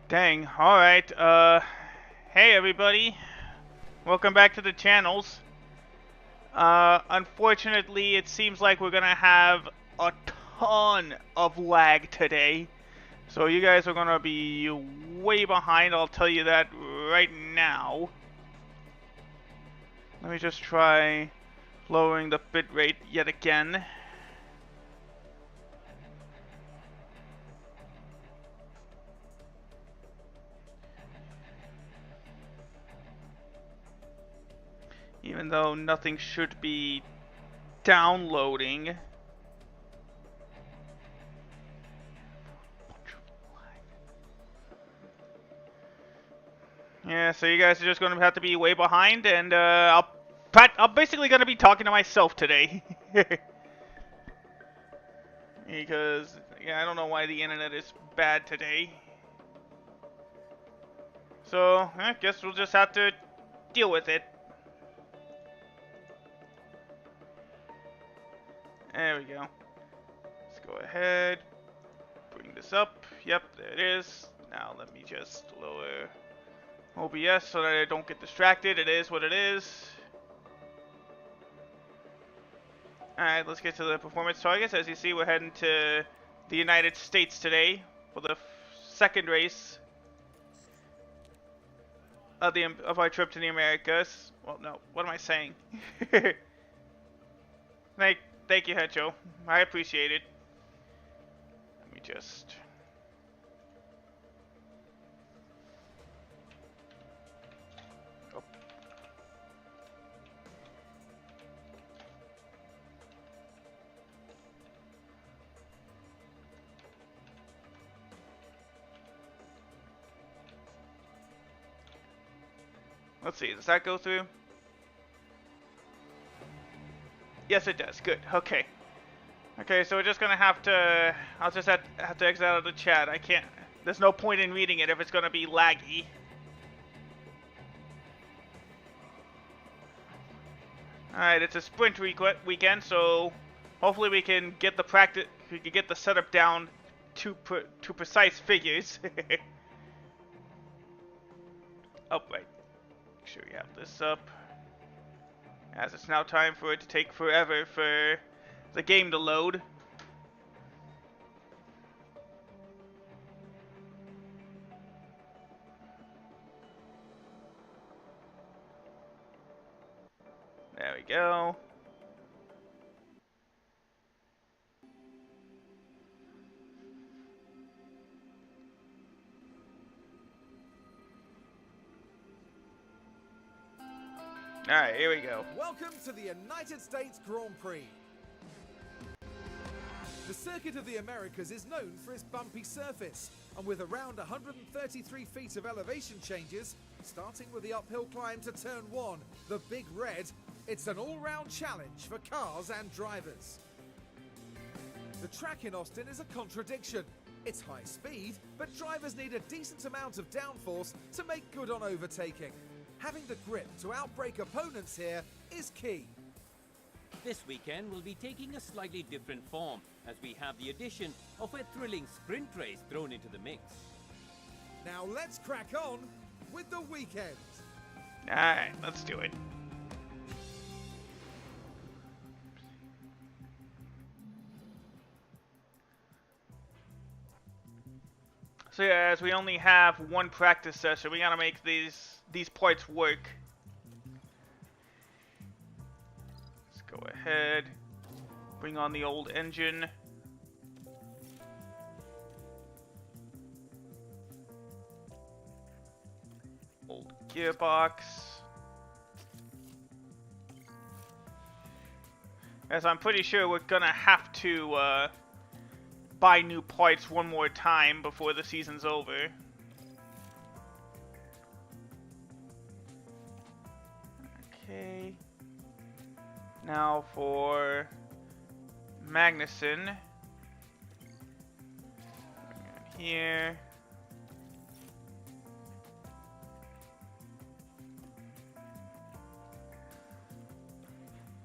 Dang. Alright, hey everybody. Welcome back to the channels. Unfortunately, it seems like we're gonna have a ton of lag today. So you guys are gonna be way behind, I'll tell you that right now. Let me just try lowering the bitrate yet again. Even though nothing should be downloading. Yeah, so you guys are just gonna have to be way behind, and I'm basically gonna be talking to myself today. Because, yeah, I don't know why the internet is bad today. So, I guess we'll just have to deal with it. There we go. Let's go ahead, bring this up. Yep, there it is. Now let me just lower OBS so that I don't get distracted. It is what it is. Alright, let's get to the performance targets. As you see, we're heading to the United States today for the second race of our trip to the Americas. Well, no, what am I saying? Thank you, Hecho. I appreciate it. Let me just... Oh. Let's see, does that go through? Yes, it does. Good. Okay. Okay, so we're just gonna have to... I'll just have to exit out of the chat. I can't... There's no point in reading it if it's gonna be laggy. Alright, it's a sprint weekend, so hopefully we can get the practice... We can get the setup down to precise figures. Oh, right. Make sure we have this up. As it's now time for it to take forever for the game to load. There we go. Alright, here we go. Welcome to the United States Grand Prix. The Circuit of the Americas is known for its bumpy surface, and with around 133 feet of elevation changes, starting with the uphill climb to turn 1, the Big Red, it's an all-round challenge for cars and drivers. The track in Austin is a contradiction. It's high speed, but drivers need a decent amount of downforce to make good on overtaking. Having the grip to outbrake opponents here is key. This weekend will be taking a slightly different form, as we have the addition of a thrilling sprint race thrown into the mix. Now let's crack on with the weekend. Alright, let's do it. So yeah, as we only have one practice session, we gotta make these parts work. Let's go ahead, bring on the old engine. Old gearbox. As I'm pretty sure we're gonna have to buy new parts one more time before the season's over. Okay. Now for Magnussen. Here.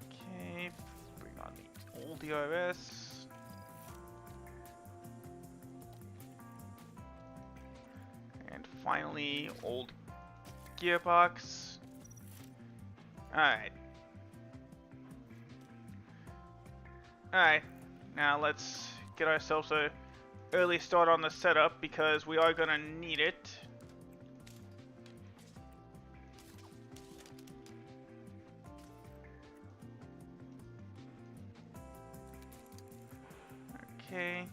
Okay, bring on the old DRS. finally, old gearbox. Alright. Alright, now let's get ourselves a early start on the setup because we are gonna need it. Okay,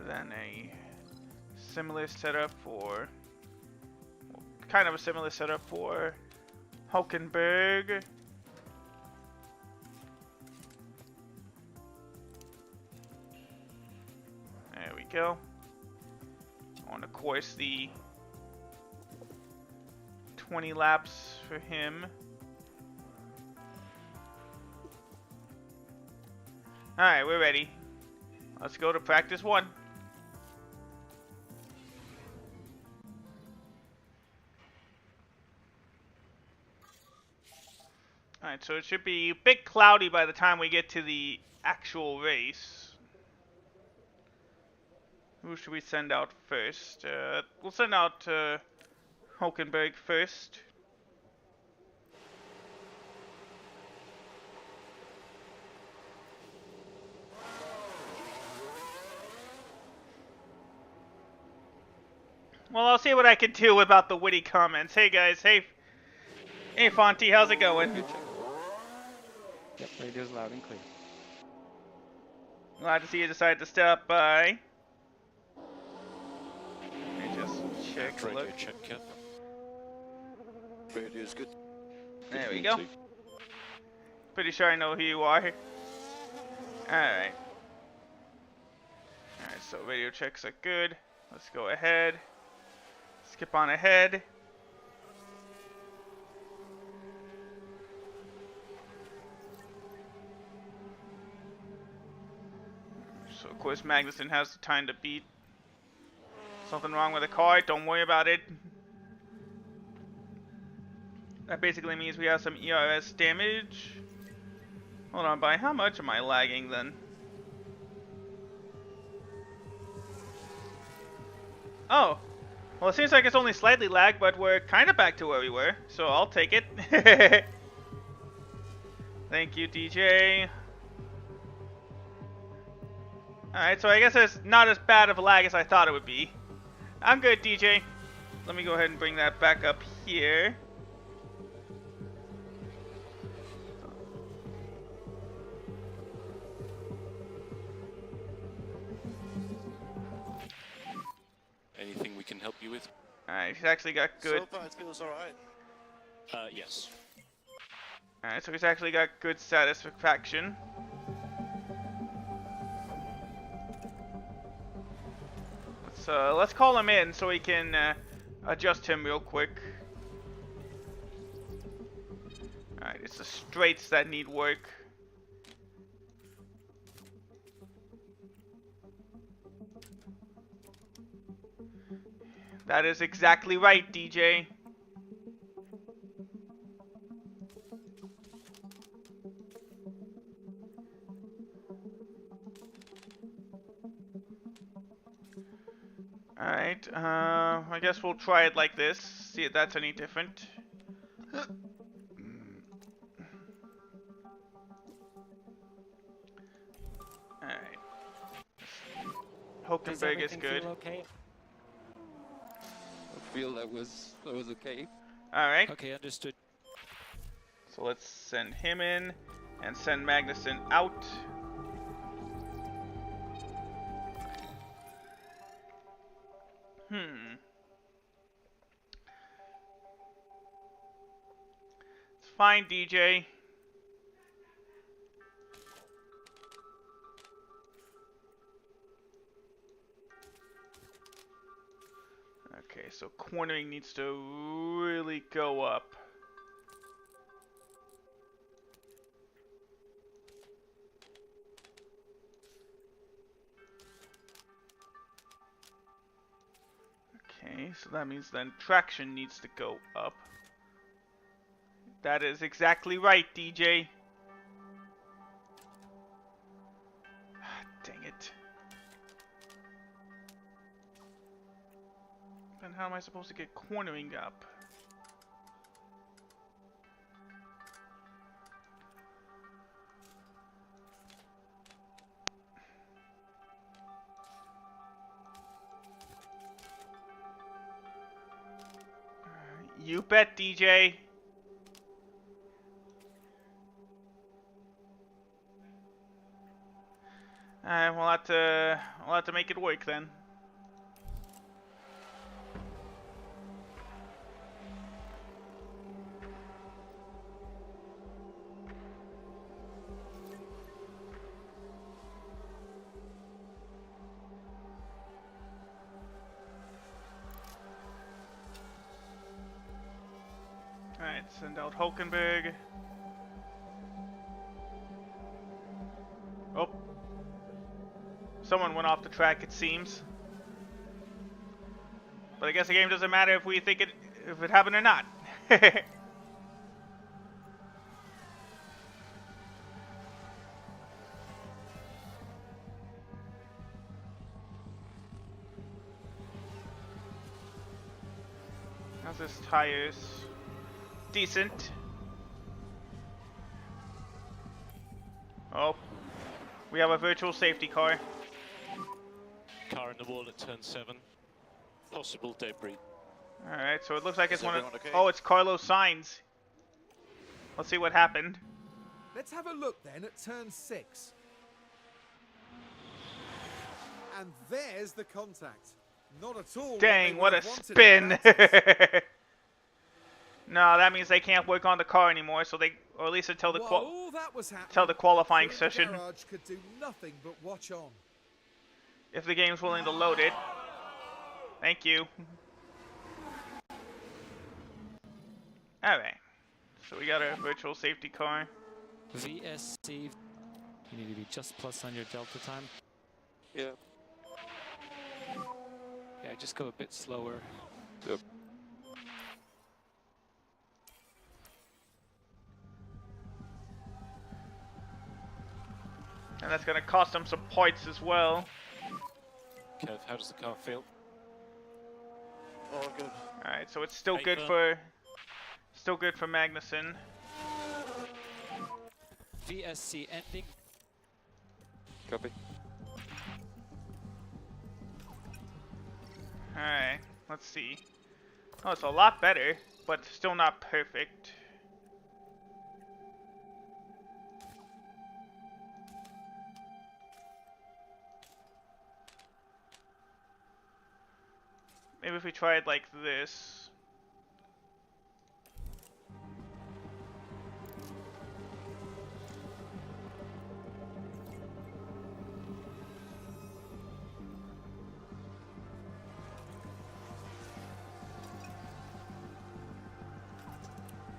then a similar setup for, well, kind of a similar setup for Hulkenberg. There we go. And of course the 20 laps for him. Alright, we're ready. Let's go to practice 1. Alright, so it should be a bit cloudy by the time we get to the actual race. Who should we send out first? We'll send out Hulkenberg first. Well, I'll see what I can do about the witty comments. Hey guys, hey Fonty, how's it going? Yep, radio's loud and clear. Glad to see you decided to stop by. Let me just check. Radio Look. check, yeah. Radio's good. There we go. Pretty sure I know who you are. Alright. Alright, so radio checks are good. Let's go ahead. Skip on ahead. So of course Magnussen has the time to beat. Something wrong with the car, don't worry about it. That basically means we have some ERS damage. Hold on, by how much am I lagging then? Oh, well it seems like it's only slightly lagged, but we're kind of back to where we were, so I'll take it. Thank you, DJ. Alright, so I guess it's not as bad of a lag as I thought it would be. I'm good, DJ. Let me go ahead and bring that back up here. Anything we can help you with? Alright, he's actually got good. So far, it feels alright. Yes. Alright, so he's actually got good satisfaction. Let's call him in so we can adjust him real quick. Alright, it's the straights that need work. That is exactly right, DJ. Alright, I guess we'll try it like this, see if that's any different. Alright. Hulkenberg is good. Okay? I feel that was okay. Alright, Okay, understood. so let's send him in and send Magnussen out. It's fine, DJ. Okay, so cornering needs to really go up. Okay, so that means then traction needs to go up. That is exactly right, DJ. Dang it. Then how am I supposed to get cornering up? You bet, DJ. We'll have to make it work then. Alright, send out Hulkenberg. Oh. Someone went off the track, it seems. But I guess the game doesn't matter if we think if it happened or not. How's this tires? Decent. Oh. We have a virtual safety car. Car in the wall at turn 7. Possible debris. Alright, so it looks like it's Is one of... everyone okay? Oh, it's Carlos Sainz. Let's see what happened. Let's have a look then at turn 6. And there's the contact. Not at all. Dang, what a wanted spin. in practice. No, that means they can't work on the car anymore, so they... Or at least until the While all that was happening, until the qualifying Crew in the session. garage could do nothing but watch on. If the game's willing to load it. Thank you. Alright. So we got a virtual safety car. VSC, you need to be just plus on your delta time. Yeah. Yeah, just go a bit slower. Yep. And that's gonna cost them some points as well. Kev, how does the car feel? All good. Alright, so it's still Hey, good Phil. for Magnussen. VSC ending. Copy. Alright, let's see. Oh, it's a lot better, but still not perfect. Maybe if we tried like this.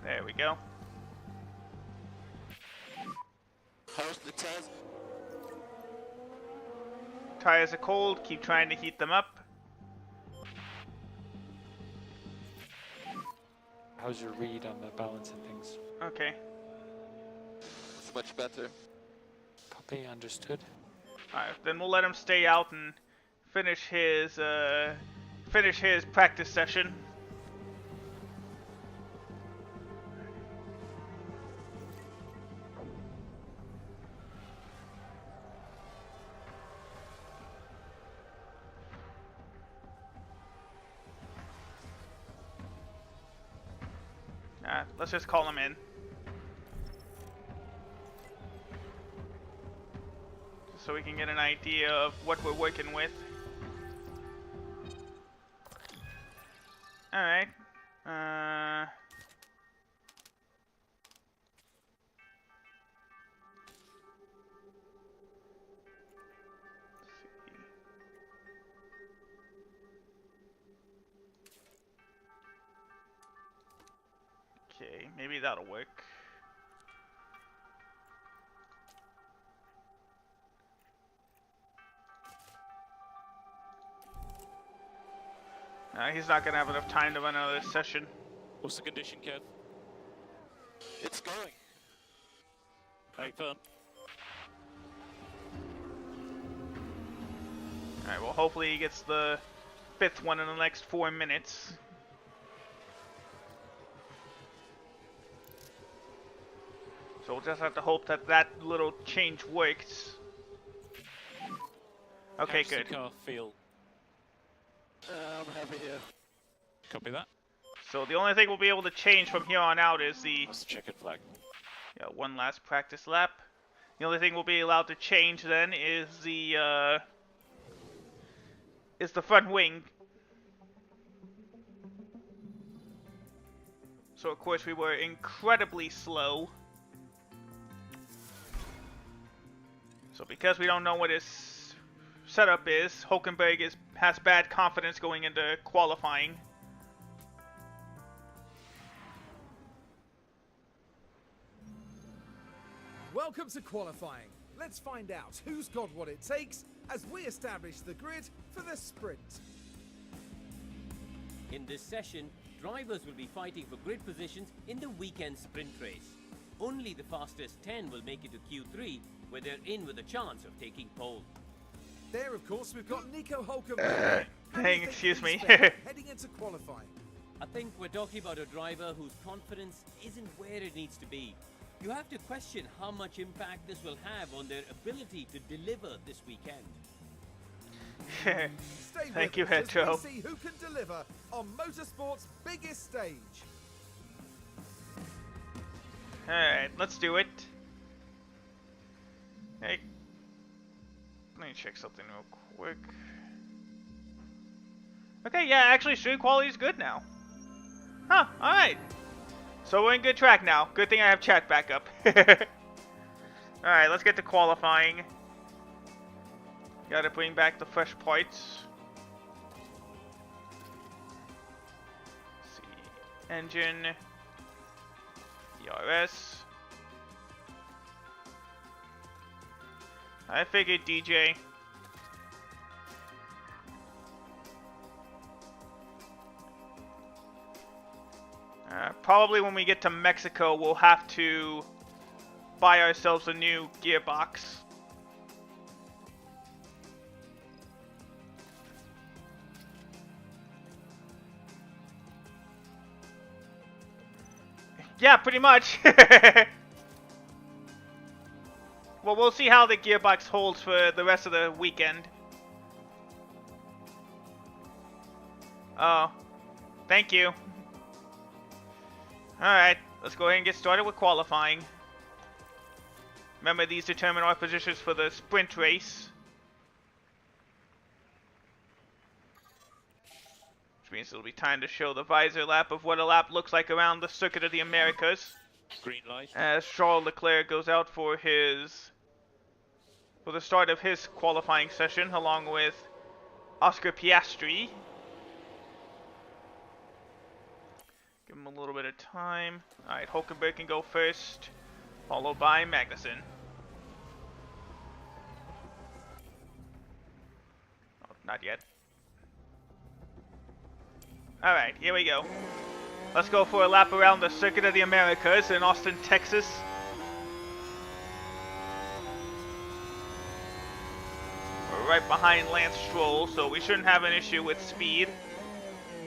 There we go. How's the test? Tires are cold, keep trying to heat them up. How's your read on the balance and things? Okay. It's much better. Copy, understood. Alright, then we'll let him stay out and finish his practice session. Let's just call him in. Just so we can get an idea of what we're working with. Alright. Okay, maybe that'll work. He's not gonna have enough time to run another session. What's the condition, Kev? It's going. Hey, firm. Alright, well hopefully he gets the 5th one in the next 4 minutes. So we'll just have to hope that that little change works. Okay, How's the good. car feel? I'm happy here. Copy that. So the only thing we'll be able to change from here on out is the That's the checkered flag. one last practice lap. The only thing we'll be allowed to change then is the front wing. So of course we were incredibly slow. So because we don't know what his setup is, Hulkenberg has bad confidence going into qualifying. Welcome to qualifying. Let's find out who's got what it takes as we establish the grid for the sprint. In this session, drivers will be fighting for grid positions in the weekend sprint race. Only the fastest 10 will make it to Q3, where they're in with a chance of taking pole. There, of course, we've got Nico Hulkenberg. How do you Hang, think excuse he's me. fared heading into qualifying. I think we're talking about a driver whose confidence isn't where it needs to be. You have to question how much impact this will have on their ability to deliver this weekend. Stay Thank with you, us as Hetro. we see who can deliver on motorsport's biggest stage. Alright, let's do it. Hey, let me check something real quick. Okay, yeah, actually stream quality is good now. Huh, alright. So we're in good track now. Good thing I have chat back up. Alright, let's get to qualifying. Gotta bring back the fresh parts. Let's see. Engine. ERS. I figured DJ. Probably when we get to Mexico, we'll have to buy ourselves a new gearbox. Yeah, pretty much. Well, we'll see how the gearbox holds for the rest of the weekend. Oh, thank you. Alright, let's go ahead and get started with qualifying. Remember, these determine our positions for the sprint race. Which means it'll be time to show the visor lap of what a lap looks like around the Circuit of the Americas. Green light. As Charles Leclerc goes out for the start of his qualifying session, along with Oscar Piastri. Give him a little bit of time. Alright, Hulkenberg can go first, followed by Magnussen. Oh, not yet. Alright, here we go. Let's go for a lap around the Circuit of the Americas in Austin, Texas. We're right behind Lance Stroll, so we shouldn't have an issue with speed.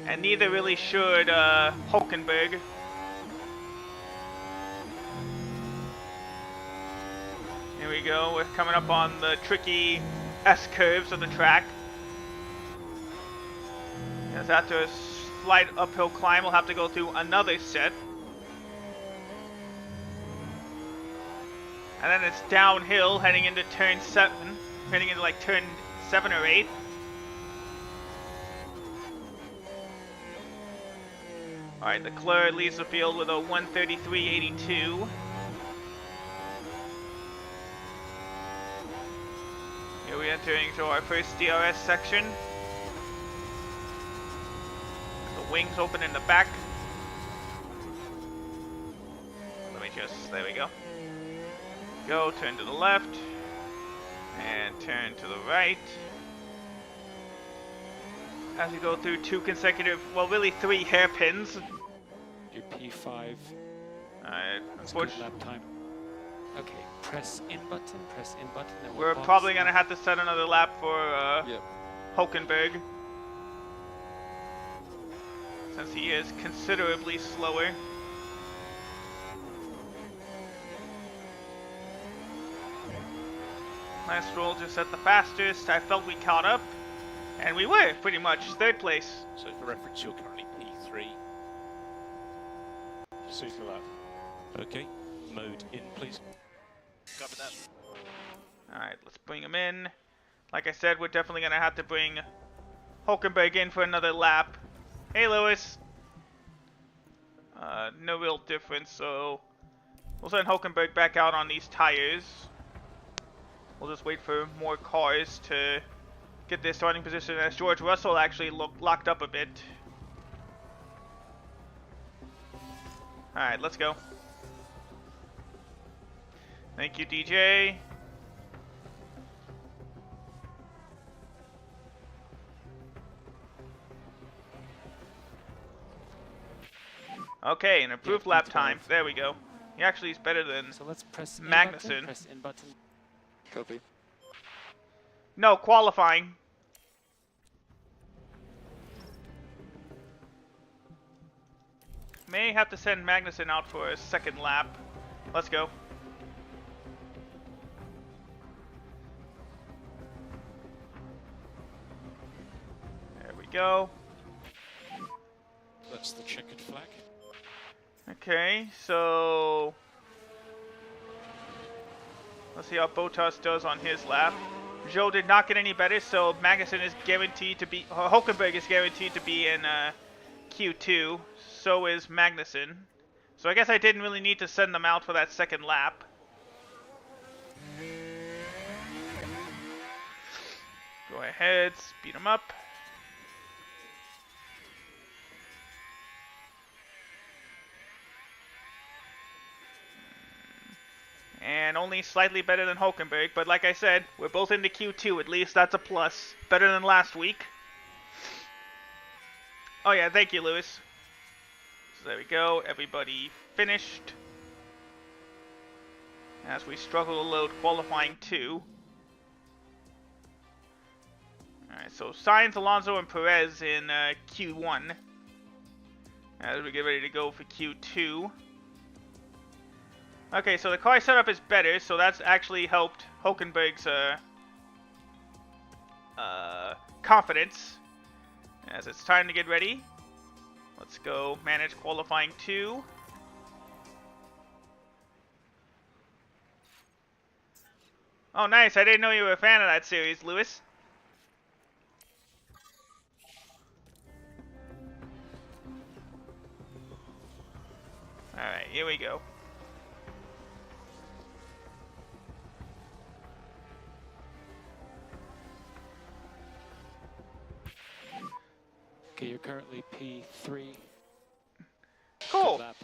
And neither really should Hulkenberg. Here we go, we're coming up on the tricky S-curves of the track. As after a slight uphill climb, we'll have to go through another set. And then it's downhill, heading into turn 7. Heading into like turn 7 or 8. Alright, Leclerc leads the field with a 1:33.82. Here we enter into our first DRS section. The wings open in the back. Let me just, there we go. Go, turn to the left. And turn to the right. As we go through two consecutive, well, really 3 hairpins. Your P5. Alright, That's good unfortunately, lap time. Okay, press in button, then we're we'll probably pause. gonna have to set another lap for Yep. Hulkenberg. since he is considerably slower. Last roll just at the fastest. I felt we caught up, and we were pretty much third place. So for reference, you're currently P3. Super lap. Okay, mode in, please. Copy that. Alright, let's bring him in. Like I said, we're definitely going to have to bring Hulkenberg in for another lap. Hey, Lewis. No real difference, so we'll send Hulkenberg back out on these tires. We'll just wait for more cars to get their starting position as George Russell actually locked up a bit. Alright, let's go. Thank you, DJ. Okay, an improved Yeah, lap P12. time. There we go. He actually is better than... So let's press in Magnussen. button, press in button. Copy. No, qualifying. May have to send Magnussen out for a second lap. Let's go. There we go. That's the checkered flag. Okay, so... let's see how Bottas does on his lap. Joe did not get any better, so Magnussen is guaranteed to be... Hulkenberg is guaranteed to be in Q2. So is Magnussen. So I guess I didn't really need to send them out for that second lap. Go ahead, speed them up. And only slightly better than Hulkenberg, but like I said, we're both into Q2 at least, that's a plus. Better than last week. Oh yeah, thank you, Lewis. So there we go, everybody finished. As we struggle to load qualifying 2. Alright, so Sainz, Alonso, and Perez in Q1. As we get ready to go for Q2. Okay, so the car setup is better, so that's actually helped Hulkenberg's confidence. As it's time to get ready, let's go manage qualifying 2. Oh, nice! I didn't know you were a fan of that series, Lewis. Alright, here we go. Okay, you're currently P3. Cool. Good lap.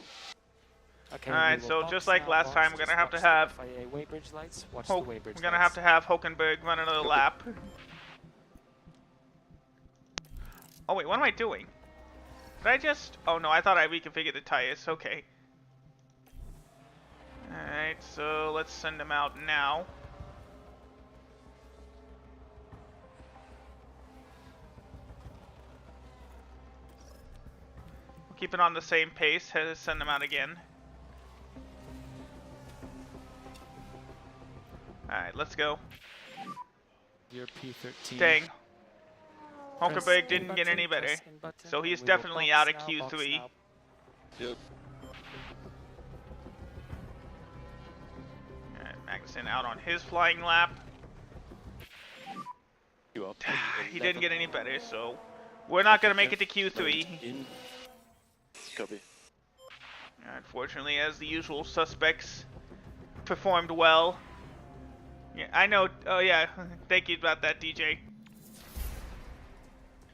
Okay, Alright, we will so box just like now, last box, time, we're just gonna have to watch the have FIA weighbridge lights. Watch We're the weighbridge gonna lights. have to have Hulkenberg run another lap. Oh wait, what am I doing? Did I just... oh no, I thought I reconfigured the tires. Okay. Alright, so let's send them out now. We'll keep it on the same pace. Send them out again. Alright, let's go. You're P13. Dang. Press Hulkenberg in didn't get button, any better. press in button. So he's We will definitely box out of now, box Q3. now. Yep. Alright, Magnussen out on his flying lap. You are He didn't get any better, so we're not going to make it to Q3. in. Copy. Unfortunately, as the usual suspects performed well. Yeah, I know. Oh yeah, thank you about that, DJ.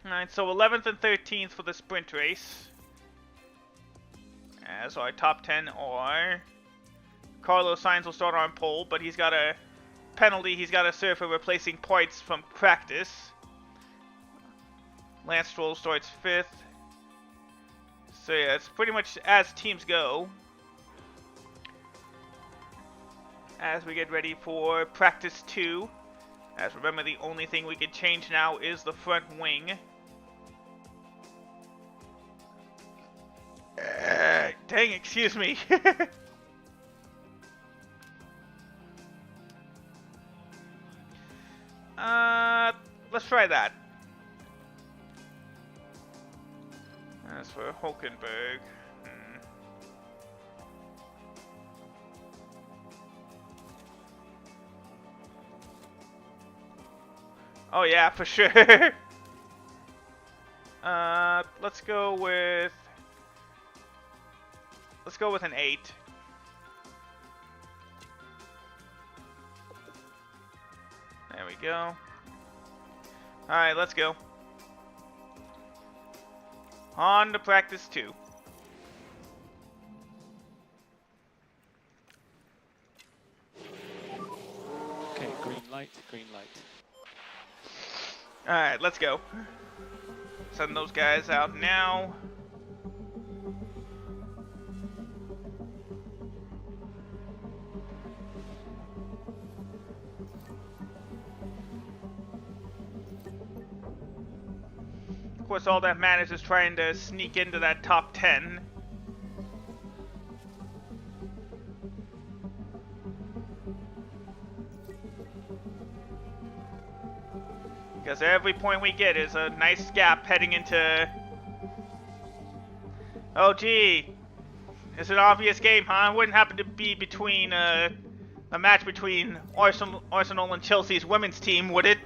Alright, so 11th and 13th for the sprint race. As our top 10 are... Carlos Sainz will start on pole, but he's got a penalty he's got to serve for replacing parts from practice. Lance Stroll starts 5th. So yeah, it's pretty much as teams go. As we get ready for practice 2. As remember, the only thing we can change now is the front wing. dang, excuse me. Let's try that. As for Hulkenberg. Oh yeah, for sure. Let's go with an 8. There we go. Alright, let's go. On to practice 2. Okay, green light, green light. Alright, let's go. Send those guys out now. Of course, all that matters is trying to sneak into that top 10. Because every point we get is a nice gap heading into... Oh gee, it's an obvious game, huh? It wouldn't happen to be between a match between Arsenal and Chelsea's women's team, would it?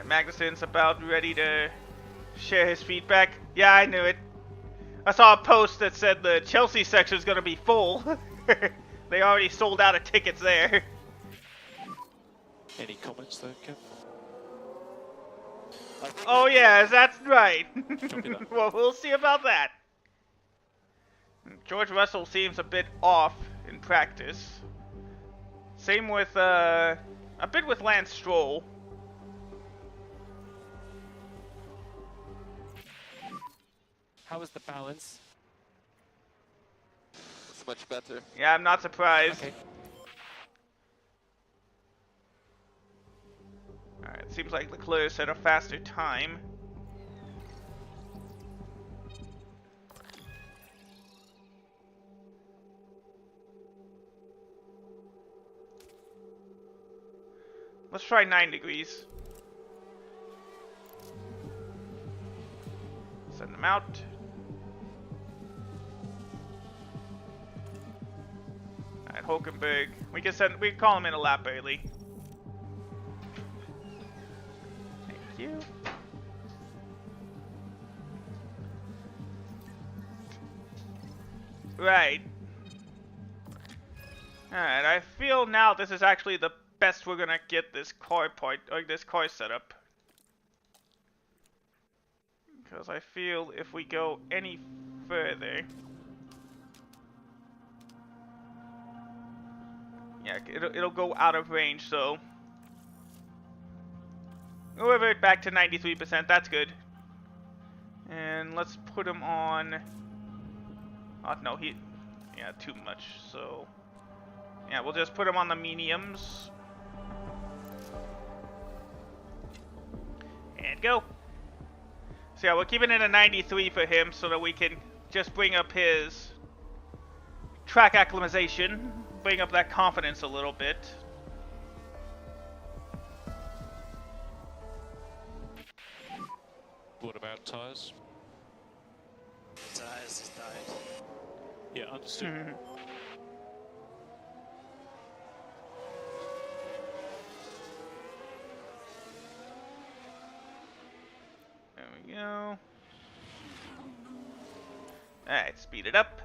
Magnuson's about ready to share his feedback. Yeah, I knew it. I saw a post that said the Chelsea section is going to be full. They already sold out of tickets there. Any comments there, Kev? Oh yeah, that's right. Copy that. Well, we'll see about that. George Russell seems a bit off in practice. Same with, a bit with Lance Stroll. How is the balance? It's much better. Yeah, I'm not surprised. Okay. Alright, seems like Leclerc set a faster time. Let's try 9 degrees. Send them out. Alright, Hulkenberg. We can call him in a lap early. Thank you. Right. Alright, I feel now this is actually the best we're gonna get this car part, or this car setup. Because I feel if we go any further... Yeah, it'll go out of range, so... We'll revert back to 93%, that's good. And let's put him on... Oh, no, yeah, too much, so... Yeah, we'll just put him on the mediums. And go. So yeah, we're keeping it a 93 for him so that we can just bring up his track acclimatization, bring up that confidence a little bit. What about tyres? Tires is died. Yeah, understood. There we go. Alright, speed it up.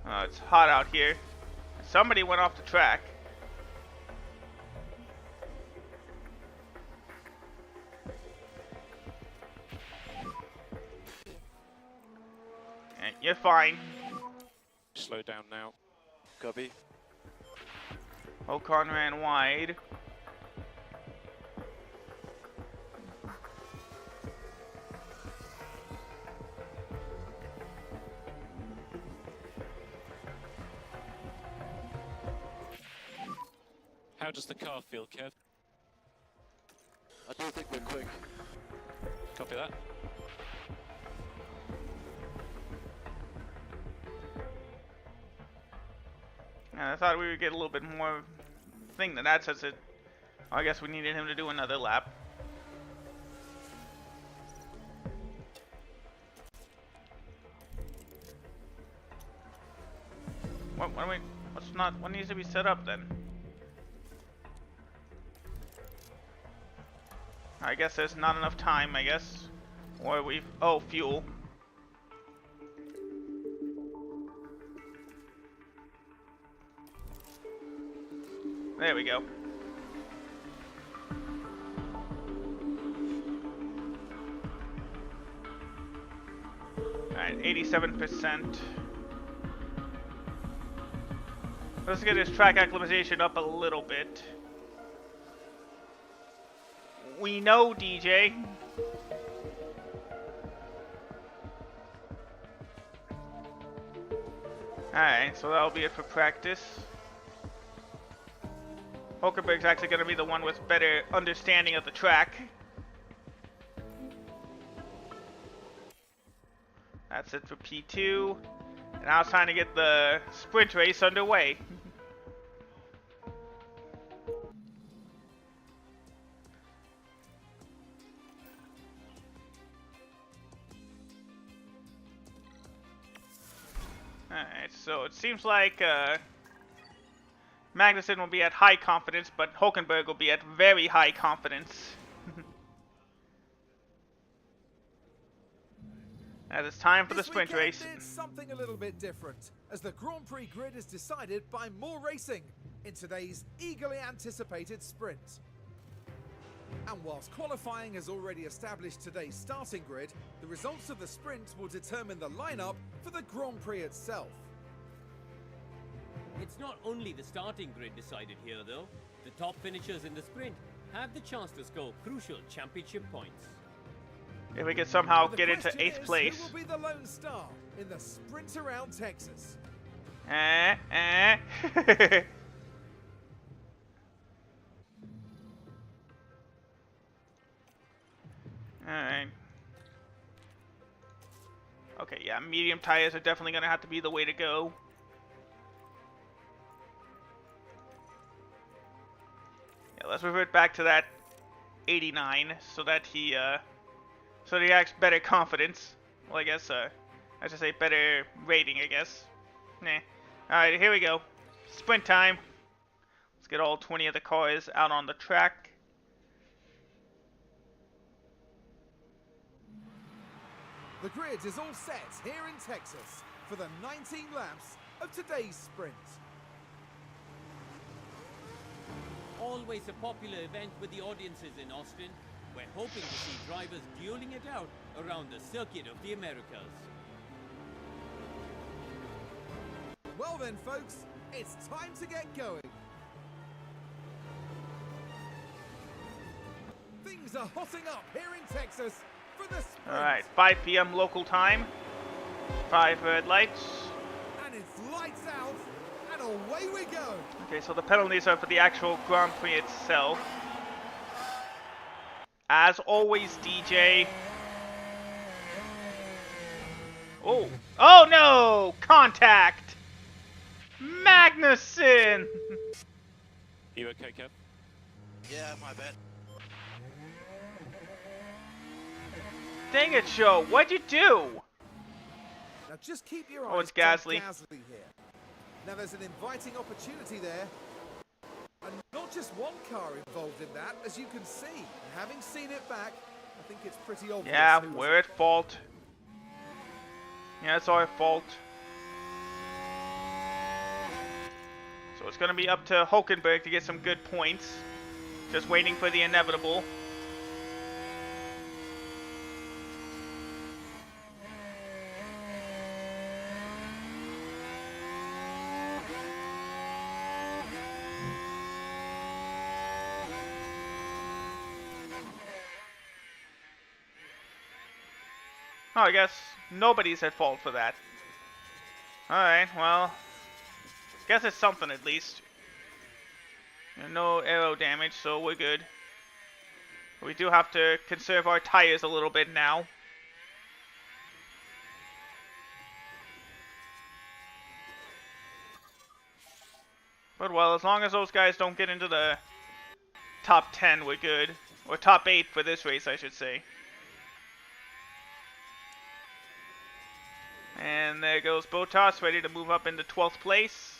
Oh, it's hot out here. Somebody went off the track. You're fine. Slow down now. Copy. Ocon ran wide. How does the car feel, Kev? I do think we're quick. Copy that. And I thought we would get a little bit more thing than that, since it. I guess we needed him to do another lap. What needs to be set up then? I guess there's not enough time, I guess. Or oh, fuel. There we go. Alright, 87%. Let's get his track acclimatization up a little bit. We know, DJ. Alright, so that'll be it for practice. Hulkenberg's actually going to be the one with better understanding of the track. That's it for P2. And now it's time to get the sprint race underway. Alright, so it seems like Magnussen will be at high confidence, but Hulkenberg will be at very high confidence. And it's time for the sprint race. It's something a little bit different, as the Grand Prix grid is decided by more racing in today's eagerly anticipated sprint. And whilst qualifying has already established today's starting grid, the results of the sprint will determine the lineup for the Grand Prix itself. It's not only the starting grid decided here, though. The top finishers in the sprint have the chance to score crucial championship points. If we could somehow The get into question 8th is, place. who will be the lone star in the sprint around Texas? Alright. Okay, yeah, medium tires are definitely going to have to be the way to go. Yeah, let's revert back to that 89 so that he acts better confidence. Well, I guess, I should say better rating, I guess. Nah. Alright, here we go. Sprint time. Let's get all 20 of the cars out on the track. The grid is all set here in Texas for the 19 laps of today's sprint. Always a popular event with the audiences in Austin. We're hoping to see drivers dueling it out around the circuit of the Americas. Well then, folks, it's time to get going. Things are hotting up here in Texas for the sprint. Alright, 5 p.m. local time. 5 red lights. And it's lights out, and away we go. Okay, so the penalties are for the actual Grand Prix itself. As always, DJ. Oh. Oh no! Contact! Magnussen! You okay, Kev? Yeah, my bad. Dang it, Joe. What'd you do? Now just keep your eyes Oh, it's on Gasly. Gasly here. Now there's an inviting opportunity there. And not just one car involved in that, as you can see. And having seen it back, I think it's pretty obvious. Yeah, who was we're at fault. Yeah, it's our fault. So it's going to be up to Hulkenberg to get some good points. Just waiting for the inevitable. Oh, I guess nobody's at fault for that. Alright, well, guess it's something at least. No aero damage, so we're good. We do have to conserve our tires a little bit now. But well, as long as those guys don't get into the top 10, we're good. Or top 8 for this race, I should say. And there goes Bottas, ready to move up into 12th place.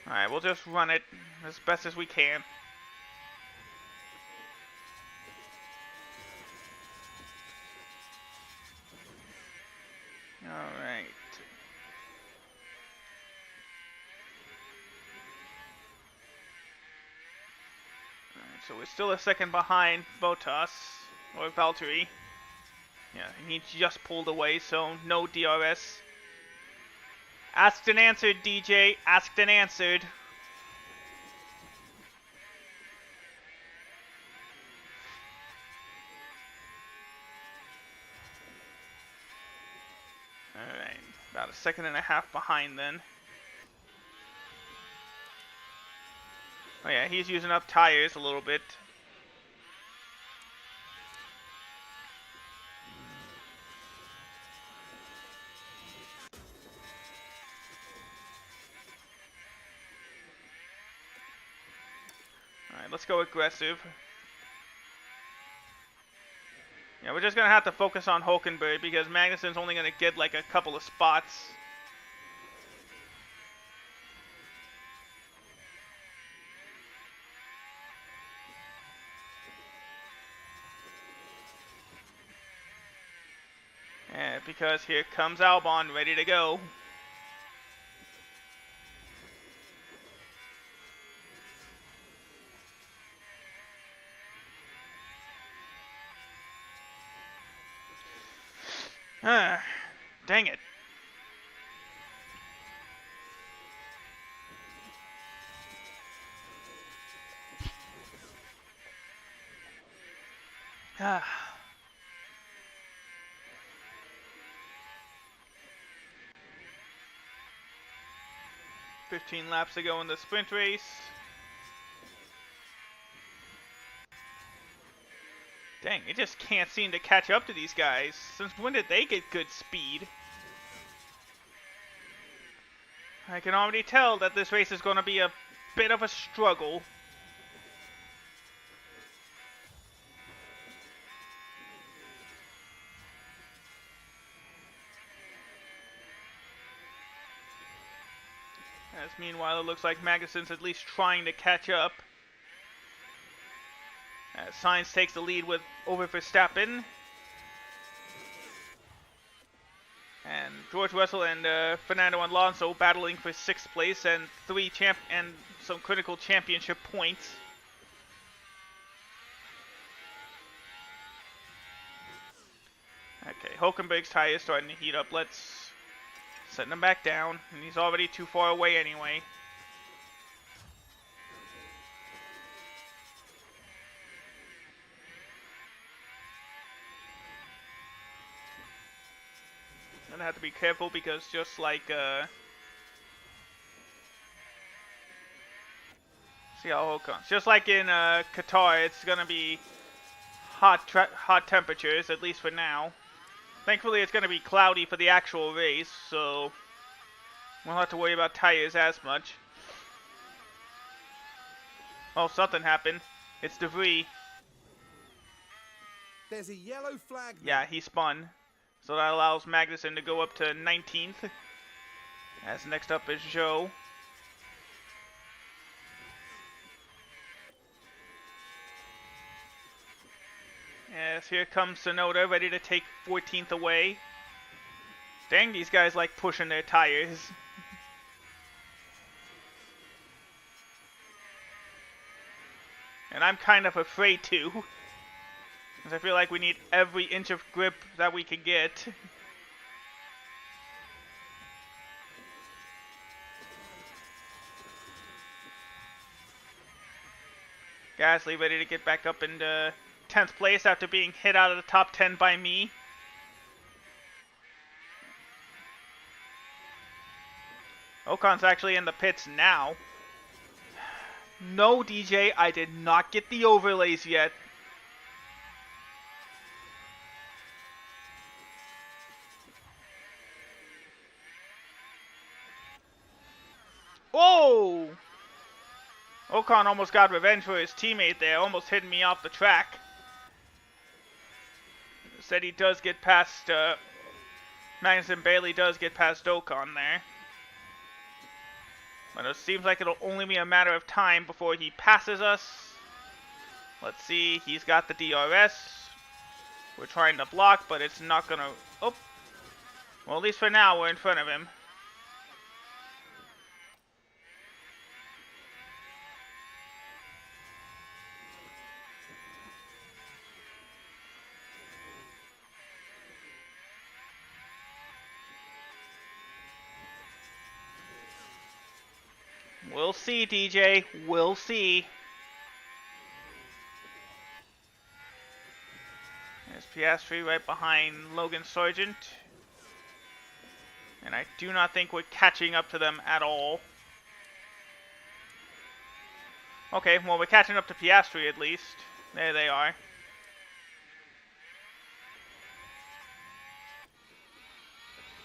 Alright, we'll just run it as best as we can. Alright. So we're still a second behind Bottas, or Valtteri. Yeah, he just pulled away, so no DRS. Asked and answered, DJ. Asked and answered. Alright, about a second and a half behind then. Oh yeah, he's using up tires a little bit. Alright, let's go aggressive. Yeah, we're just going to have to focus on Hulkenberg because Magnussen's only going to get like a couple of spots. Yeah, because here comes Albon ready to go. Dang it. Ah. 15 laps to go in the sprint race. Dang, it just can't seem to catch up to these guys. Since when did they get good speed? I can already tell that this race is going to be a bit of a struggle. As meanwhile, it looks like Magnussen's at least trying to catch up. As Sainz takes the lead over Verstappen. And George Russell and Fernando Alonso battling for 6th place and some critical championship points. Okay, Hulkenberg's tire is starting to heat up. Let's set him back down, and he's already too far away anyway. Gonna have to be careful because just like see how it comes. Just like in Qatar, it's gonna be hot temperatures, at least for now. Thankfully, it's gonna be cloudy for the actual race, so we won't have to worry about tires as much. Oh, something happened. It's debris. There's a yellow flag. Yeah, he spun. So that allows Magnussen to go up to 19th. As next up is Zhou. Yes, here comes Tsunoda, ready to take 14th away. Dang, these guys like pushing their tires. And I'm kind of afraid to. Because I feel like we need every inch of grip that we can get. Gasly ready to get back up into 10th place after being hit out of the top 10 by me. Ocon's actually in the pits now. No, DJ, I did not get the overlays yet. Oh! Ocon almost got revenge for his teammate there, almost hitting me off the track. Said he does get past, Magnussen Bailey does get past Ocon there. But it seems like it'll only be a matter of time before he passes us. Let's see, he's got the DRS. We're trying to block, but it's not gonna... Oh! Well, at least for now, we're in front of him. We'll see, DJ. We'll see. There's Piastri right behind Logan Sargent. And I do not think we're catching up to them at all. Okay, well, we're catching up to Piastri at least. There they are.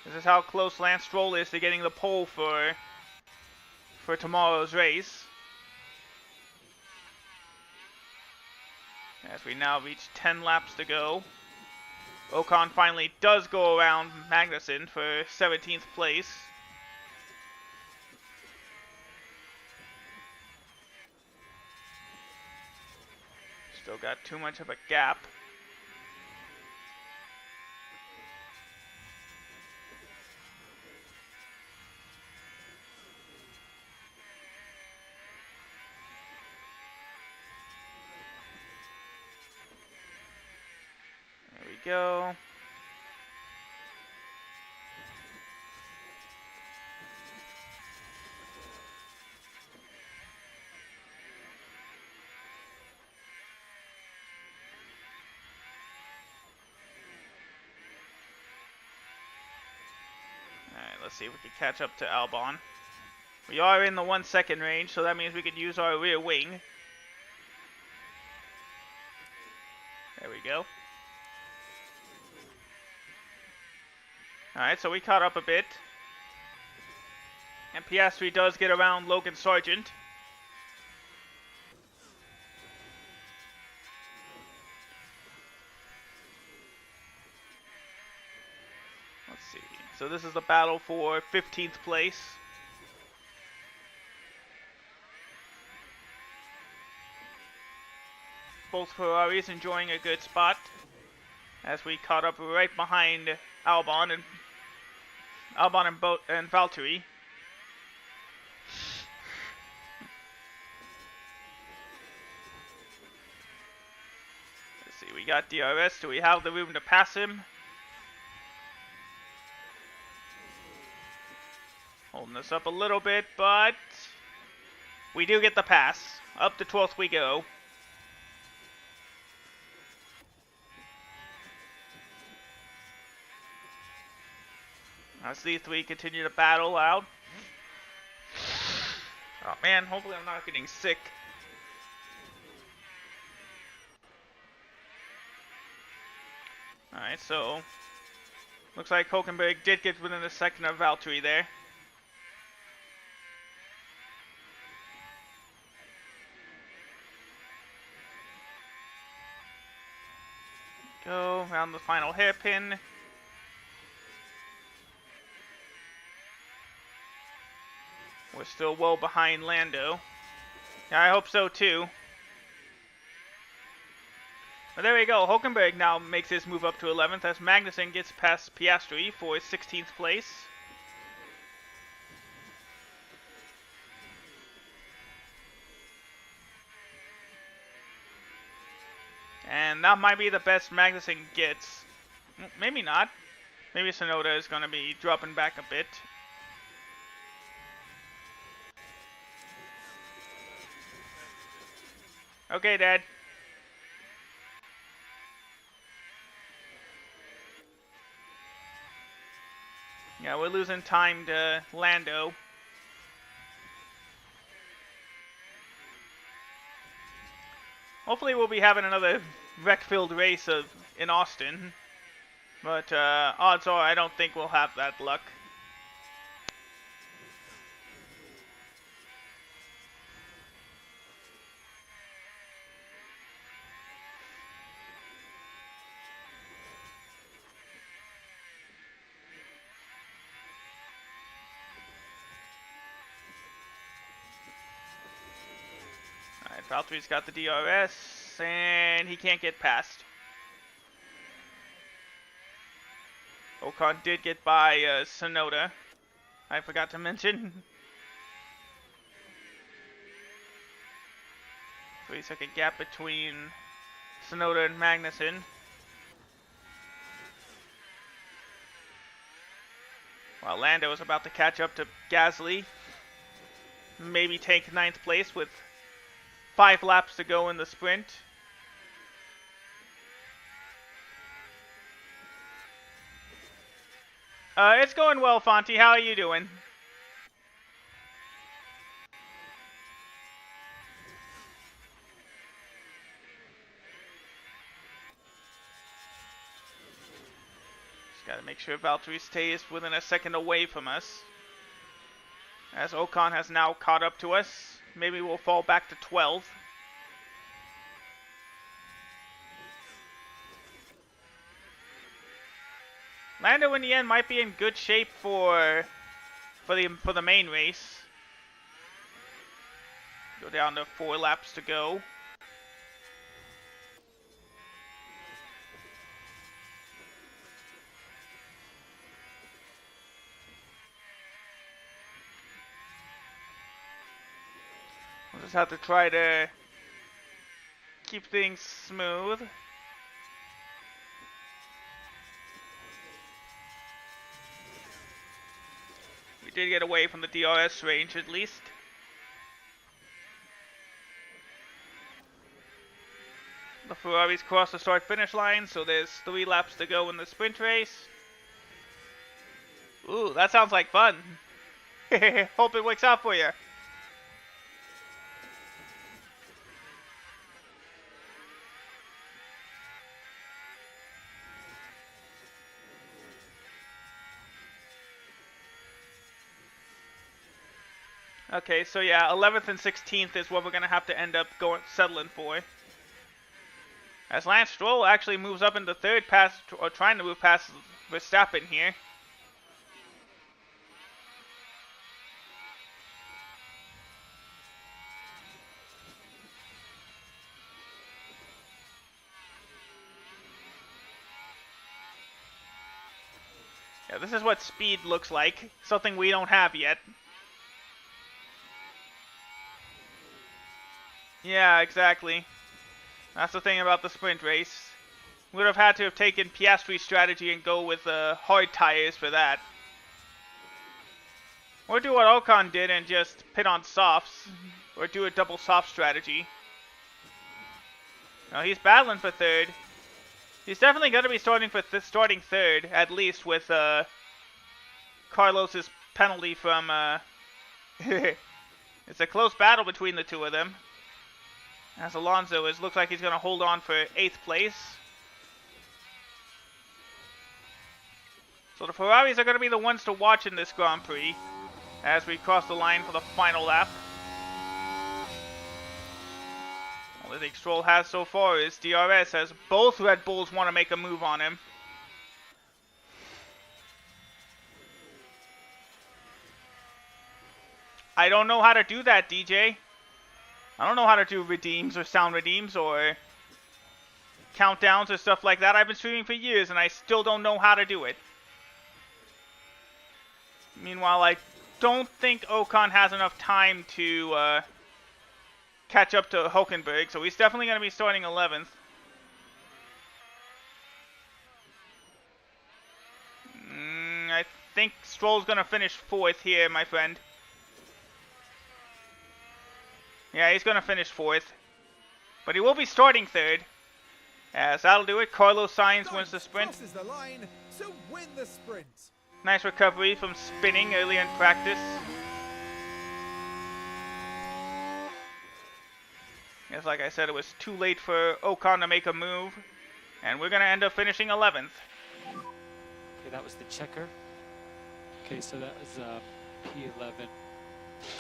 This is how close Lance Stroll is to getting the pole for tomorrow's race. As we now reach 10 laps to go. Ocon finally does go around Magnussen for 17th place. Still got too much of a gap. Go. Alright, let's see if we can catch up to Albon. We are in the 1 second range, so that means we could use our rear wing. There we go. Alright, so we caught up a bit. And Piastri does get around Logan Sargent. Let's see. So this is the battle for 15th place. Both Ferraris enjoying a good spot. As we caught up right behind Albon and Valtteri. Let's see, we got DRS. Do we have the room to pass him? Holding this up a little bit, but we do get the pass. Up to 12th we go. As these three continue to battle out. Oh man, hopefully I'm not getting sick. Alright, so looks like Hulkenberg did get within a second of Valtteri there. Go around the final hairpin. We're still well behind Lando. Yeah, I hope so too. But there we go. Hulkenberg now makes his move up to 11th as Magnussen gets past Piastri for 16th place. And that might be the best Magnussen gets. Maybe not. Maybe Tsunoda is going to be dropping back a bit. Okay, Dad. Yeah, we're losing time to Lando. Hopefully we'll be having another wreck-filled race in Austin. But odds are I don't think we'll have that luck. Alright, Valtteri's got the DRS, and he can't get past. Ocon did get by Sonoda. I forgot to mention. 3-second gap between Sonoda and Magnussen. While Lando is about to catch up to Gasly. Maybe take 9th place with 5 laps to go in the sprint. It's going well, Fonty. How are you doing? Just gotta make sure Valtteri stays within a second away from us. As Ocon has now caught up to us. Maybe we'll fall back to 12. Lando in the end might be in good shape for the main race. Go down to 4 laps to go. We'll just have to try to keep things smooth. We did get away from the DRS range at least. The Ferraris crossed the start-finish line, so there's 3 laps to go in the sprint race. Ooh, that sounds like fun. Hope it works out for you. Okay, so yeah, 11th and 16th is what we're going to have to end up settling for. As Lance Stroll actually moves up into 3rd or trying to move past Verstappen here. Yeah, this is what speed looks like. Something we don't have yet. Yeah, exactly. That's the thing about the sprint race. We would have had to have taken Piastri's strategy and go with hard tires for that. Or do what Ocon did and just pit on softs. Or do a double soft strategy. Now he's battling for 3rd. He's definitely going to be starting 3rd, at least with Carlos's penalty from... It's a close battle between the two of them. As Alonso looks like he's going to hold on for 8th place. So the Ferraris are going to be the ones to watch in this Grand Prix as we cross the line for the final lap. All I think Stroll has so far is DRS, as both Red Bulls want to make a move on him. I don't know how to do that, DJ. I don't know how to do redeems or sound redeems or countdowns or stuff like that. I've been streaming for years and I still don't know how to do it. Meanwhile, I don't think Ocon has enough time to catch up to Hülkenberg, so he's definitely going to be starting 11th. I think Stroll's going to finish 4th here, my friend. Yeah, he's going to finish 4th. But he will be starting 3rd. As that'll do it. Carlos Sainz wins the sprint. Crosses the line to win the sprint. Nice recovery from spinning earlier in practice. Yes, like I said, it was too late for Ocon to make a move, and we're gonna end up finishing 11th. Okay, that was the checker. Okay, so that was P11.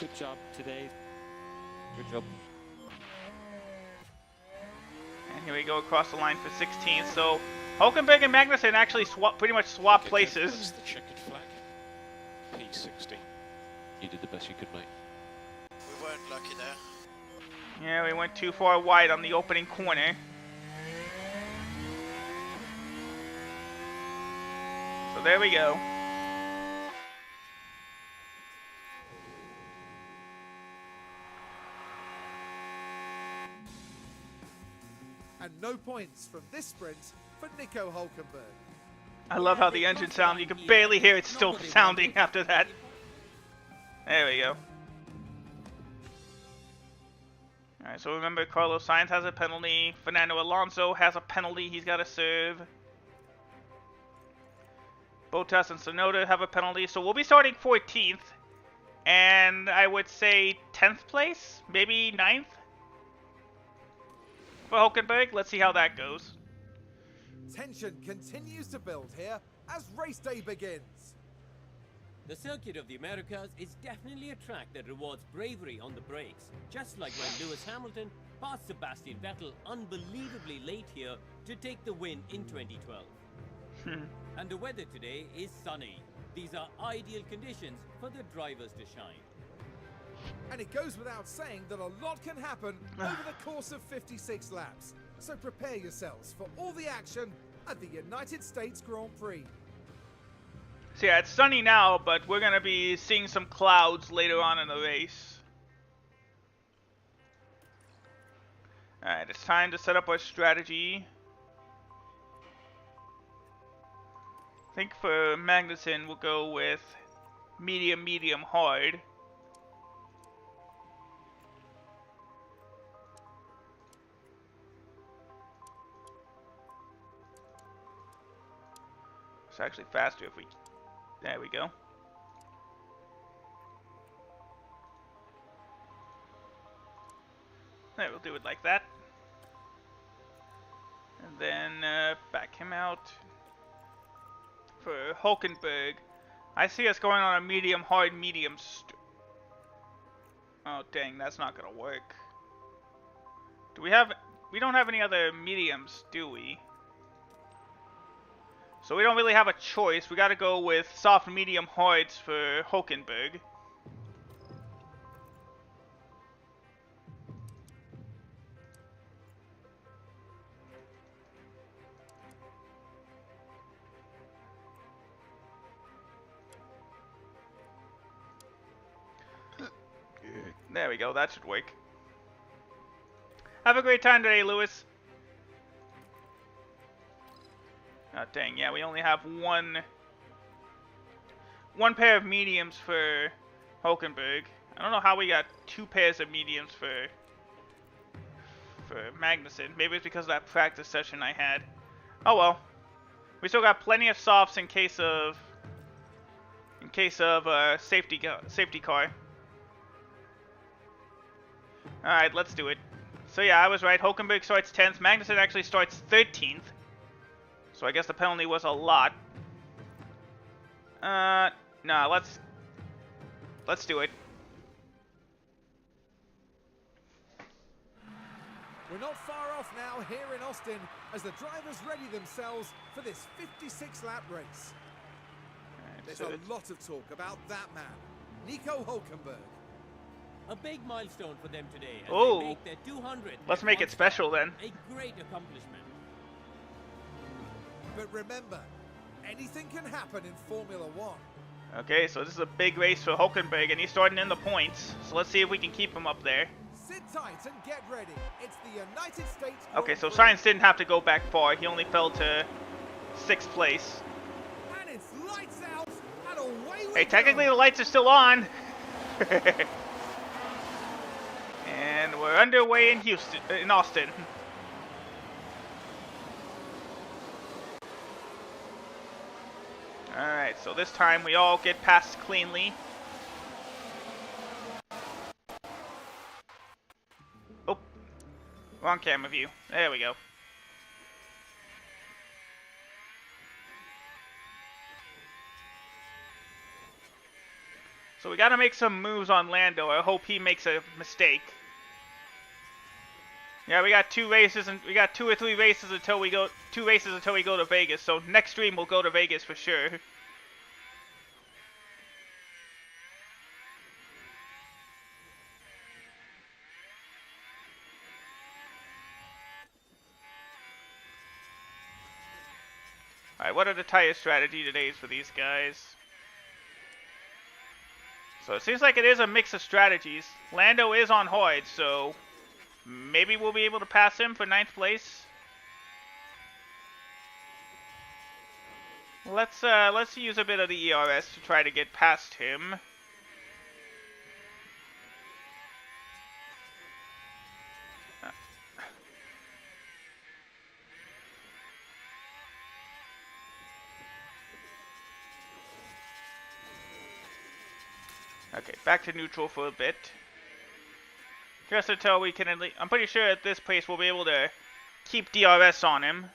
Good job today. Good job. And here we go across the line for 16th. So Hulkenberg and Magnussen actually pretty much swap Okay, places. That's the checkered flag. P60. You did the best you could, mate. We weren't lucky there. Yeah, we went too far wide on the opening corner. So there we go. And no points from this sprint for Nico Hulkenberg. I love how the engine sounds. You can barely hear it still sounding after that. There we go. Alright, so remember Carlos Sainz has a penalty. Fernando Alonso has a penalty he's got to serve. Bottas and Tsunoda have a penalty. So we'll be starting 14th. And I would say 10th place? Maybe 9th? For Hulkenberg. Let's see how that goes. Tension continues to build here as race day begins. The Circuit of the Americas is definitely a track that rewards bravery on the brakes, just like when Lewis Hamilton passed Sebastian Vettel unbelievably late here to take the win in 2012. And the weather today is sunny. These are ideal conditions for the drivers to shine. And it goes without saying that a lot can happen over the course of 56 laps. So prepare yourselves for all the action at the United States Grand Prix. So yeah, it's sunny now, but we're going to be seeing some clouds later on in the race. Alright, it's time to set up our strategy. I think for Magnussen, we'll go with medium, medium, hard. It's actually faster if we... There we go. There, we'll do it like that. And then back him out. For Hulkenberg, I see us going on a medium, hard, medium. Oh dang, that's not gonna work. Do we have... We don't have any other mediums, do we? So we don't really have a choice. We gotta go with soft, medium, hards for Hulkenberg. There we go, that should work. Have a great time today, Lewis. Oh dang, yeah, we only have one pair of mediums for Hulkenberg. I don't know how we got two pairs of mediums for Magnussen. Maybe it's because of that practice session I had. Oh well. We still got plenty of softs in case of safety car. Alright, let's do it. So yeah, I was right. Hulkenberg starts 10th. Magnussen actually starts 13th. So I guess the penalty was a lot. No, let's do it. We're not far off now here in Austin as the drivers ready themselves for this 56-lap race. Right, There's so a lot of talk about that man, Nico Hulkenberg. A big milestone for them today as Oh. they make their 200th. Let's make it special then. A great accomplishment. But remember, anything can happen in Formula One. Okay, so this is a big race for Hulkenberg, and he's starting in the points. So let's see if we can keep him up there. Sit tight and get ready. It's the United States. Okay, so Grand Sainz didn't have to go back far. He only fell to 6th place. Prix. And it's lights out and away we Hey, go. technically the lights are still on. And we're underway in Austin. Alright, so this time we all get past cleanly. Oh, Wrong camera view. There we go. So we gotta make some moves on Lando. I hope he makes a mistake. Yeah, we got 2 races, and we got 2 or 3 races until we go. 2 races until we go to Vegas. So next stream we'll go to Vegas for sure. Alright, what are the tire strategy todays for these guys? So it seems like it is a mix of strategies. Lando is on hard, so maybe we'll be able to pass him for 9th place. Let's use a bit of the ERS to try to get past him. Okay, back to neutral for a bit. Just until we can at least, I'm pretty sure at this place we'll be able to keep DRS on him.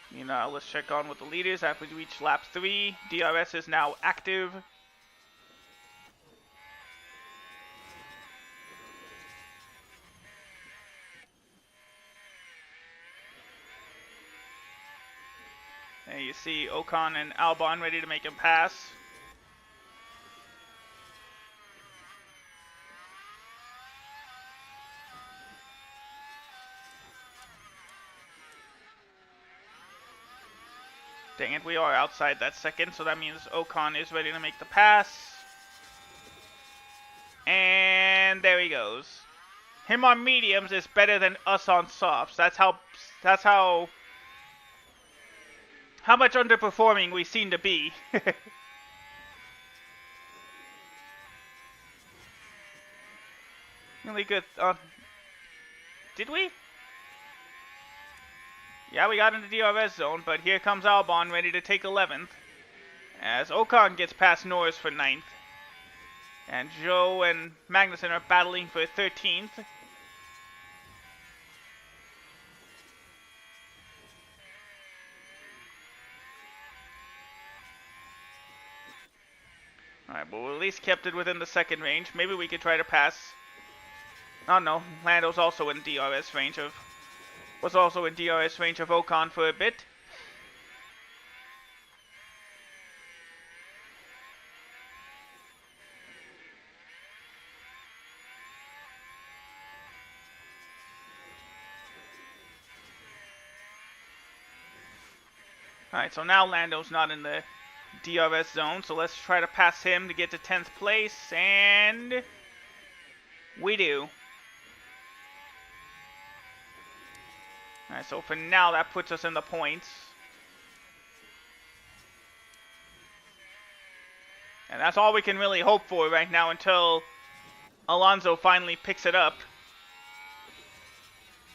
You know, let's check on with the leaders after we reach lap 3. DRS is now active. And you see Ocon and Albon ready to make him pass. Dang it, we are outside that second, so that means Ocon is ready to make the pass. And there he goes. Him on mediums is better than us on softs. That's how much underperforming we seem to be. Really good. Did we? Yeah, we got into the DRS zone, but here comes Albon ready to take 11th. As Ocon gets past Norris for 9th. And Joe and Magnussen are battling for 13th. Alright, but we at least kept it within the second range. Maybe we could try to pass. Oh no, Lando's also in DRS range of... was also in DRS range of Ocon for a bit. Alright, so now Lando's not in the DRS zone, so let's try to pass him to get to 10th place, and we do. Alright, so for now that puts us in the points. And that's all we can really hope for right now until Alonso finally picks it up.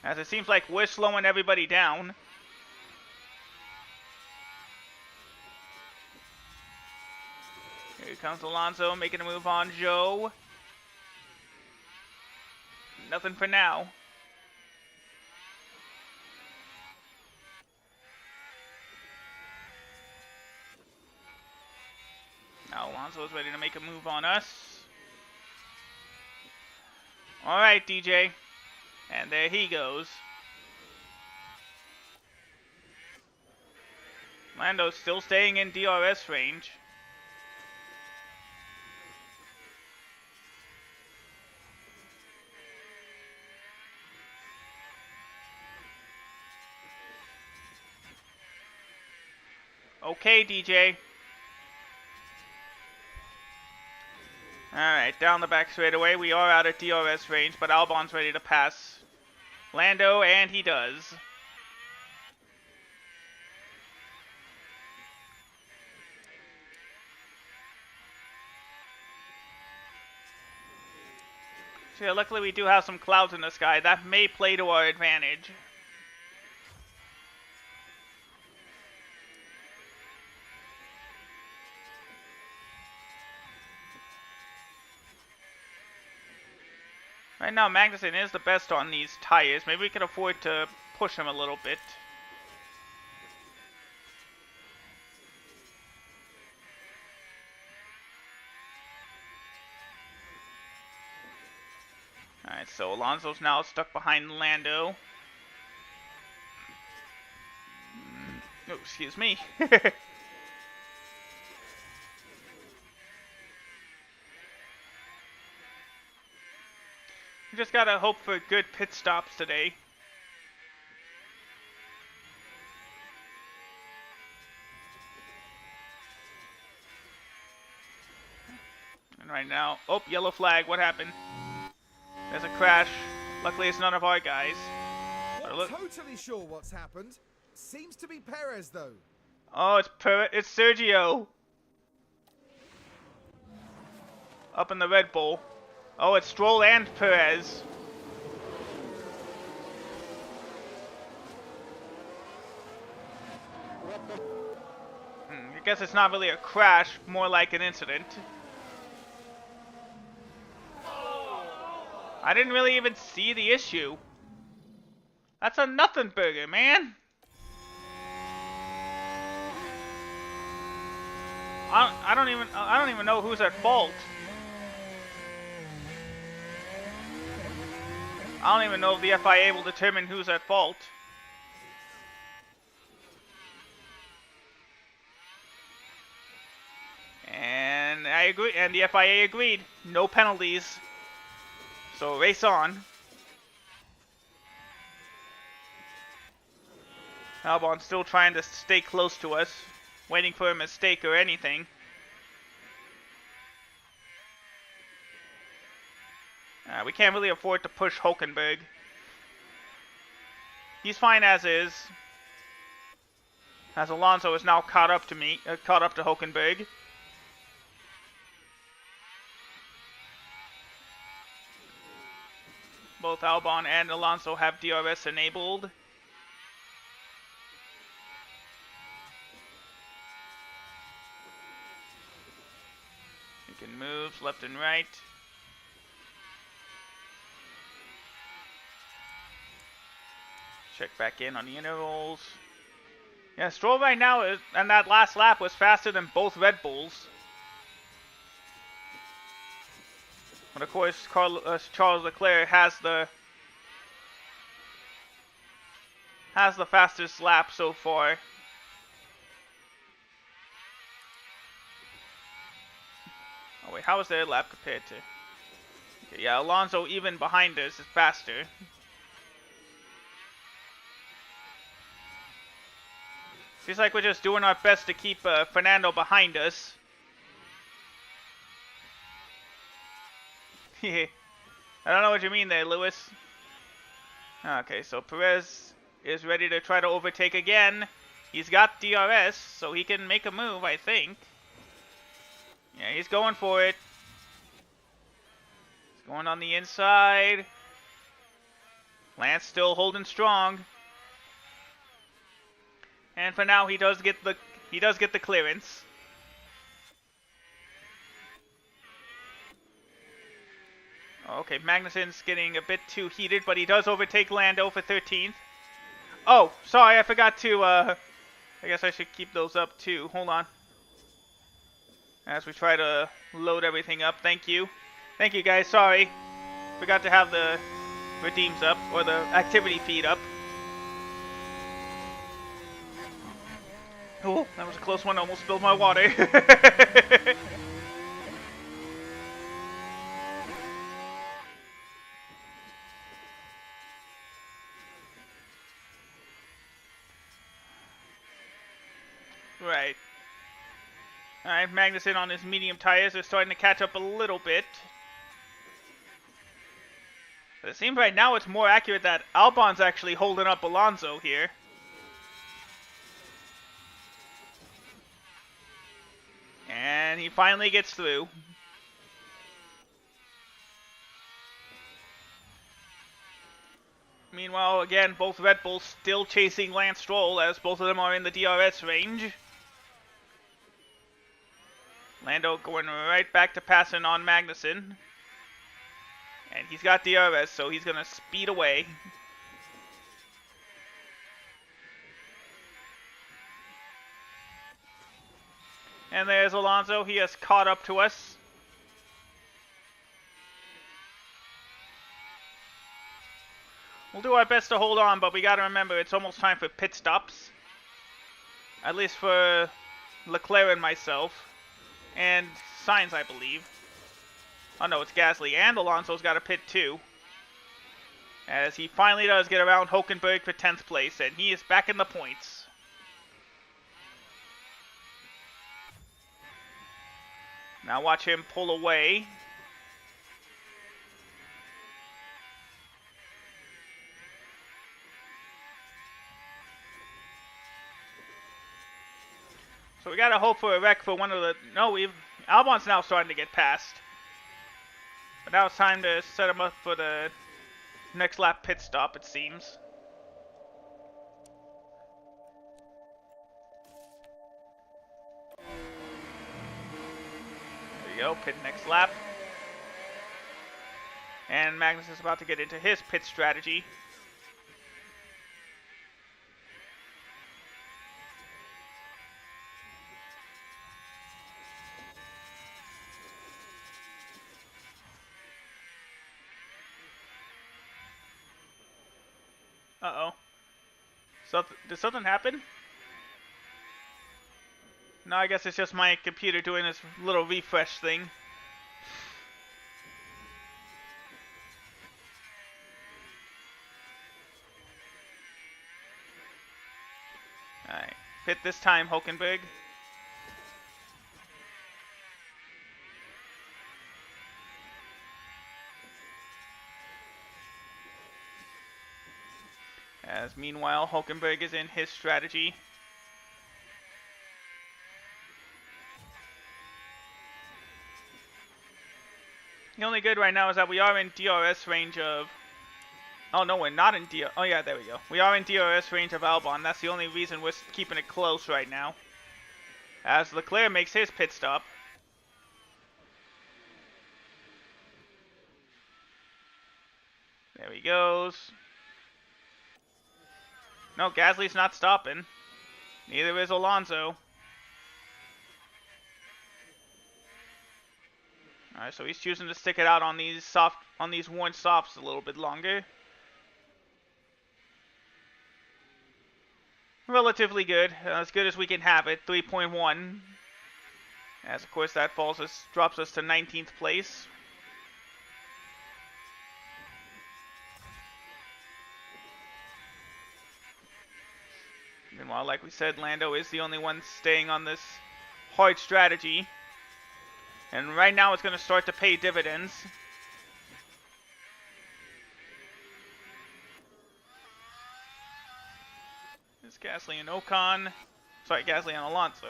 As it seems like we're slowing everybody down. Here comes Alonso making a move on Joe. Nothing for now. Now Alonso is ready to make a move on us. Alright, DJ. And there he goes. Lando's still staying in DRS range. Okay, DJ. Alright, down the back straightaway. We are out of DRS range, but Albon's ready to pass Lando, and he does. So yeah, luckily we do have some clouds in the sky. That may play to our advantage. Right now, Magnussen is the best on these tires. Maybe we can afford to push him a little bit. Alright, so Alonso's now stuck behind Lando. Oh, excuse me. We just gotta hope for good pit stops today. And right now, oh, yellow flag, what happened? There's a crash. Luckily it's none of our guys. Not totally sure what's happened. Seems to be Perez though. Oh, it's Sergio. Up in the Red Bull. Oh, it's Stroll and Perez. I guess it's not really a crash, more like an incident. I didn't really even see the issue. That's a nothing burger, man. I don't even know who's at fault. I don't even know if the FIA will determine who's at fault. And I agree, and the FIA agreed. No penalties. So race on. Albon's still trying to stay close to us, waiting for a mistake or anything. We can't really afford to push Hulkenberg. He's fine as is. As Alonso is now caught up to Hulkenberg. Both Albon and Alonso have DRS enabled. He can move left and right. Check back in on the intervals. Yeah, Stroll right now is, and that last lap was faster than both Red Bulls. But of course, Charles Leclerc has the fastest lap so far. Oh wait, how is their lap compared to? Okay, yeah, Alonso even behind us is faster. Seems like we're just doing our best to keep Fernando behind us. I don't know what you mean there, Lewis. Okay, so Perez is ready to try to overtake again. He's got DRS, so he can make a move, I think. Yeah, he's going for it. He's going on the inside. Lance still holding strong. And for now, he does get the clearance. Okay, Magnussen's getting a bit too heated, but he does overtake Lando for 13th. Oh, sorry, I forgot to, I guess I should keep those up too. Hold on. As we try to load everything up. Thank you. Thank you, guys. Sorry. Forgot to have the redeems up, or the activity feed up. Oh, that was a close one. Almost spilled my water. Right. Alright, Magnussen on his medium tires are starting to catch up a little bit. But it seems right now it's more accurate that Albon's actually holding up Alonso here. And he finally gets through. Meanwhile, again, both Red Bulls still chasing Lance Stroll as both of them are in the DRS range. Lando going right back to passing on Magnussen. And he's got DRS, so he's going to speed away. And there's Alonso. He has caught up to us. We'll do our best to hold on, but we got to remember it's almost time for pit stops. At least for Leclerc and myself. And Sainz, I believe. Oh no, it's Gasly. And Alonso's got a pit too. As he finally does get around Hulkenberg for 10th place, and he is back in the points. Now watch him pull away. So we gotta hope for a wreck for one of the... No, Albon's now starting to get past. But now it's time to set him up for the next lap pit stop, it seems. There you go, pit next lap. And Magnus is about to get into his pit strategy. Uh-oh. Did something happen? No, I guess it's just my computer doing this little refresh thing. Alright. Pit this time, Hulkenberg. As meanwhile, Hulkenberg is in his strategy. The only good right now is that we are in DRS range of... Oh no, we're not in DRS... Oh yeah, there we go. We are in DRS range of Albon. That's the only reason we're keeping it close right now. As Leclerc makes his pit stop. There he goes. No, Gasly's not stopping. Neither is Alonso. Alright, so he's choosing to stick it out on these worn softs a little bit longer. Relatively good. As good as we can have it. 3.1. As of course that drops us to 19th place. Meanwhile, like we said, Lando is the only one staying on this hard strategy. And right now it's going to start to pay dividends. It's Gasly and Ocon. Sorry, Gasly and Alonso.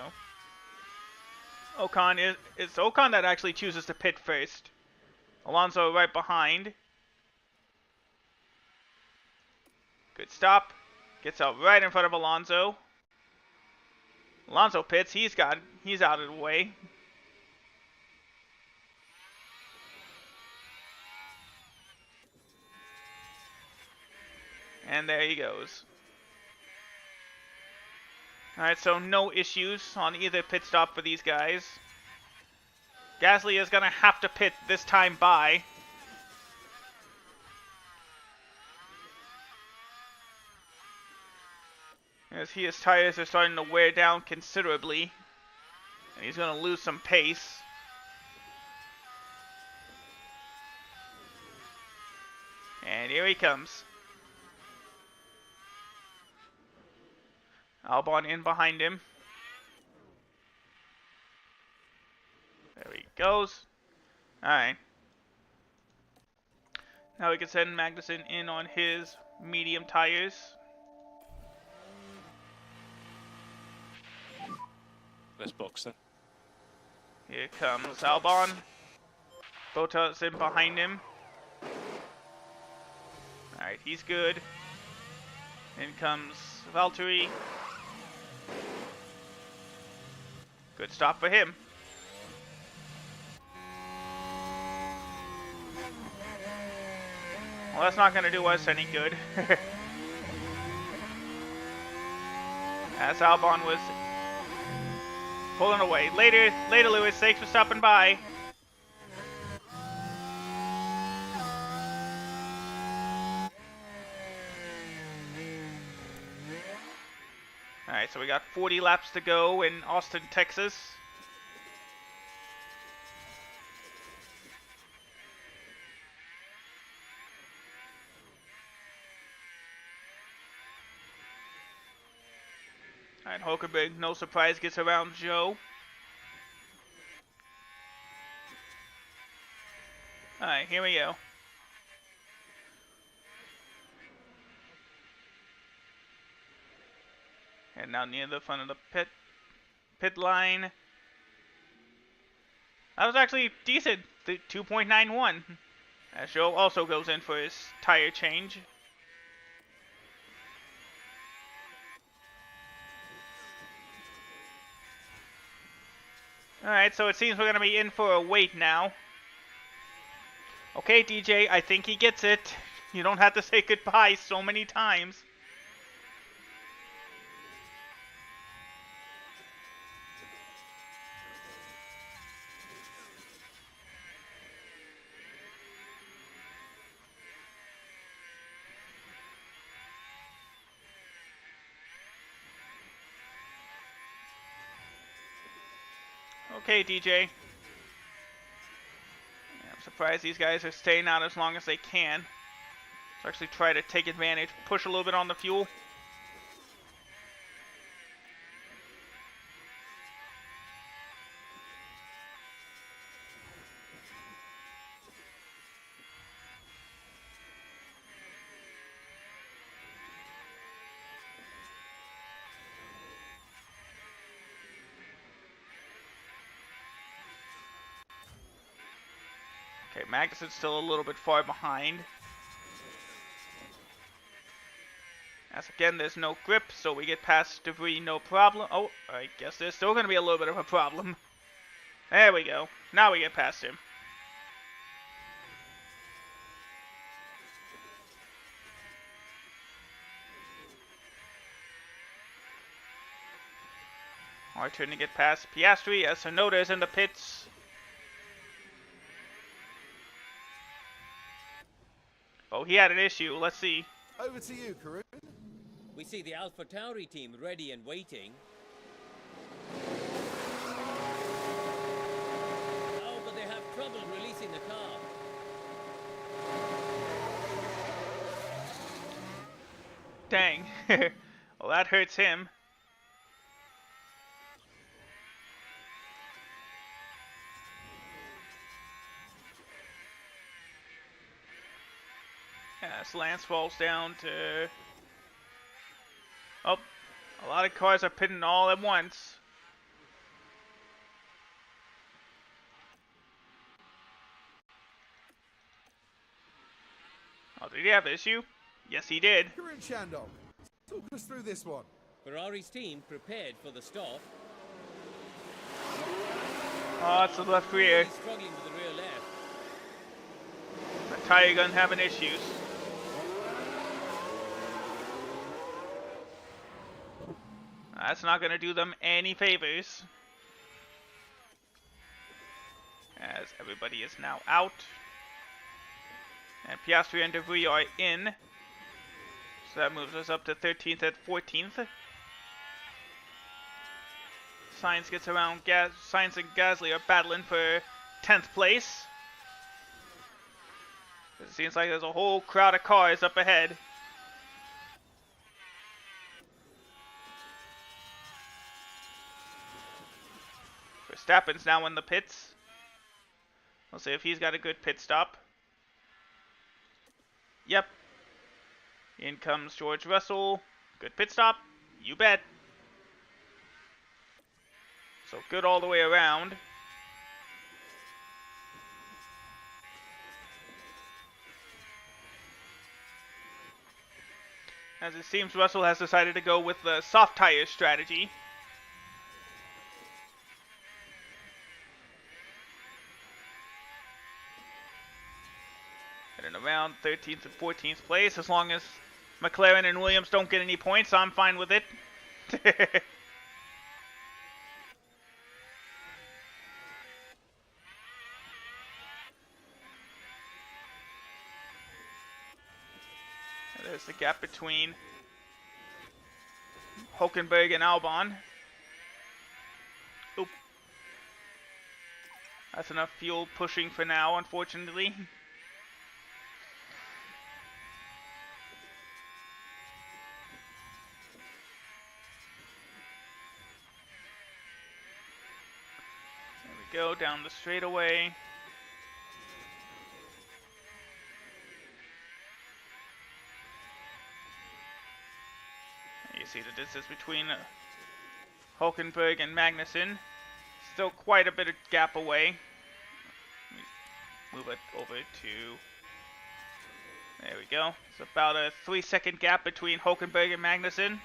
It's Ocon that actually chooses to pit first. Alonso right behind. Good stop. Gets out right in front of Alonso. Alonso pits. He's out of the way. And there he goes. Alright, so no issues on either pit stop for these guys. Gasly is going to have to pit this time by. As his tires are starting to wear down considerably. And he's going to lose some pace. And here he comes. Albon in behind him. There he goes. Alright. Now we can send Magnussen in on his medium tires. Let's box then. Here comes Albon. Bottas in behind him. Alright, he's good. In comes Valtteri. Good stop for him. Well, that's not going to do us any good. As Albon was pulling away. Later, Lewis. Thanks for stopping by. Alright, so we got 40 laps to go in Austin, Texas. Alright, Hulkenberg, no surprise, gets around Joe. Alright, here we go. And now near the front of the pit line. That was actually decent, 2.91. As Joe also goes in for his tire change. Alright, so it seems we're going to be in for a wait now. Okay, DJ, I think he gets it. You don't have to say goodbye so many times. Okay, DJ. I'm surprised these guys are staying out as long as they can. Let's actually try to take advantage, push a little bit on the fuel. Okay, Magnussen's still a little bit far behind. As again, there's no grip, so we get past debris, no problem. Oh, I guess there's still going to be a little bit of a problem. There we go. Now we get past him. Our turn to get past Piastri as Tsunoda is in the pits. Oh, he had an issue. Let's see. Over to you, Karun. We see the Alpha Tauri team ready and waiting. Oh, but they have trouble releasing the car. Dang. Well, that hurts him. As Lance falls down to... Oh, a lot of cars are pitting all at once. Oh, did he have an issue? Yes, he did. Karun Chandok, talk us through this one. Ferrari's team prepared for the stop. Oh, it's the left rear. He's struggling with the rear left. The tire gun having issues. That's not going to do them any favors. As everybody is now out. And Piastri and Debris are in. So that moves us up to 13th and 14th. Sainz gets around. Sainz and Gasly are battling for 10th place. It seems like there's a whole crowd of cars up ahead. Verstappen's now in the pits. We'll see if he's got a good pit stop. Yep. In comes George Russell. Good pit stop. You bet. So good all the way around. As it seems Russell has decided to go with the soft tire strategy. running around 13th and 14th place. As long as McLaren and Williams don't get any points, I'm fine with it. There's the gap between Hulkenberg and Albon. Oop. That's enough fuel pushing for now, unfortunately. There we go, down the straightaway. You see the distance between Hulkenberg and Magnussen. Still quite a bit of gap away. Move it over to... There we go. It's about a 3-second gap between Hulkenberg and Magnussen.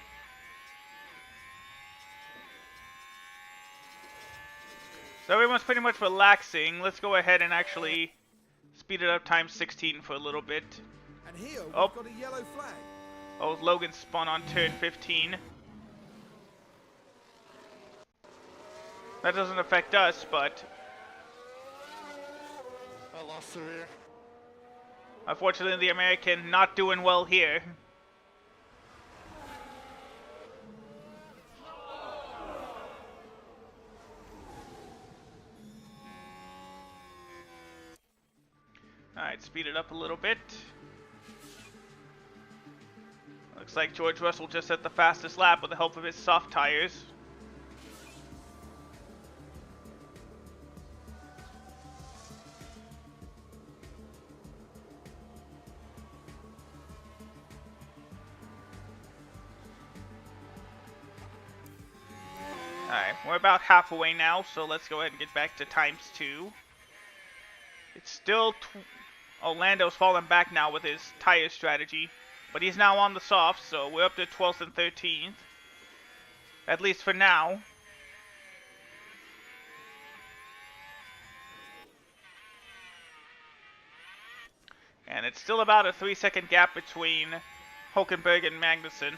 So everyone's pretty much relaxing. Let's go ahead and actually speed it up times 16 for a little bit. And here we've got a yellow flag. Oh, Logan spun on turn 15. That doesn't affect us, but... I lost the rear. Unfortunately, the American not doing well here. Alright, speed it up a little bit. Looks like George Russell just set the fastest lap with the help of his soft tires. Alright, we're about halfway now, so let's go ahead and get back to times 2. It's still... Orlando's fallen back now with his tire strategy. But he's now on the soft, so we're up to 12th and 13th. At least for now. And it's still about a 3-second gap between Hulkenberg and Magnussen.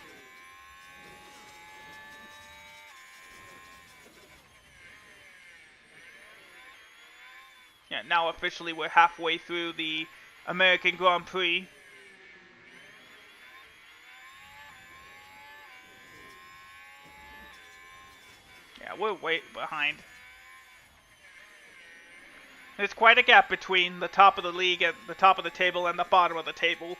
Yeah, now officially we're halfway through the American Grand Prix. Yeah, we're way behind. There's quite a gap between the top of the league at the top of the table and the bottom of the table.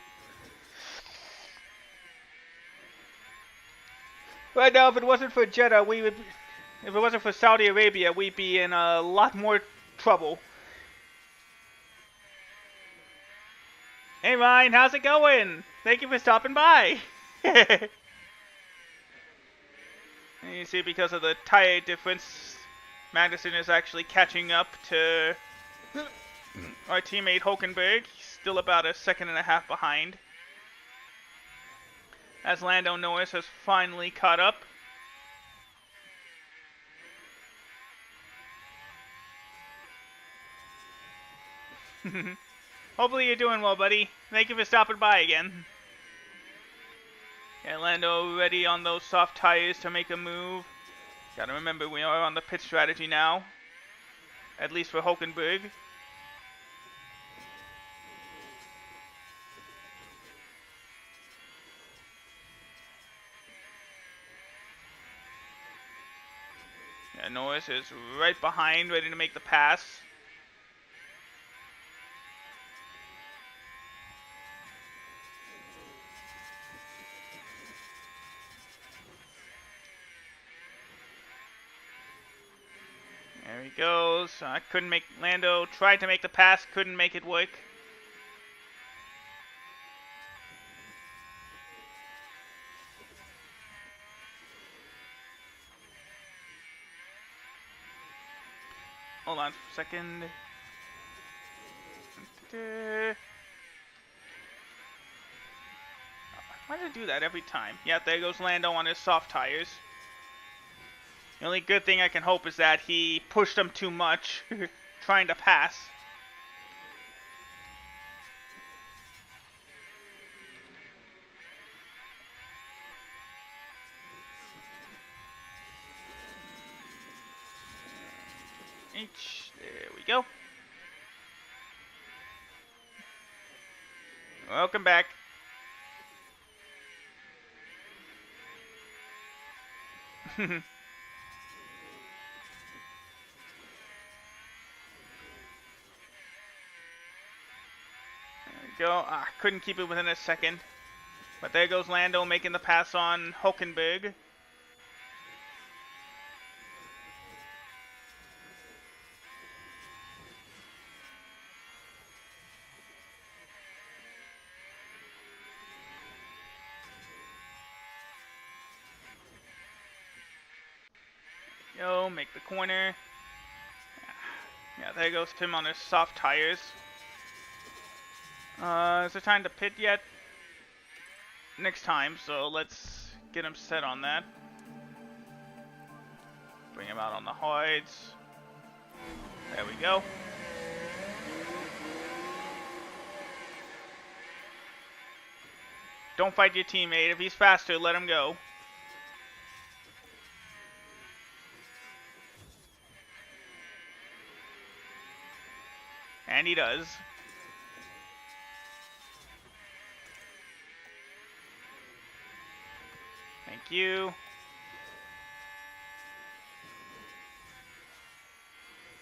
Right now, if it wasn't for Jeddah, if it wasn't for Saudi Arabia, we'd be in a lot more trouble. Hey Ryan, how's it going? Thank you for stopping by. And you see, because of the tire difference, Magnussen is actually catching up to our teammate Hulkenberg. He's still about a 1.5 seconds behind. As Lando Norris has finally caught up. Hopefully you're doing well, buddy. Thank you for stopping by again. Yeah, Lando ready on those soft tires to make a move. Gotta remember, we are on the pit strategy now. At least for Hulkenberg. Yeah, Norris is right behind, ready to make the pass. There he goes. Couldn't make... Lando tried to make the pass, couldn't make it work. Hold on for a second. Why does it do that every time? Yeah, there goes Lando on his soft tires. The only good thing I can hope is that he pushed him too much, trying to pass. There we go. Welcome back. There we go. Couldn't keep it within a second. But there goes Lando making the pass on Hulkenberg. Go, make the corner. Yeah, there goes Tim on his soft tires. Is it time to pit yet? Next time, so let's get him set on that. Bring him out on the hards. There we go. Don't fight your teammate. If he's faster, let him go. And he does. Thank you.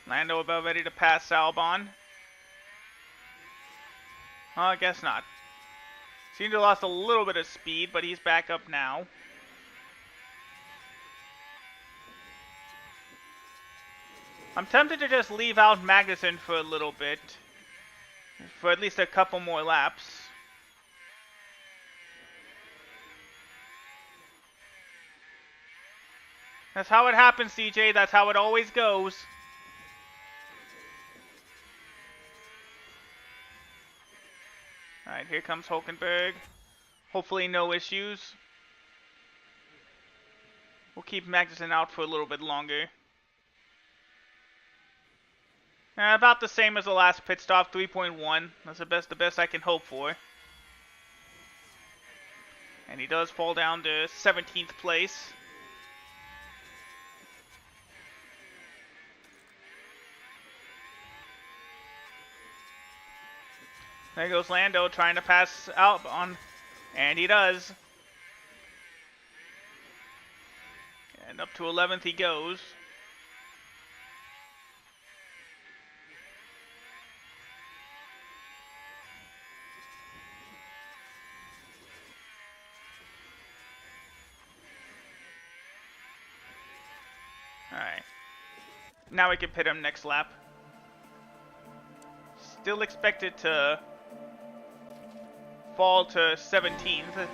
Lando about ready to pass Albon. Oh, I guess not. Seemed to have lost a little bit of speed, but he's back up now. I'm tempted to just leave out Magnussen for a little bit. For at least a couple more laps. That's how it happens, CJ. That's how it always goes. Alright, here comes Hulkenberg. Hopefully no issues. We'll keep Magnussen out for a little bit longer. About the same as the last pit stop, 3.1. That's the best I can hope for. And he does fall down to 17th place. There goes Lando trying to pass Albon, and he does. And up to 11th he goes. Alright. Now we can pit him next lap. Still expected to fall to 17th.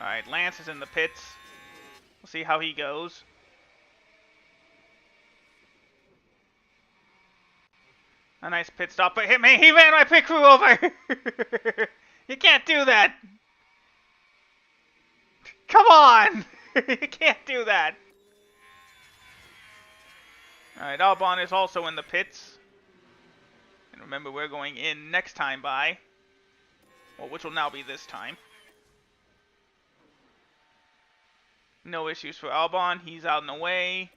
Alright, Lance is in the pits. We'll see how he goes. A nice pit stop, but he ran my pit crew over! You can't do that! Come on! You can't do that! Alright, Albon is also in the pits. And remember, we're going in next time by. Well, which will now be this time. No issues for Albon. He's out and away.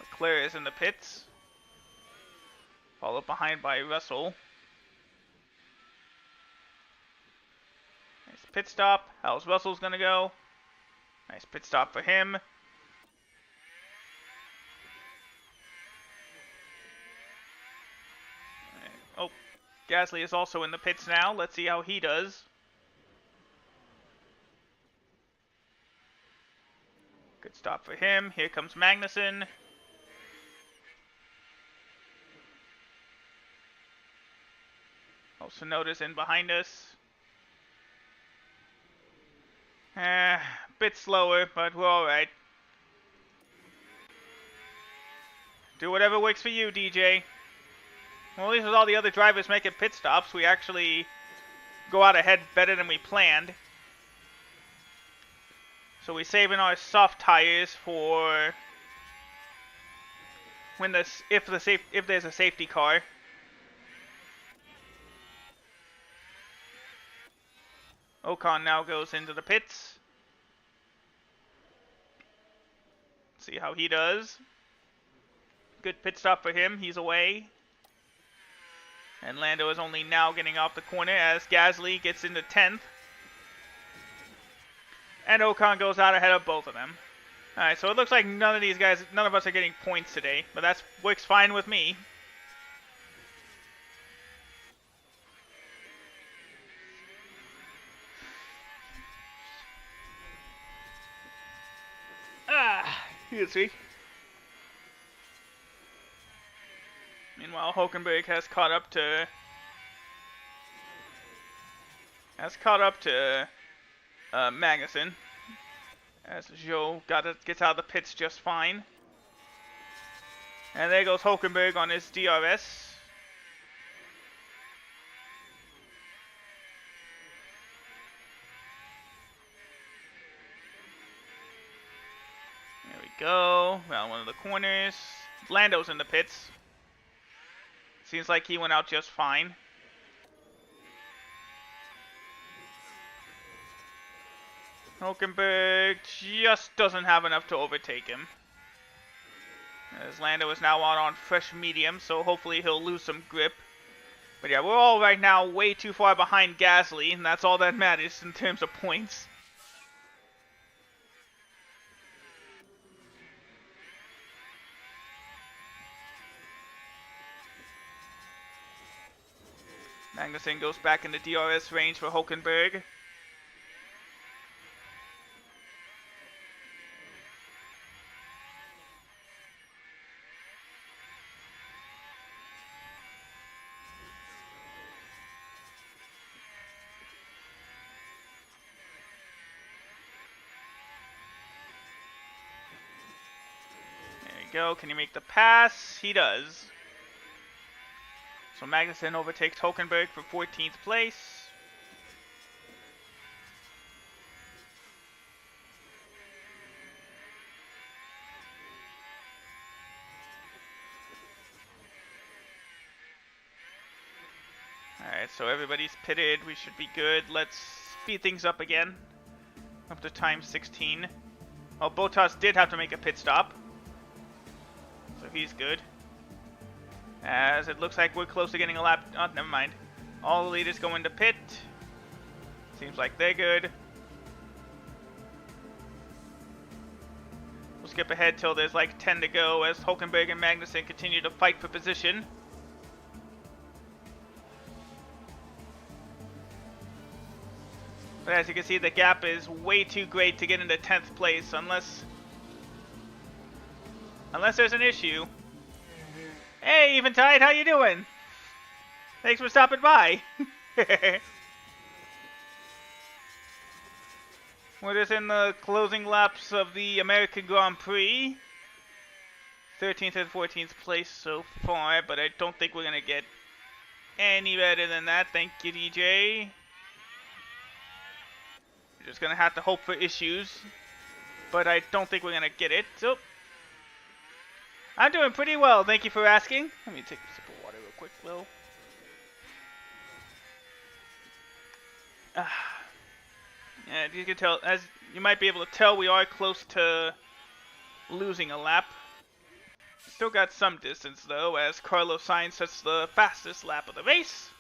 Leclerc is in the pits. Followed behind by Russell. Nice pit stop. How's Russell's gonna go? Nice pit stop for him. Oh, Gasly is also in the pits now. Let's see how he does. Good stop for him. Here comes Magnussen. Oh, Tsunoda's in behind us. Bit slower, but we're alright. Do whatever works for you, DJ. Well, at least with all the other drivers making pit stops, we actually go out ahead better than we planned. So we're saving our soft tires for when if there's a safety car. Ocon now goes into the pits. See how he does. Good pit stop for him. He's away. And Lando is only now getting off the corner as Gasly gets into 10th. And Ocon goes out ahead of both of them. Alright, so it looks like none of us are getting points today. But that works fine with me. You can see. Meanwhile, Hulkenberg has caught up to Magnussen, as Zhou gets out of the pits just fine. And there goes Hulkenberg on his DRS. There we go, around one of the corners. Lando's in the pits. Seems like he went out just fine. Hulkenberg just doesn't have enough to overtake him. As Lando is now out on fresh medium, so hopefully he'll lose some grip. But yeah, we're all right now way too far behind Gasly, and that's all that matters in terms of points. Magnussen goes back into DRS range for Hulkenberg. There we go. Can he make the pass? He does. So Magnussen overtakes Hulkenberg for 14th place. Alright, so everybody's pitted. We should be good. Let's speed things up again. Up to time 16. Oh, Bottas did have to make a pit stop. So he's good. As it looks like we're close to getting a lap. Oh, never mind. All the leaders go into pit. Seems like they're good. We'll skip ahead till there's like 10 to go as Hulkenberg and Magnussen continue to fight for position. But as you can see, the gap is way too great to get into 10th place unless there's an issue. Hey, Eventide, how you doing? Thanks for stopping by. We're just in the closing laps of the American Grand Prix. 13th and 14th place so far, but I don't think we're going to get any better than that. Thank you, DJ. We're just going to have to hope for issues, but I don't think we're going to get it. So I'm doing pretty well, thank you for asking. Let me take a sip of water real quick, Will. Yeah, you can tell, as you might be able to tell, we are close to losing a lap. Still got some distance though, as Carlos Sainz sets the fastest lap of the race.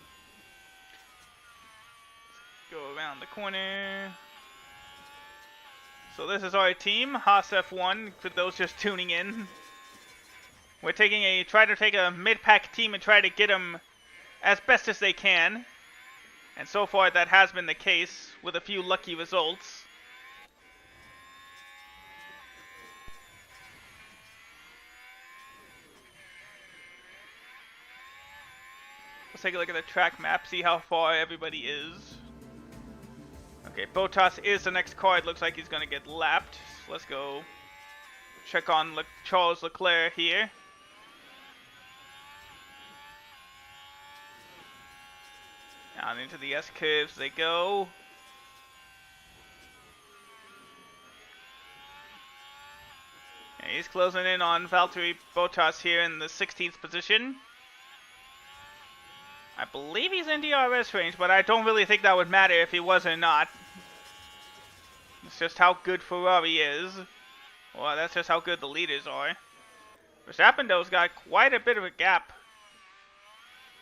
Let's go around the corner. So this is our team, Haas F1, for those just tuning in. We're try to take a mid-pack team and try to get them as best as they can. And so far that has been the case with a few lucky results. Let's take a look at the track map, see how far everybody is. Okay, Bottas is the next car. It looks like he's going to get lapped. So let's go check on Charles Leclerc here. Down into the S curves they go. And he's closing in on Valtteri Bottas here in the 16th position. I believe he's in DRS range, but I don't really think that would matter if he was or not. It's just how good Ferrari is. Well, that's just how good the leaders are. Verstappen, though's got quite a bit of a gap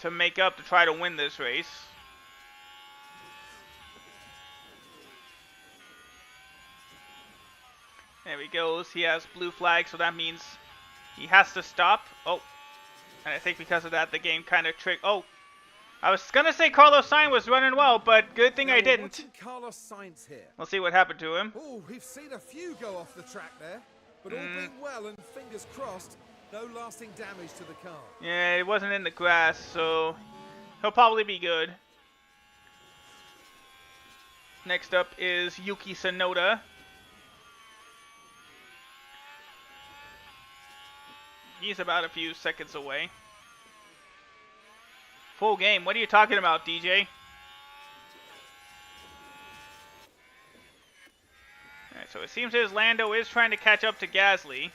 to make up to try to win this race. There he goes. He has blue flag, so that means he has to stop. Oh, and I think because of that, the game kind of tricked. Oh, I was gonna say Carlos Sainz was running well, but good thing I didn't. Watching Carlos Sainz here. Let's see what happened to him. Oh, we've seen a few go off the track there, but all being well and fingers crossed, no lasting damage to the car. Yeah, it wasn't in the grass, so he'll probably be good. Next up is Yuki Tsunoda. He's about a few seconds away. Full game. What are you talking about, DJ? Alright, so it seems as Lando is trying to catch up to Gasly.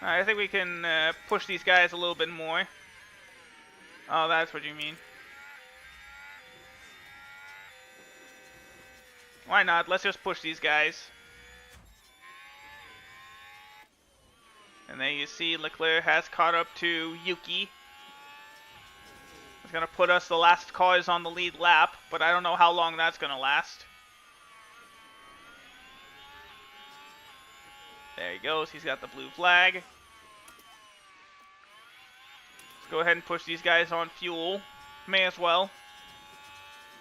I think we can push these guys a little bit more. Oh, that's what you mean. Why not? Let's just push these guys. And then you see Leclerc has caught up to Yuki. It's going to put us the last cars on the lead lap, but I don't know how long that's going to last. There he goes. He's got the blue flag. Let's go ahead and push these guys on fuel. May as well.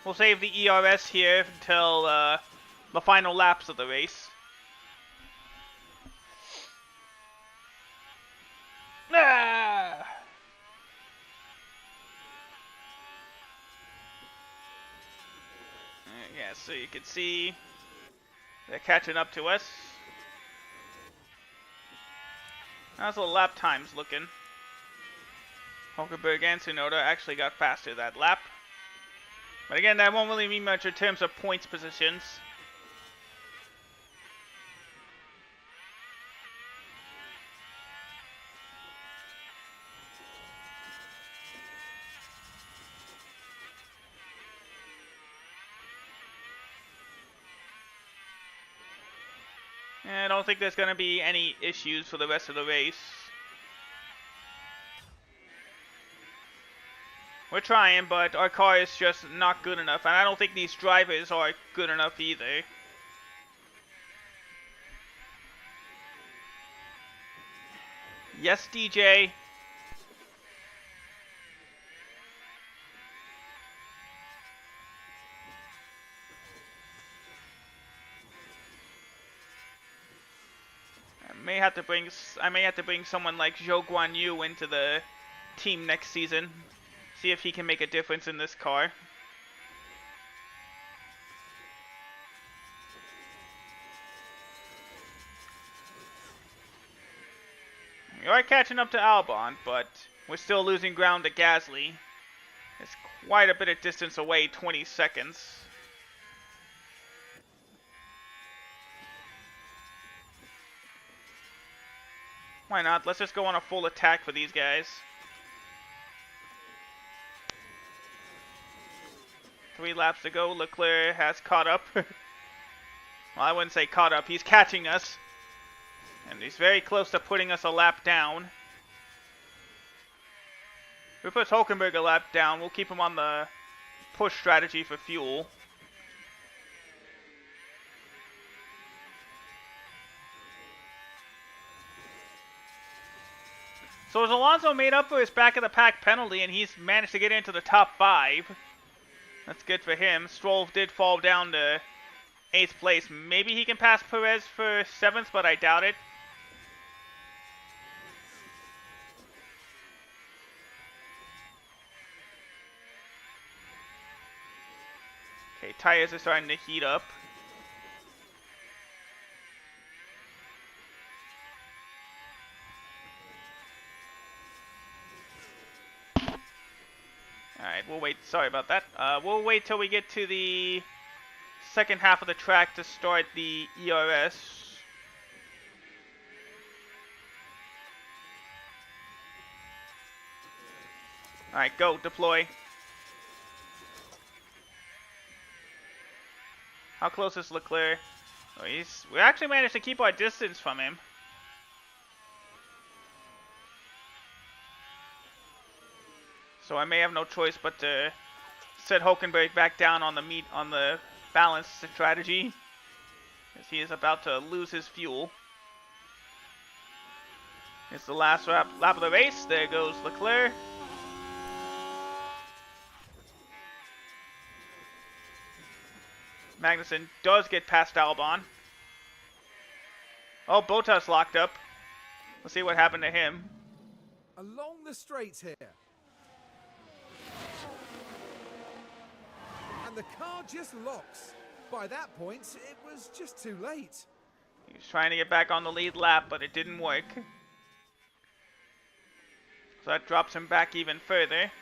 We'll save the ERS here until the final laps of the race. Ah! Yeah, so you can see they're catching up to us. How's the lap times looking? Hulkenberg and Tsunoda actually got faster that lap. But again, that won't really mean much in terms of points positions. I don't think there's going to be any issues for the rest of the race. We're trying, but our car is just not good enough, and I don't think these drivers are good enough either. Yes, DJ. I may have to bring someone like Zhou Guanyu into the team next season. See if he can make a difference in this car. We are catching up to Albon, but we're still losing ground to Gasly. It's quite a bit of distance away, 20 seconds. Why not? Let's just go on a full attack for these guys. 3 laps to go. Leclerc has caught up. Well, I wouldn't say caught up. He's catching us. And he's very close to putting us a lap down. If we put Hulkenberg a lap down, we'll keep him on the push strategy for fuel. So has Alonso made up for his back-of-the-pack penalty, and he's managed to get into the top 5. That's good for him. Stroll did fall down to 8th place. Maybe he can pass Perez for 7th, but I doubt it. Okay, tires are starting to heat up. Alright, we'll wait. Sorry about that. We'll wait till we get to the second half of the track to start the ERS. Alright, go. Deploy. How close is Leclerc? Oh, we actually managed to keep our distance from him. So I may have no choice but to set Hulkenberg back down on the balance strategy, as he is about to lose his fuel. It's the last lap of the race. There goes Leclerc. Magnussen does get past Albon. Oh, Bottas locked up. Let's see what happened to him. Along the straights here. And the car just locks. By that point, it was just too late. He was trying to get back on the lead lap, but it didn't work. So that drops him back even further.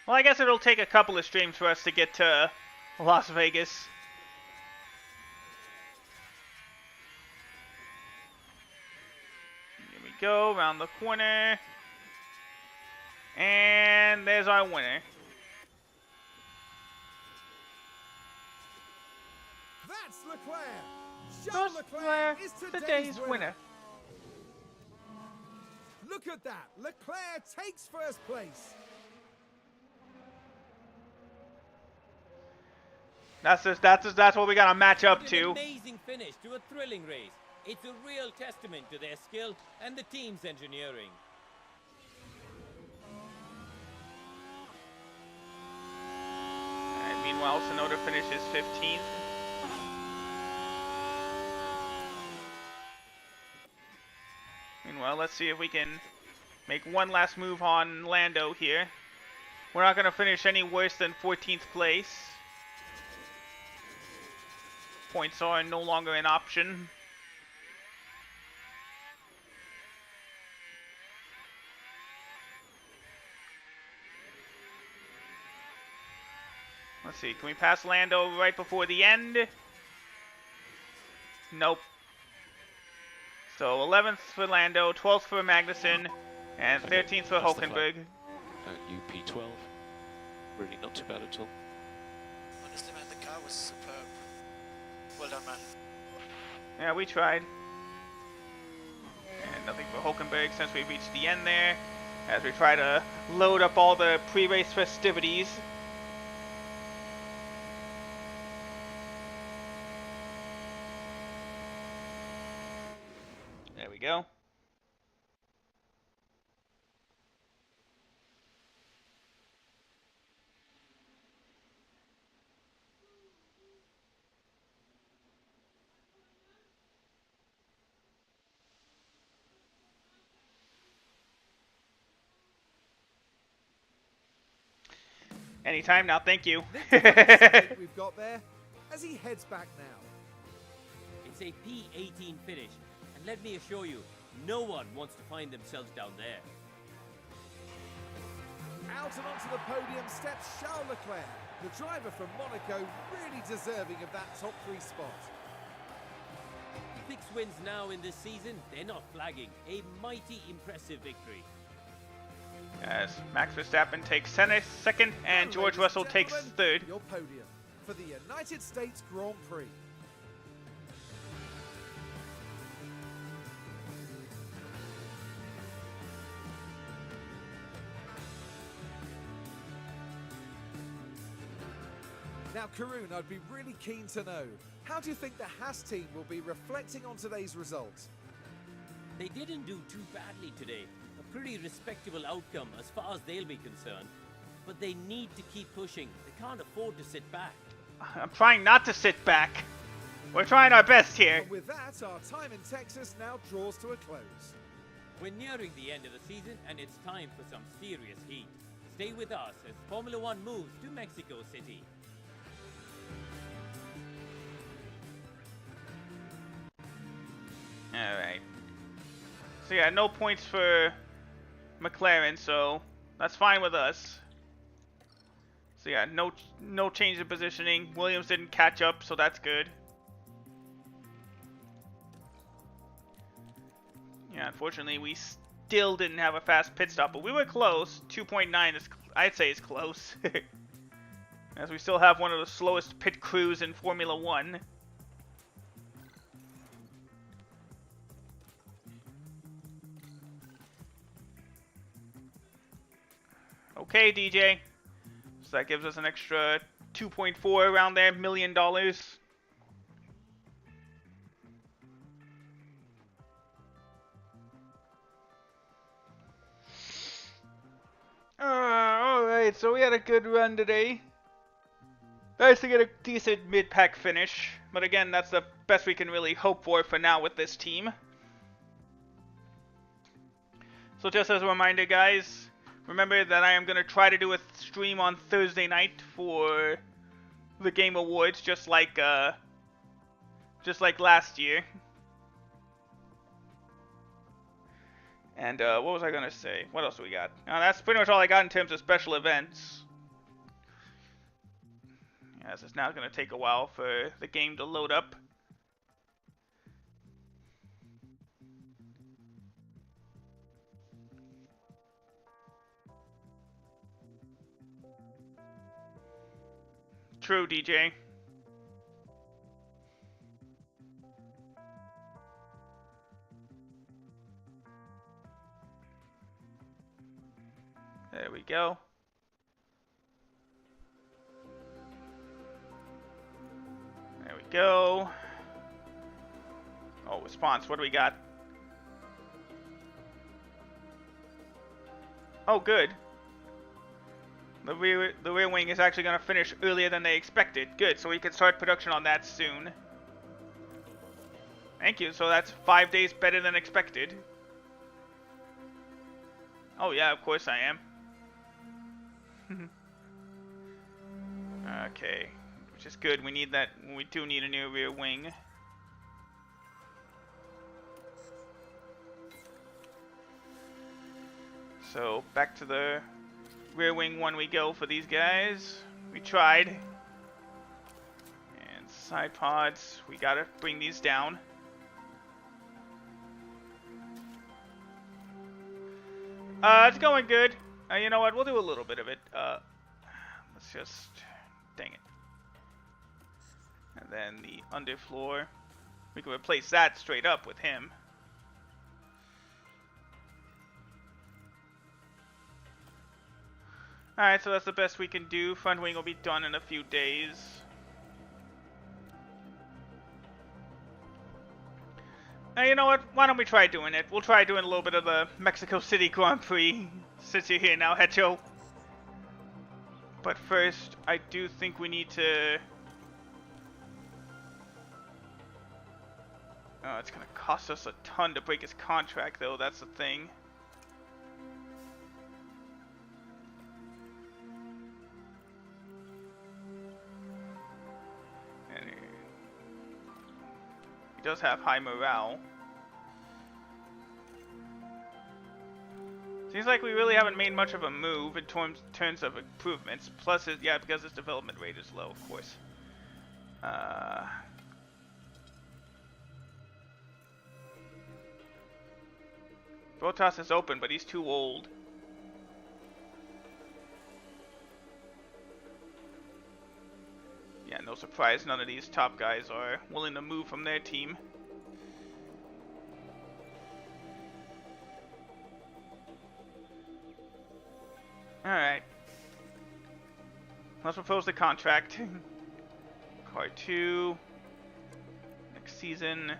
Well, I guess it'll take a couple of streams for us to get to Las Vegas. Here we go, around the corner. And there's our winner. That's Leclerc. Charles Leclerc is today's winner. Look at that. Leclerc takes first place. That's what we got to match up What to. an amazing finish to a thrilling race. It's a real testament to their skill and the team's engineering. And meanwhile, Tsunoda finishes 15th. Meanwhile, let's see if we can make one last move on Lando here. We're not going to finish any worse than 14th place. Points are no longer an option. Let's see, can we pass Lando right before the end? Nope. So 11th for Lando, 12th for Magnussen, and 13th for Hulkenberg. UP12. Really not too bad at all. Honestly, man, the car was superb. Well done, man. Yeah, we tried. And nothing for Hulkenberg since we reached the end there, as we try to load up all the pre-race festivities. There we go. Anytime now, thank you. We've got there as he heads back now. It's a P18 finish, and let me assure you, no one wants to find themselves down there. Out and onto the podium steps Charles Leclerc, the driver from Monaco, really deserving of that top 3 spot. 6 wins now in this season, they're not flagging. A mighty impressive victory. As Max Verstappen takes second and George Russell takes third. Your podium for the United States Grand Prix. Now, Karun, I'd be really keen to know, how do you think the Haas team will be reflecting on today's results? They didn't do too badly today. A pretty respectable outcome as far as they'll be concerned. But they need to keep pushing. They can't afford to sit back. I'm trying not to sit back. We're trying our best here. And with that, our time in Texas now draws to a close. We're nearing the end of the season and it's time for some serious heat. Stay with us as Formula One moves to Mexico City. Alright. So yeah, no points for McLaren, so that's fine with us. So yeah, no change in positioning. Williams didn't catch up, so that's good. Yeah, unfortunately, we still didn't have a fast pit stop, but we were close. 2.9 is, I'd say, is close. As we still have one of the slowest pit crews in Formula 1. Okay, DJ. So that gives us an extra 2.4 around there, $1 million. Alright, so we had a good run today. Nice to get a decent mid-pack finish. But again, that's the best we can really hope for now with this team. So just as a reminder, guys, remember that I am going to try to do a stream on Thursday night for the Game Awards, just like last year. And what was I going to say? What else do we got? That's pretty much all I got in terms of special events. As it's now going to take a while for the game to load up. True, DJ. There we go. There we go. Oh, response. What do we got? Oh, good. The rear wing is actually going to finish earlier than they expected. Good, so we can start production on that soon. Thank you. So that's 5 days better than expected. Oh yeah, of course I am. Okay, which is good. We need that. We do need a new rear wing. So back to the rear wing one we go for these guys. We tried. And side pods, we gotta bring these down. It's going good. You know what? We'll do a little bit of it. Let's just... Dang it. And then the underfloor. We can replace that straight up with him. Alright, so that's the best we can do. Front wing will be done in a few days. You know what? Why don't we try doing it? We'll try doing a little bit of the Mexico City Grand Prix since you're here now, Hecho. But first, I do think we need to... Oh, it's gonna cost us a ton to break his contract, though. That's the thing. And he does have high morale. Seems like we really haven't made much of a move in terms of improvements. Plus, yeah, because his development rate is low, of course. Bottas is open, but he's too old. Yeah, no surprise, none of these top guys are willing to move from their team. Alright. Let's propose the contract. Car 2. Next season.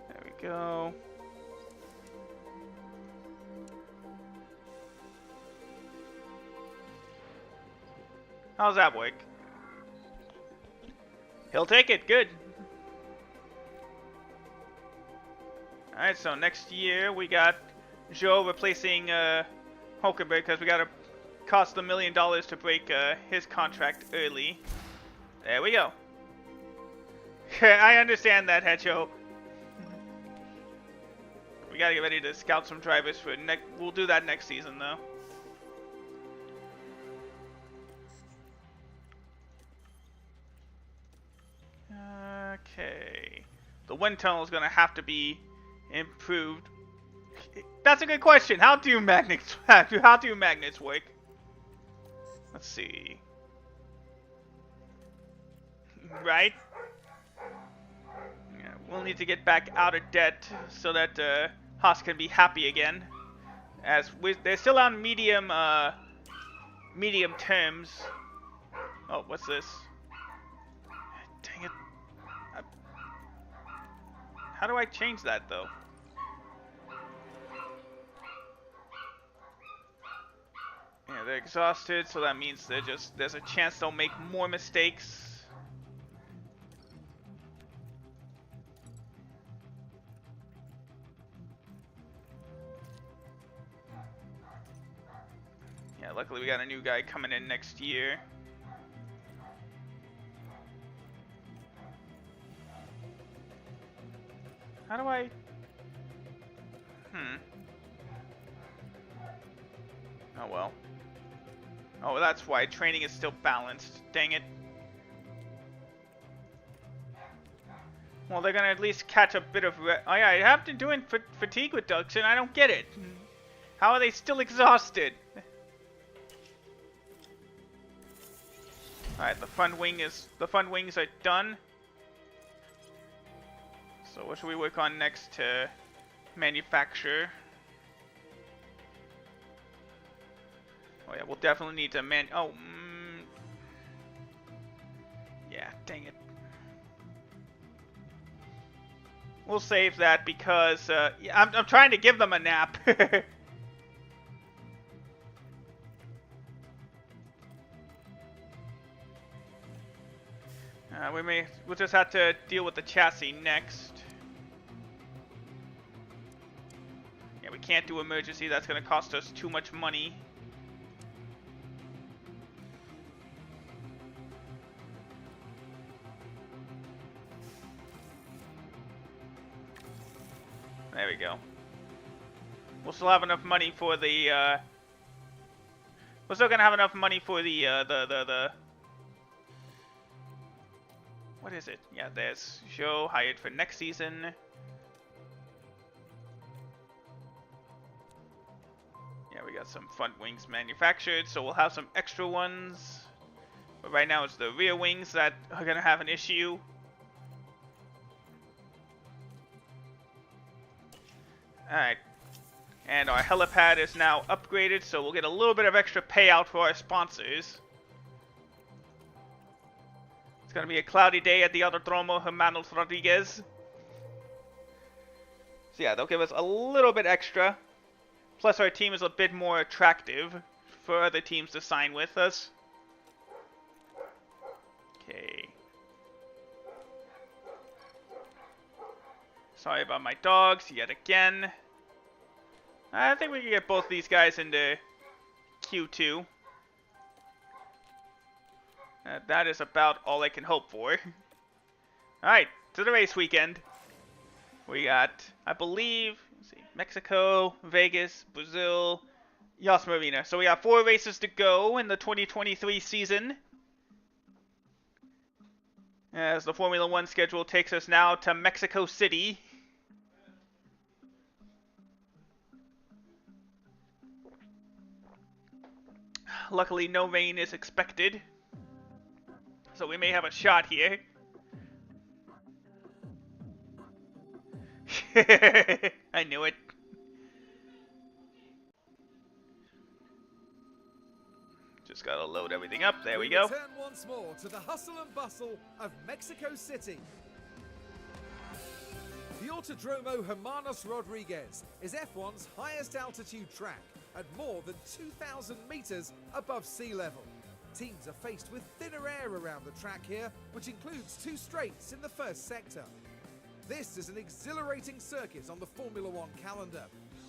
There we go. How's that work? He'll take it. Good. Alright, so next year we got Joe replacing Hulkenberg because we got to cost $1 million to break his contract early. There we go. I understand that, Hecho. We got to get ready to scout some drivers for next. We'll do that next season, though. Okay. The wind tunnel is going to have to be improved. That's a good question. How do magnets work? Let's see. Right? Yeah, we'll need to get back out of debt so that Haas can be happy again. As they're still on medium terms. Oh, what's this? Dang it. How do I change that though? Yeah, they're exhausted, so that means there's a chance they'll make more mistakes. Yeah, luckily we got a new guy coming in next year. How do I... Oh well. Oh, that's why training is still balanced. Dang it. Well, they're gonna at least catch a bit of... Oh yeah, I have to do fatigue reduction. I don't get it. How are they still exhausted? Alright, the front wings are done. So what should we work on next to manufacture? Oh yeah, we'll definitely need to yeah, dang it. We'll save that because yeah, I'm trying to give them a nap. We'll just have to deal with the chassis next. Yeah, we can't do emergency. That's going to cost us too much money. There we go. We'll still have enough money for the. We're still gonna have enough money for the. What is it? Yeah, there's Joe hired for next season. Yeah, we got some front wings manufactured, so we'll have some extra ones. But right now it's the rear wings that are gonna have an issue. Alright. And our helipad is now upgraded, so we'll get a little bit of extra payout for our sponsors. It's going to be a cloudy day at the Autodromo Hermanos Rodriguez. So yeah, they'll give us a little bit extra. Plus our team is a bit more attractive for other teams to sign with us. Okay. Sorry about my dogs yet again. I think we can get both these guys into Q2. That is about all I can hope for. Alright, to the race weekend. We got, I believe, let's see, Mexico, Vegas, Brazil, Yas Marina. So we got 4 races to go in the 2023 season. As the Formula 1 schedule takes us now to Mexico City. Luckily, no rain is expected. So we may have a shot here. I knew it. Just gotta load everything up. There we go. Return once more to the hustle and bustle of Mexico City. The Autodromo Hermanos Rodriguez is F1's highest altitude track at more than 2,000 meters above sea level. Teams are faced with thinner air around the track here, which includes 2 straights in the first sector. This is an exhilarating circuit on the Formula One calendar.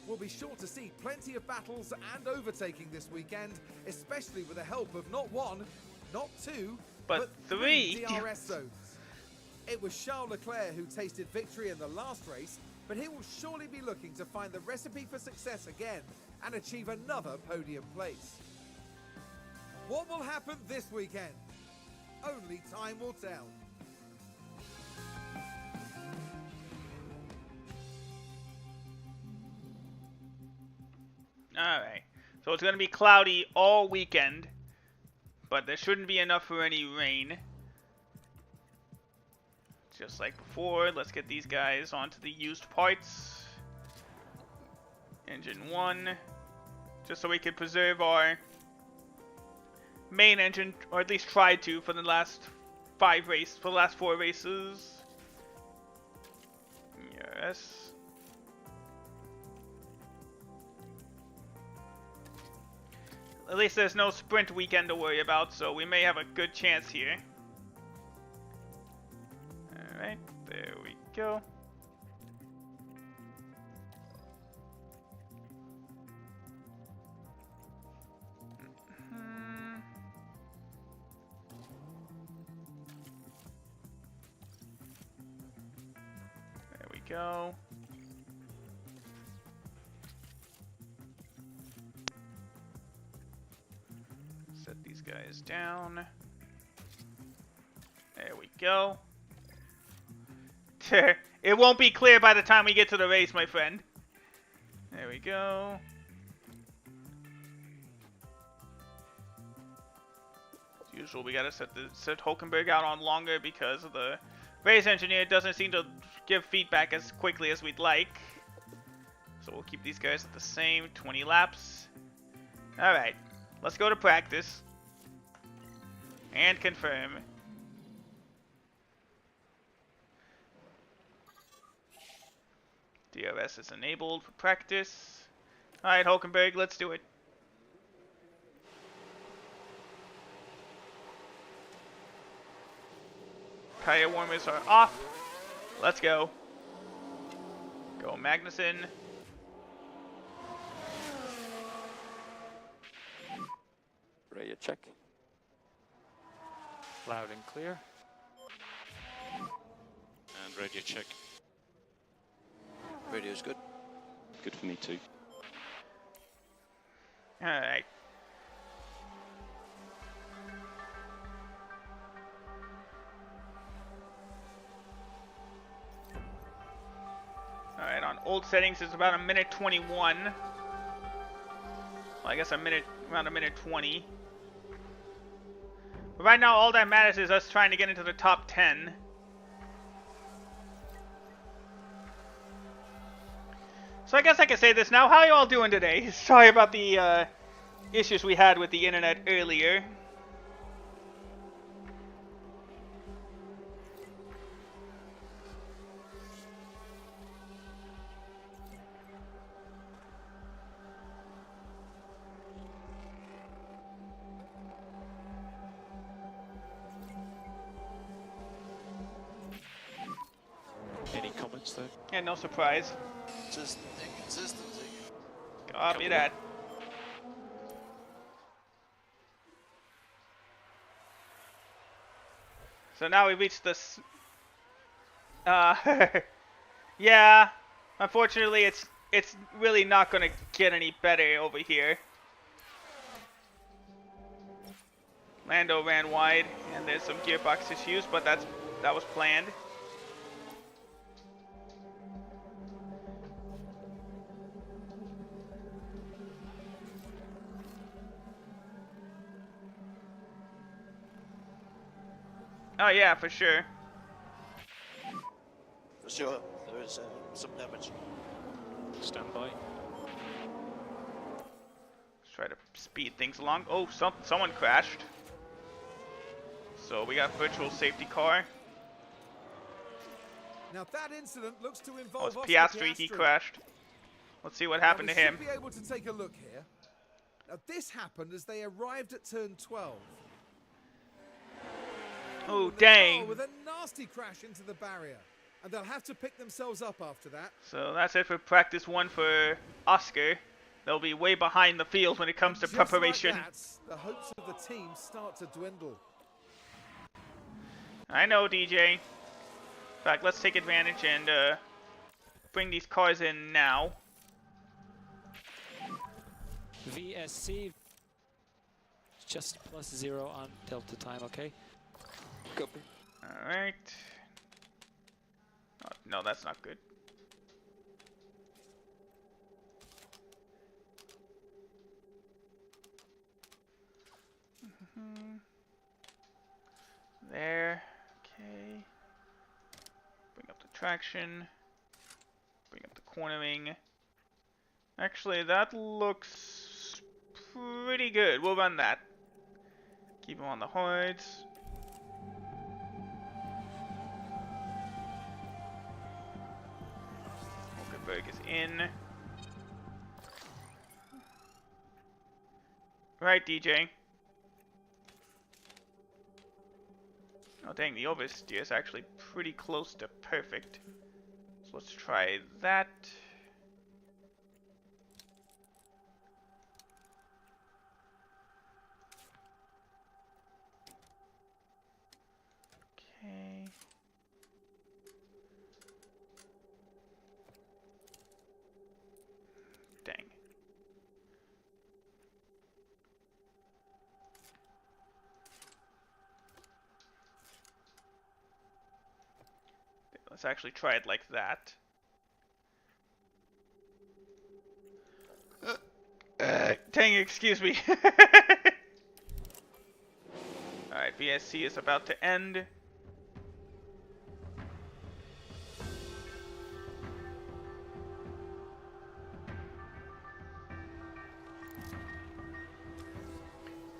We'll be sure to see plenty of battles and overtaking this weekend, especially with the help of not one, not two, but three DRS zones. It was Charles Leclerc who tasted victory in the last race, but he will surely be looking to find the recipe for success again and achieve another podium place. What will happen this weekend? Only time will tell. Alright, so it's going to be cloudy all weekend, but there shouldn't be enough for any rain. Just like before, let's get these guys onto the used parts. Engine 1, just so we can preserve our main engine, or at least try to, for the last 4 races. Yes. At least there's no sprint weekend to worry about, so we may have a good chance here. Alright, there we go. There we go. Set these guys down. There we go. It won't be clear by the time we get to the race, my friend. There we go. As usual, we gotta set Hulkenberg out on longer because the race engineer doesn't seem to give feedback as quickly as we'd like. So we'll keep these guys at the same 20 laps. Alright, let's go to practice and confirm. DRS is enabled for practice. Alright, Hulkenberg, let's do it. Tire warmers are off. Let's go. Go Magnussen. Radio check. Loud and clear. And radio check. Radio's good. Good for me too. Alright. Alright, on old settings it's about a minute 21. Well, I guess around a minute 20. But right now all that matters is us trying to get into the top 10. So I guess I can say this now. How are you all doing today? Sorry about the issues we had with the internet earlier. Any comments though? Yeah, no surprise. Just inconsistency. Copy that. So now we reached this. Yeah. Unfortunately, it's really not gonna get any better over here. Lando ran wide, and there's some gearbox issues, but that was planned. Oh yeah, for sure. For sure, there is some damage. Stand by. Let's try to speed things along. Oh, someone crashed. So we got virtual safety car. Now that incident looks to Oh, involve it's Oscar Piastri. He crashed. Let's see what happened to him. We should be able to take a look here. Now this happened as they arrived at turn 12. Oh, The dang. car with a nasty crash into the barrier. and they'll have to pick themselves up after that. So that's it for practice 1 for Oscar. They'll be way behind the field when it comes to Just preparation. like that, the hopes of the team start to dwindle. I know, DJ. In fact, let's take advantage and bring these cars in now. VSC, just +0 on delta time, okay? Copy. Alright. Oh, no, that's not good. There. Okay. Bring up the traction. Bring up the cornering. Actually, that looks pretty good. We'll run that. Keep him on the hordes. Hulkenberg is in. Right, DJ. Oh dang, the oversteer is actually pretty close to perfect. So let's try that. Okay. Dang. Let's actually try it like that. Dang, excuse me. Alright, VSC is about to end.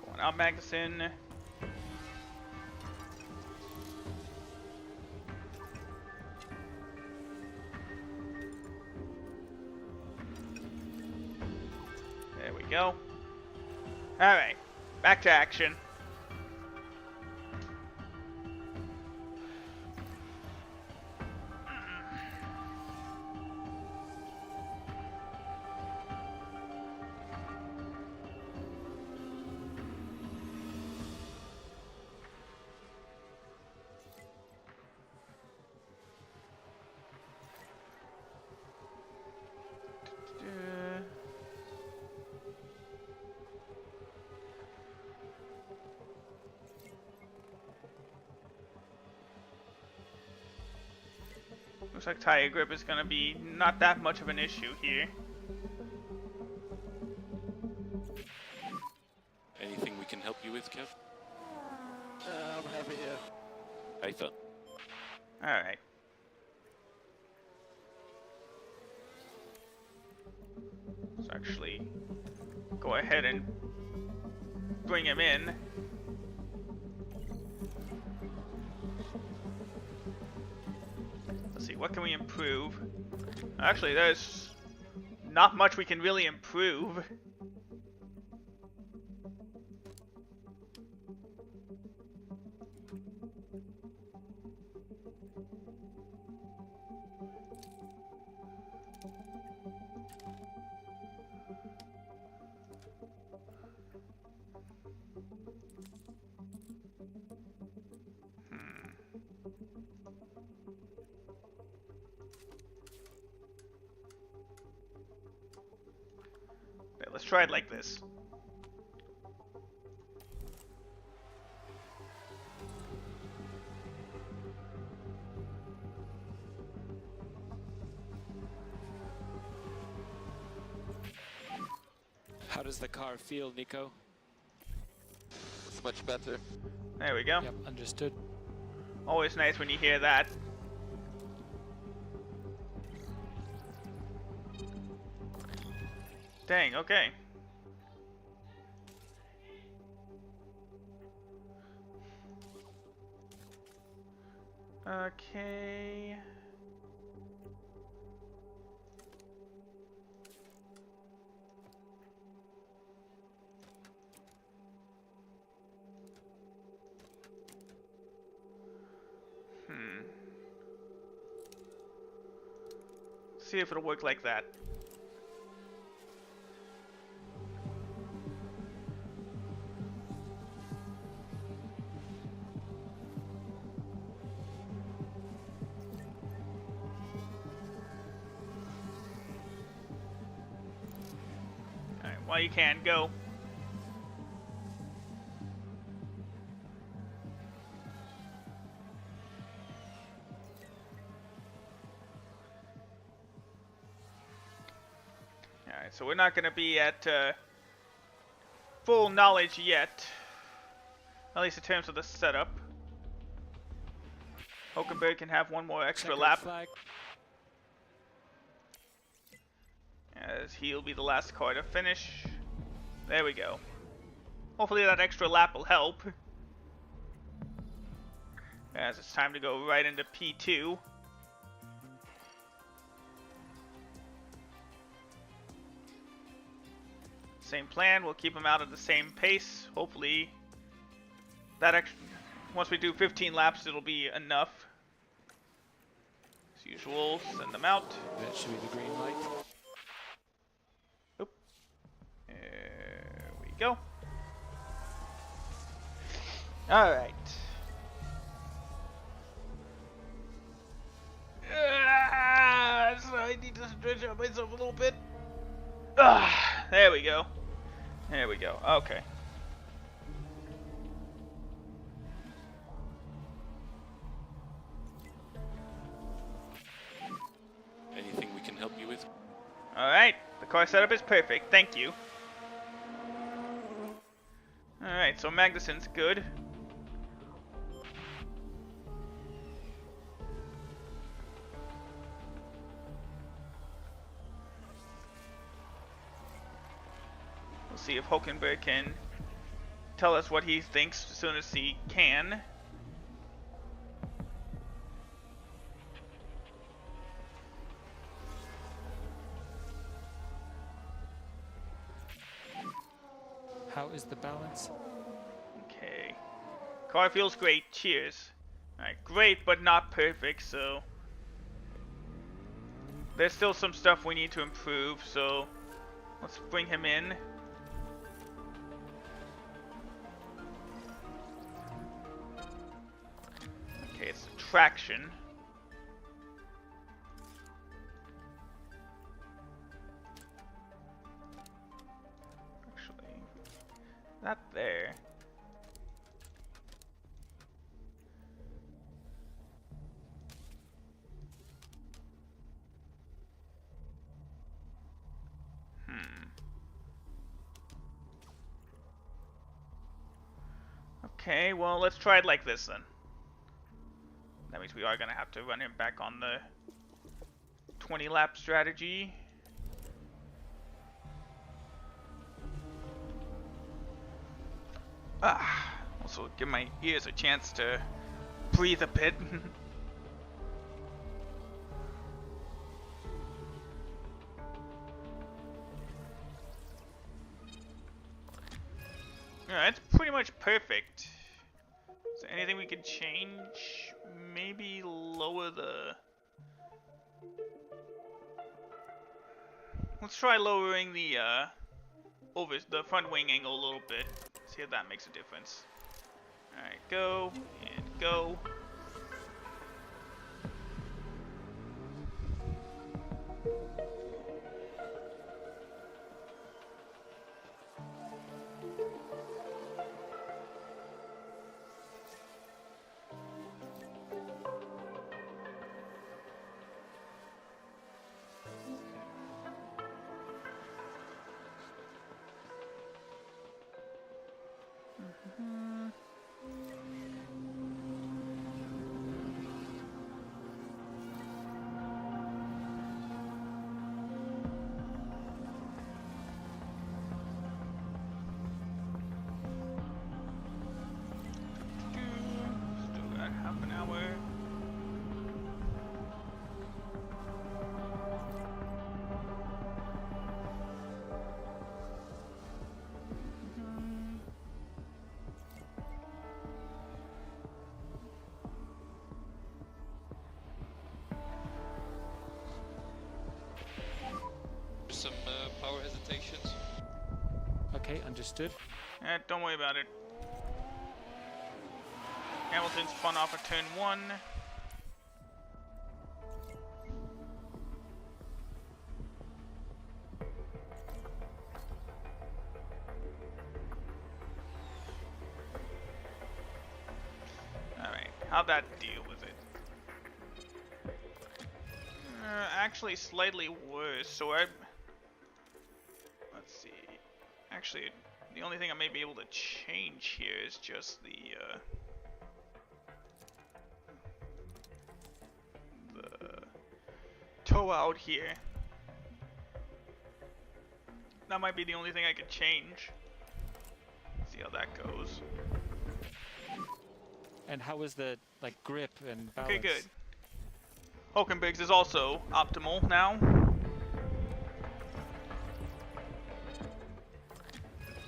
Going out, Magnussen. There we go. Alright, back to action. Looks like tire grip is gonna be not that much of an issue here. Anything we can help you with, Kev? I'm happy here. Aether. Alright. Let's actually go ahead and bring him in. Let's see, what can we improve? Actually, there's not much we can really improve. Okay, let's try it like this. How does the car feel, Nico? It's much better. There we go. Yep, understood. Always nice when you hear that. Dang, okay. Okay. see if it'll work like that. Alright, well you can, go. Alright, so we're not going to be at full knowledge yet. At least in terms of the setup. Hulkenberg can have one more extra Checkered lap. flag. As he'll be the last car to finish. There we go. Hopefully that extra lap will help. As it's time to go right into P2. Same plan, we'll keep them out at the same pace. Hopefully that extra, once we do 15 laps it'll be enough. As usual, send them out. That should be the green light. Oop. There we go. Alright. So I need to stretch out myself a little bit. There we go. There we go. Okay. Anything we can help you with? Alright. The car setup is perfect. Thank you. Alright, so Magnussen's good. We'll see if Hulkenberg can tell us what he thinks as soon as he can. How is the balance? Okay. Car feels great. Cheers. Alright, great but not perfect, so there's still some stuff we need to improve, so let's bring him in. Okay, it's the traction. Actually, not there. Okay, well, let's try it like this then. That means we are going to have to run him back on the 20 lap strategy. Also give my ears a chance to breathe a bit. Yeah, it's pretty much perfect. Is there anything we could change? Maybe lower the... Let's try lowering the over the front wing angle a little bit. See if that makes a difference. Alright, go and go. Still got half an hour. Understood. Don't worry about it. Hamilton spun off at turn 1. Alright, how'd that deal with it? Actually slightly worse, so let's see. Actually, the only thing I may be able to change here is just the tow out here. That might be the only thing I could change. See how that goes. And how is the grip and balance? Okay, good. Hulkenberg's is also optimal now.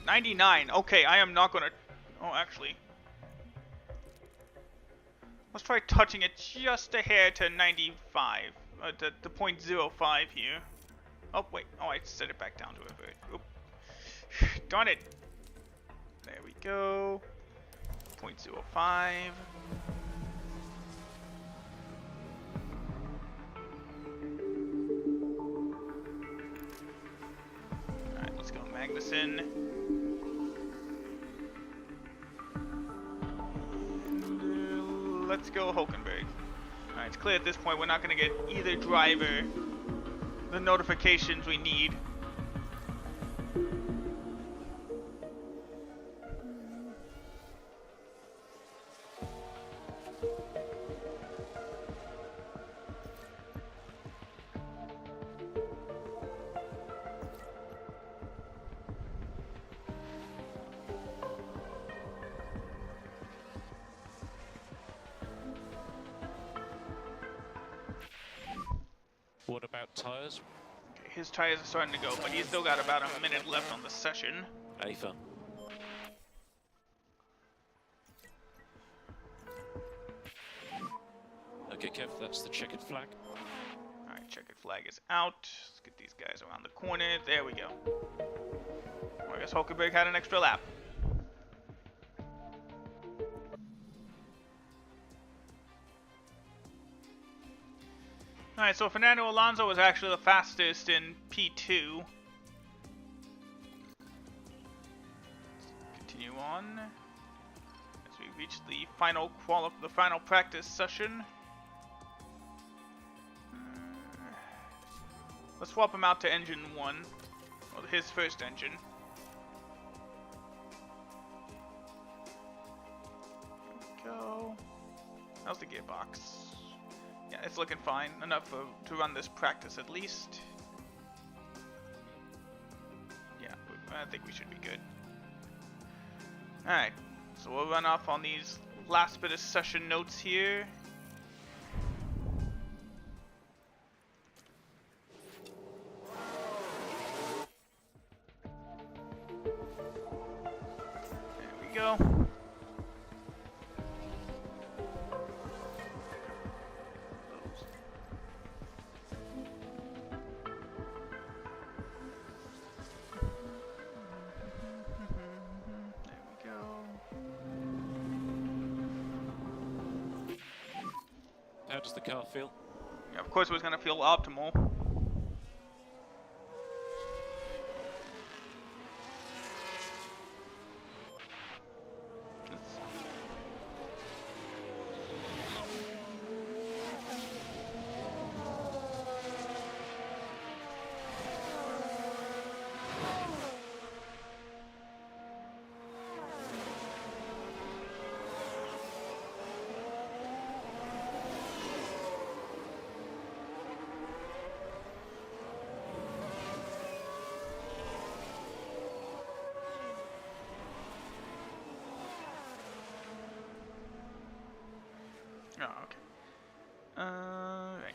99. Okay, I am not gonna. Oh, actually. Let's try touching it just a hair to 95. To 0.05 here. Oh, wait. Oh, I set it back down to a bit. Oop. Darn it. There we go. 0.05. Alright, let's go Magnussen. And, let's go Hulkenberg. Alright, it's clear at this point we're not going to get either driver the notifications we need. What about tyres? Okay, his tires are starting to go, but he's still got about a minute left on the session. Aether. Okay, Kev, that's the checkered flag. Alright, checkered flag is out. Let's get these guys around the corner. There we go. Well, I guess Hulkenberg had an extra lap. Alright, so Fernando Alonso was actually the fastest in P2. Let's continue on as we reach the final practice session. Let's swap him out to engine 1, well, his first engine. There we go. How's the gearbox? Yeah, it's looking fine. Enough to run this practice at least. Yeah, I think we should be good. Alright, so we'll run off on these last bit of session notes here. There we go. How does the car feel? Yeah, of course it was going to feel optimal. Oh, okay. Right.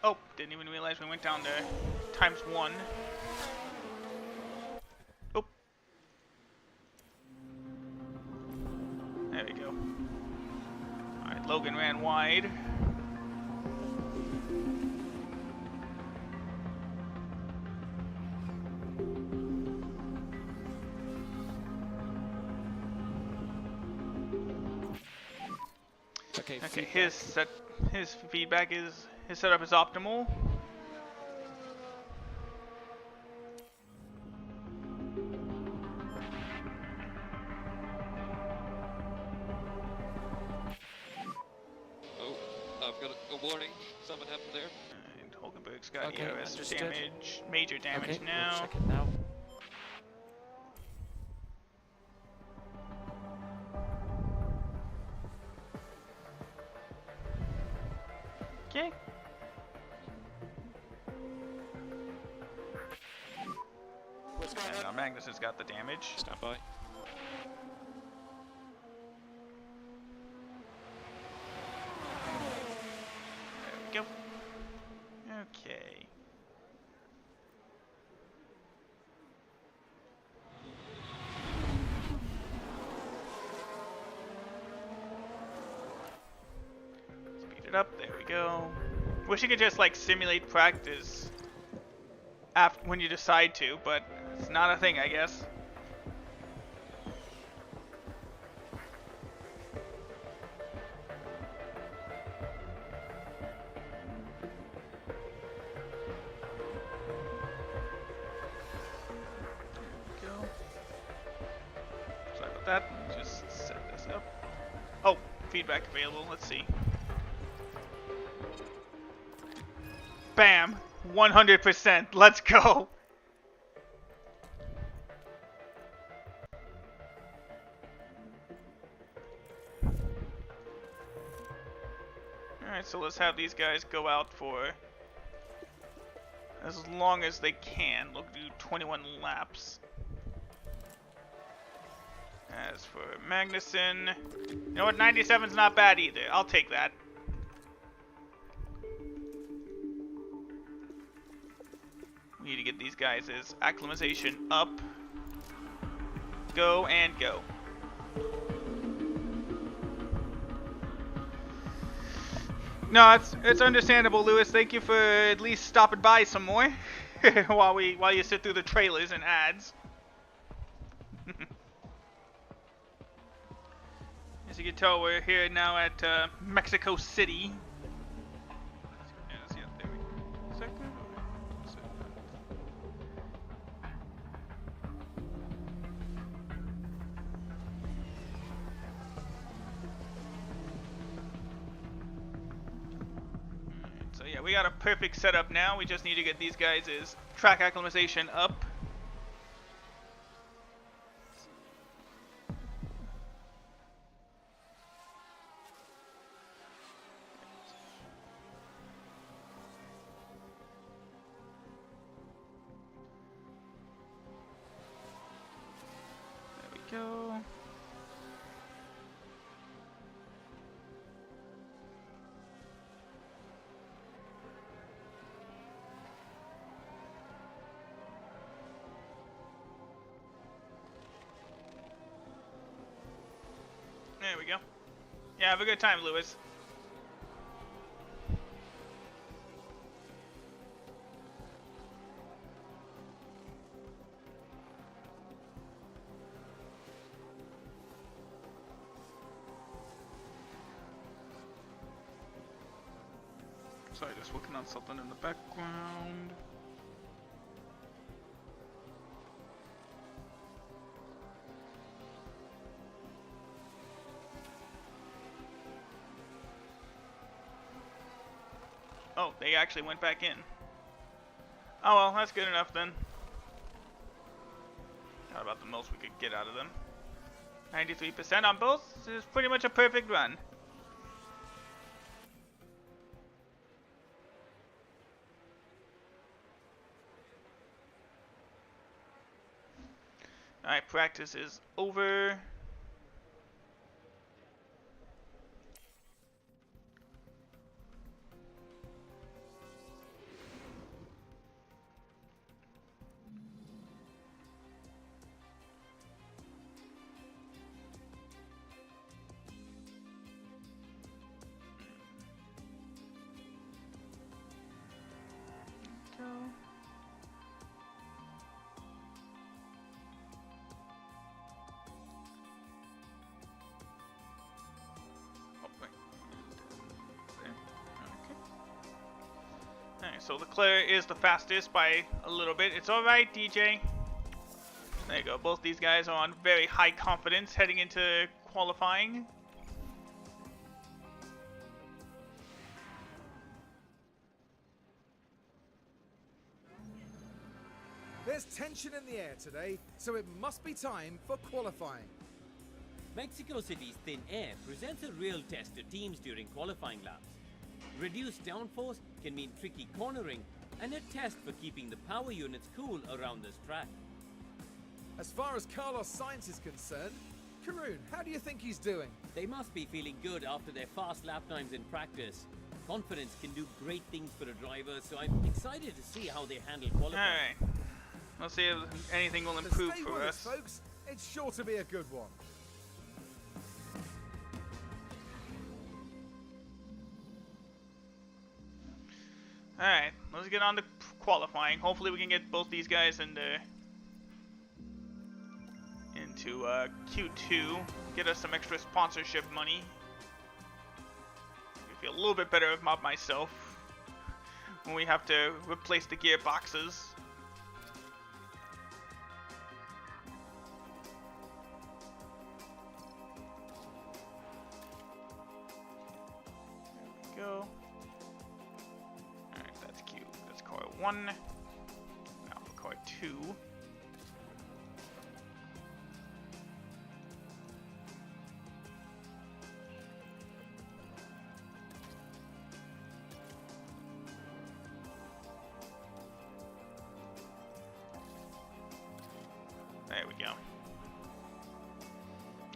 Oh, didn't even realize we went down there. ×1. Oh. There we go. Alright, Logan ran wide. Okay, his feedback is his setup is optimal. Oh, I've got a warning. Something happened there. And Hulkenberg's got Okay, ERS understood. damage, major damage Okay, we'll now. check it now. Okay. And now Magnus has got the damage. Stand by. There we go. Okay. Speed it up. There we go. Wish you could just like simulate practice after when you decide to, but it's not a thing, I guess. There we go. Sorry about that. Just set this up. Oh, feedback available. Let's see. Bam! 100%. Let's go. Alright, so let's have these guys go out for as long as they can. Look, do 21 laps. As for Magnussen, you know what? 97's not bad either. I'll take that. We need to get these guys' acclimatization up. Go and go. No, it's understandable, Lewis. Thank you for at least stopping by some more while you sit through the trailers and ads. As you can tell, we're here now at Mexico City. So yeah, we got a perfect setup now. We just need to get these guys' track acclimatization up. There we go. There we go. Yeah, have a good time, Lewis. Sorry, just working on something in the background. Oh, they actually went back in. Oh well, that's good enough then. Not about the most we could get out of them. 93% on both is pretty much a perfect run. Alright, practice is over. Alright, so Leclerc is the fastest by a little bit. It's alright, DJ. There you go. Both these guys are on very high confidence heading into qualifying. There's tension in the air today, so it must be time for qualifying. Mexico City's thin air presents a real test to teams during qualifying laps. Reduced downforce can mean tricky cornering and a test for keeping the power units cool around this track. As far as Carlos Sainz is concerned, Karun, how do you think he's doing? They must be feeling good after their fast lap times in practice. Confidence can do great things for a driver, so I'm excited to see how they handle qualifying. Alright. We'll see if anything will So improve stay for with us. folks. It's sure to be a good one. Alright, let's get on to qualifying. Hopefully we can get both these guys into Q2. Get us some extra sponsorship money. I feel a little bit better about myself when we have to replace the gearboxes. There we go. Alright, that's Q. That's car 1. Now for car 2. There we go.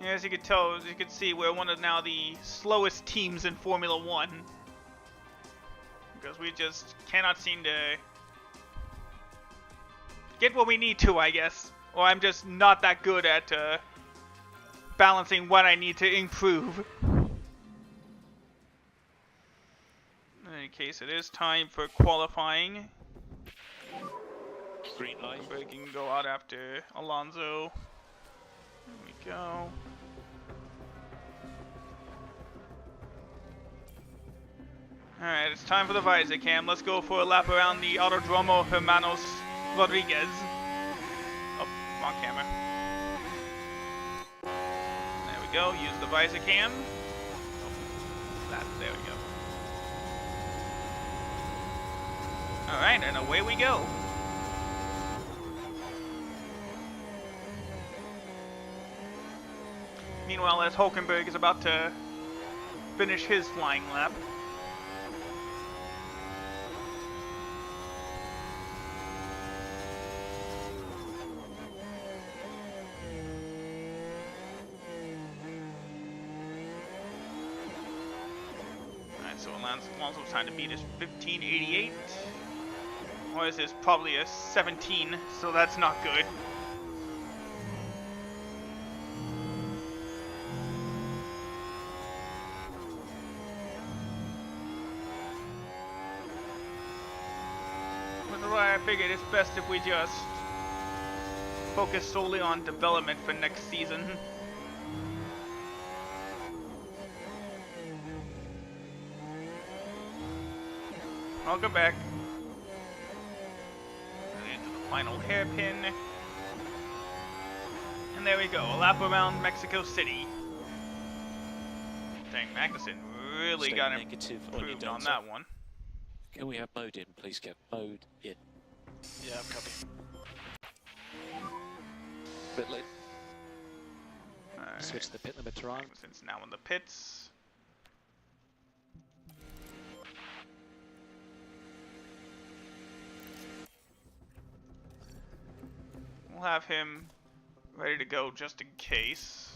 Yeah, as you can tell, as you can see, we're one of now the slowest teams in Formula 1. Because we just cannot seem to get what we need to, I guess. Or I'm just not that good at balancing what I need to improve. In any case, it is time for qualifying. Green light. We can go out after Alonso. There we go. Alright, it's time for the visor cam. Let's go for a lap around the Autodromo Hermanos Rodriguez. Oh, wrong camera. There we go. Use the visor cam. Oh, there we go. Alright, and away we go. Meanwhile, as Hulkenberg is about to finish his flying lap. Alright, so Alonso's trying to beat his 1588. Or this is probably a 17, so that's not good. I figured it's best if we just focus solely on development for next season. Welcome back. Into the final hairpin. And there we go, a lap around Mexico City. Dang, Magnussen really Stay got negative on your improved on delta. that one. Can we have mode in, please, Kev? Mode in. Yeah, I'm copy. Bit late. Alright. Switch to the pit limiter on. Magnussen's now in the pits. We'll have him ready to go just in case.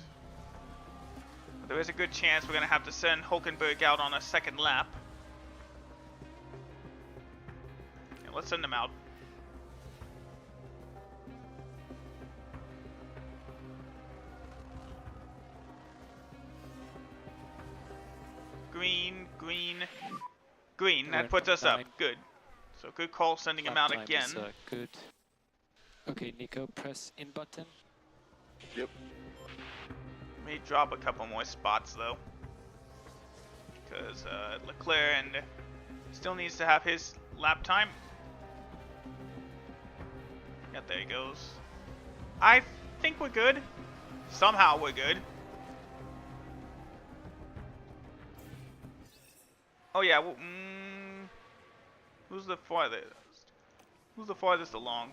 But there is a good chance we're going to have to send Hulkenberg out on a second lap. Yeah, let's send him out. Green, green, green. That puts us up. Good. So good call sending him Lap out time again. is, good. Okay, Nico, press in button. Yep. May drop a couple more spots though, because Leclerc and still needs to have his lap time. Yeah, there he goes. I think we're good. Somehow we're good. Oh yeah, well, who's the farthest? Who's the farthest along?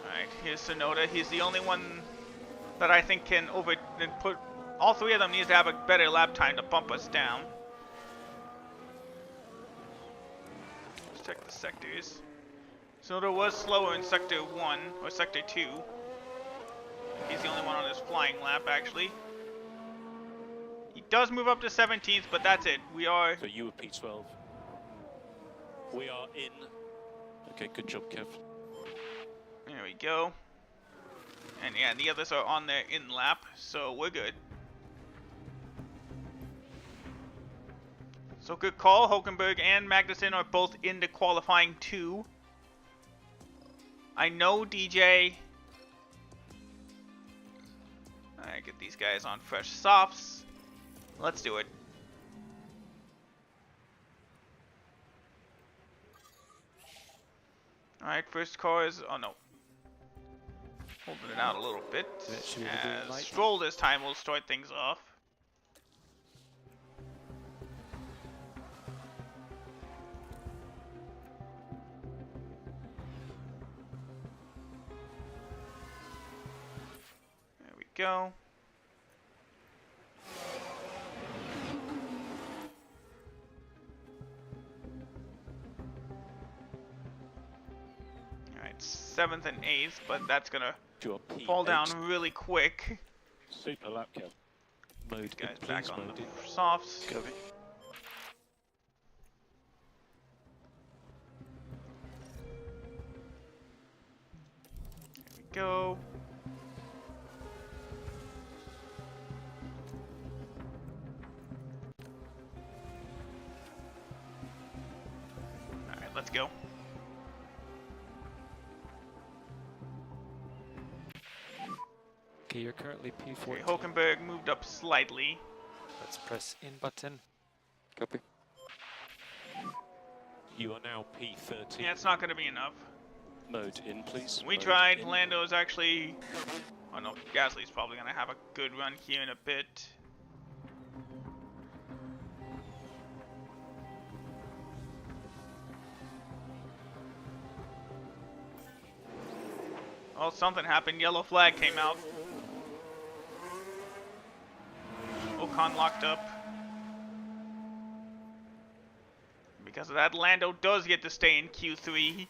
Alright, here's Sonoda. He's the only one that I think can put... All three of them needs to have a better lap time to bump us down. Let's check the sectors. Sonoda was slower in Sector 1, or Sector 2. He's the only one on his flying lap, actually. He does move up to 17th, but that's it. We are... So you were P12. We are in. Okay, good job, Kev. There we go. And yeah, the others are on their in lap, so we're good. So good call. Hulkenberg and Magnussen are both into qualifying 2. I know DJ. Alright, get these guys on fresh softs. Let's do it. Alright, first car is... Oh no. Holding it out a little bit. As Stroll this time will start things off. There we go. Alright, 7th and 8th, but that's gonna fall down really quick. Super lap, Kev. Mode Guys in, back please, on mode the in. softs. Copy. There we go. Alright, let's go. Okay, you're currently P14. Okay, Hulkenberg moved up slightly. Let's press in button. Copy. You are now P13. Yeah, it's not going to be enough. Mode in, please. We Mode tried. in. Lando's actually... Oh no, Gasly's probably going to have a good run here in a bit. Oh, something happened. Yellow flag came out. Ocon locked up. Because of that, Lando does get to stay in Q3.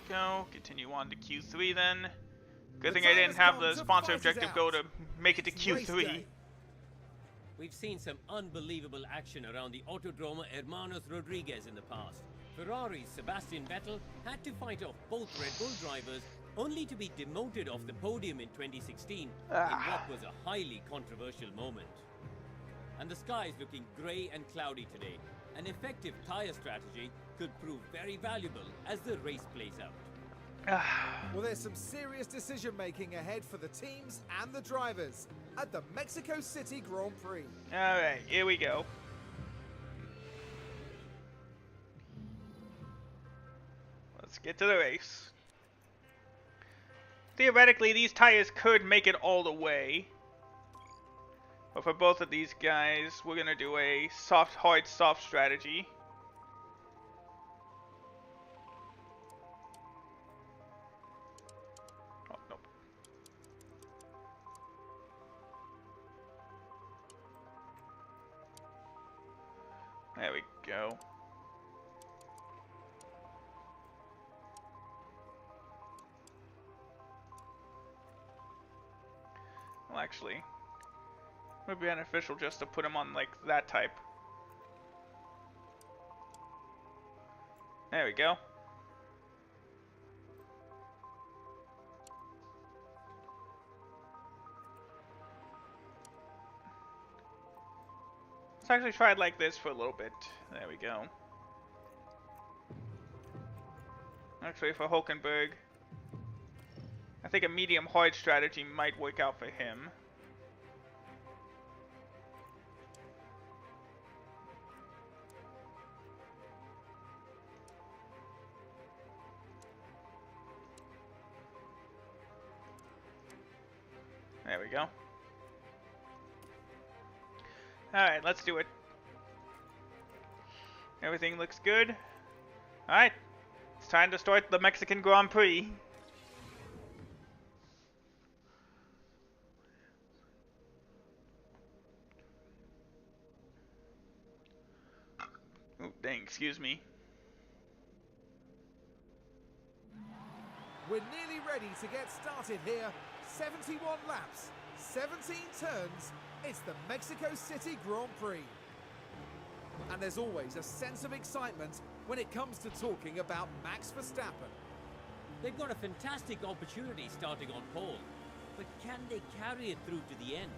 Go, continue on to Q3 then. Good thing I didn't have the sponsor objective go to make it to Q3. We've seen some unbelievable action around the Autodromo Hermanos Rodriguez in the past. Ferrari's Sebastian Vettel had to fight off both Red Bull drivers only to be demoted off the podium in 2016 in what was a highly controversial moment. And the sky is looking grey and cloudy today. An effective tyre strategy could prove very valuable as the race plays out. Well, there's some serious decision making ahead for the teams and the drivers at the Mexico City Grand Prix. Alright, here we go. Let's get to the race. Theoretically, these tires could make it all the way. But for both of these guys, we're going to do a soft, hard, soft strategy. Oh, nope. There we go. Well, actually, it would be beneficial just to put him on like that type. There we go. Let's actually try it like this for a little bit. There we go. Actually, for Hulkenberg, I think a medium hard strategy might work out for him. There we go. Alright, let's do it. Everything looks good. Alright, it's time to start the Mexican Grand Prix. Oh, dang, excuse me. We're nearly ready to get started here. 71 laps, 17 turns. It's the Mexico City Grand Prix. And there's always a sense of excitement when it comes to talking about Max Verstappen. They've got a fantastic opportunity starting on pole, but can they carry it through to the end?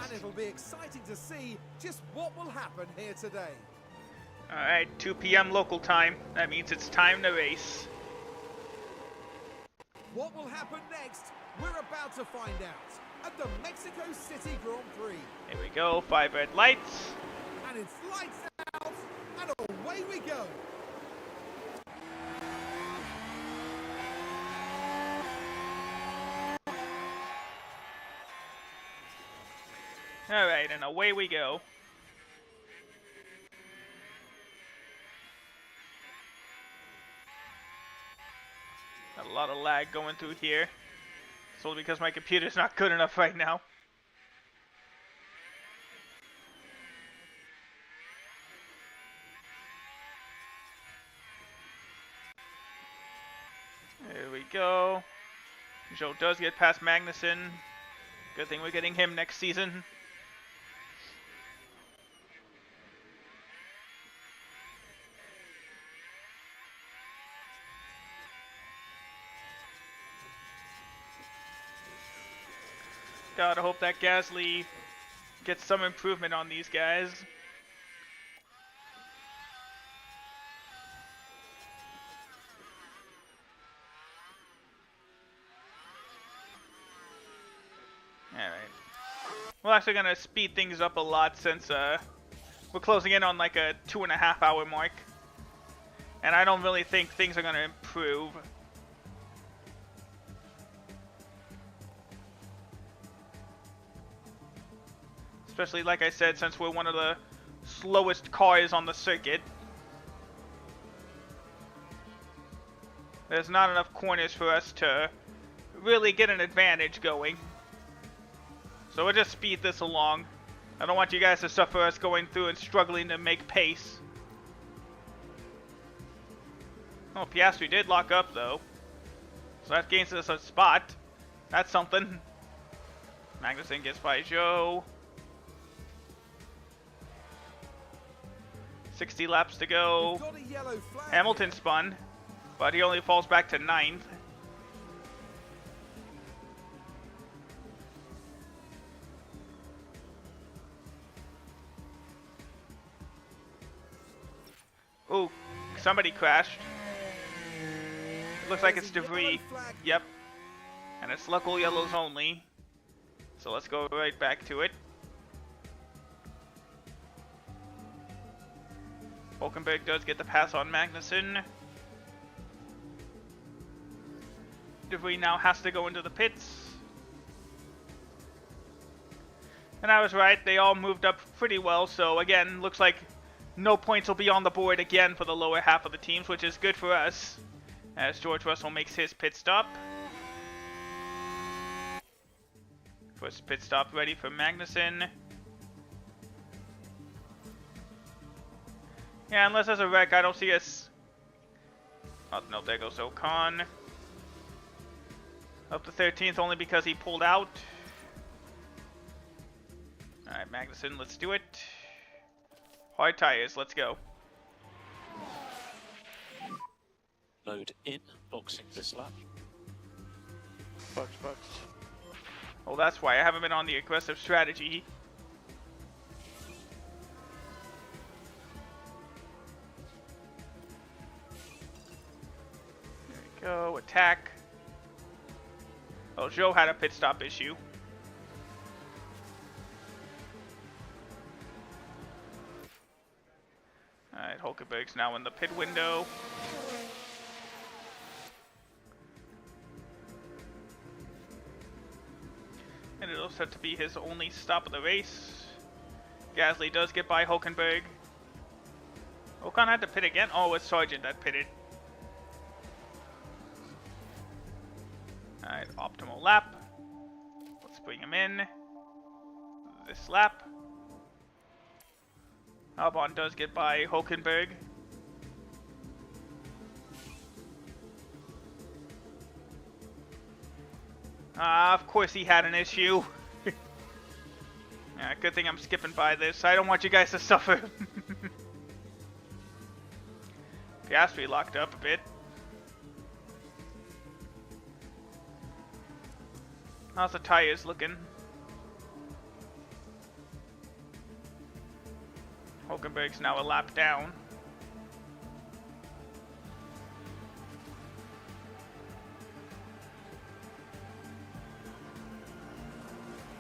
And it'll be exciting to see just what will happen here today. Alright, 2 p.m. local time. That means it's time to race. What will happen next? We're about to find out at the Mexico City Grand Prix. Here we go, 5 red lights. And it's lights out, and away we go. Alright, and away we go. Got a lot of lag going through here. It's only because my computer's not good enough right now. There we go. Joe does get past Magnussen. Good thing we're getting him next season. God, I hope that Gasly gets some improvement on these guys. Alright. We're actually gonna speed things up a lot since we're closing in on like a 2.5 hour mark. And I don't really think things are gonna improve. Especially, like I said, since we're one of the slowest cars on the circuit. There's not enough corners for us to really get an advantage going. So we'll just speed this along. I don't want you guys to suffer us going through and struggling to make pace. Oh, Piastri did lock up, though. So that gains us a spot. That's something. Magnussen gets by Joe. 60 laps to go. We've got a yellow flag. Hamilton spun, but he only falls back to 9th. Ooh, somebody crashed. It looks like it's debris. Yep. And it's local yellows only. So let's go right back to it. Hulkenberg does get the pass on Magnussen. Debris now has to go into the pits. And I was right, they all moved up pretty well, so again, looks like no points will be on the board again for the lower half of the teams, which is good for us, as George Russell makes his pit stop. First pit stop ready for Magnussen. Yeah, unless there's a wreck, I don't see us. Oh, no, there goes Ocon. Up to 13th only because he pulled out. Alright, Magnussen, let's do it. Hard tires, let's go. Load in, boxing this lap. Box. Oh, that's why I haven't been on the aggressive strategy. go, attack. Oh, Joe had a pit stop issue. Alright, Hulkenberg's now in the pit window. And it'll set to be his only stop of the race. Gasly does get by Hulkenberg. Ocon had to pit again. Oh, it's Sargent that pitted. Alright, optimal lap. Let's bring him in. This lap. Albon does get by Hulkenberg. Of course he had an issue. Yeah, good thing I'm skipping by this. I don't want you guys to suffer. Piastri locked up a bit. How's the tires looking? Hulkenberg's now a lap down.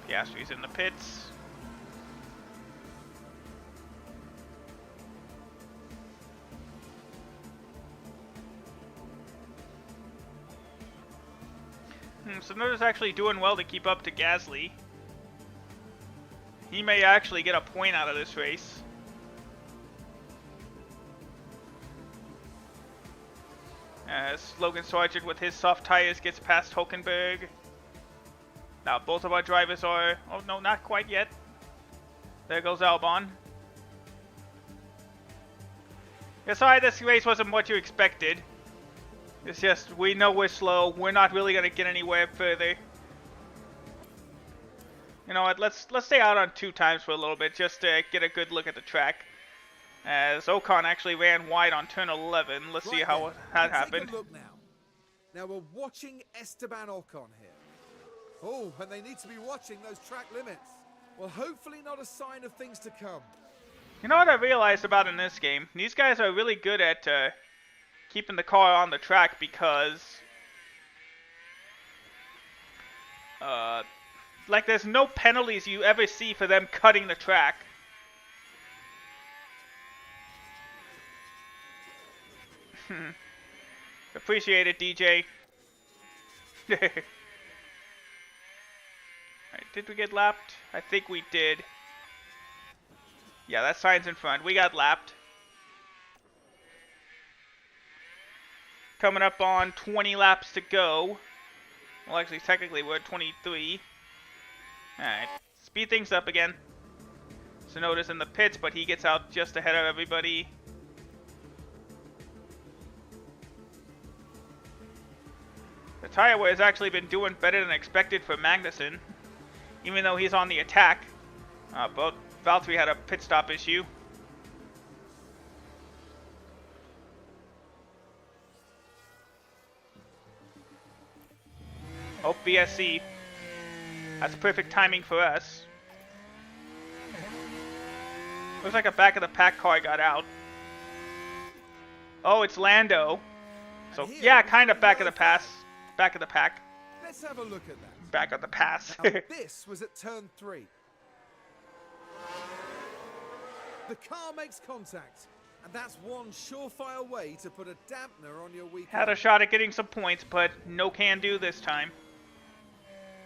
Piastri's in the pits. Tsunoda's actually doing well to keep up to Gasly. He may actually get a point out of this race. As Logan Sargent with his soft tires gets past Hulkenberg. Now both of our drivers are... Oh no, not quite yet. There goes Albon. Yeah, sorry, this race wasn't what you expected. It's just, we know we're slow. We're not really going to get anywhere further. You know what, let's stay out on 2 times for a little bit just to get a good look at the track. As Ocon actually ran wide on turn 11. Let's see how that happened. Take a look now. Now we're watching Esteban Ocon here. Oh, and they need to be watching those track limits. Well, hopefully not a sign of things to come. You know what I realized about in this game? These guys are really good at keeping the car on the track because like there's no penalties you ever see for them cutting the track. Appreciate it, DJ. Alright, did we get lapped? I think we did. Yeah, that sign's in front. We got lapped. Coming up on 20 laps to go. Well, actually, technically, we're at 23. Alright, speed things up again. Tsunoda's in the pits, but he gets out just ahead of everybody. The tire wear has actually been doing better than expected for Magnussen, even though he's on the attack. But Valtteri had a pit stop issue. Oh, VSC. That's perfect timing for us. Looks like a back of the pack car got out. Oh, it's Lando. So, yeah, kind of back of the pass. Back of the pack. Let's have a look at that. Back of the pass. Now, this was at turn 3. The car makes contact, and that's one surefire way to put a dampener on your weekend. Had a shot at getting some points, but no can do this time.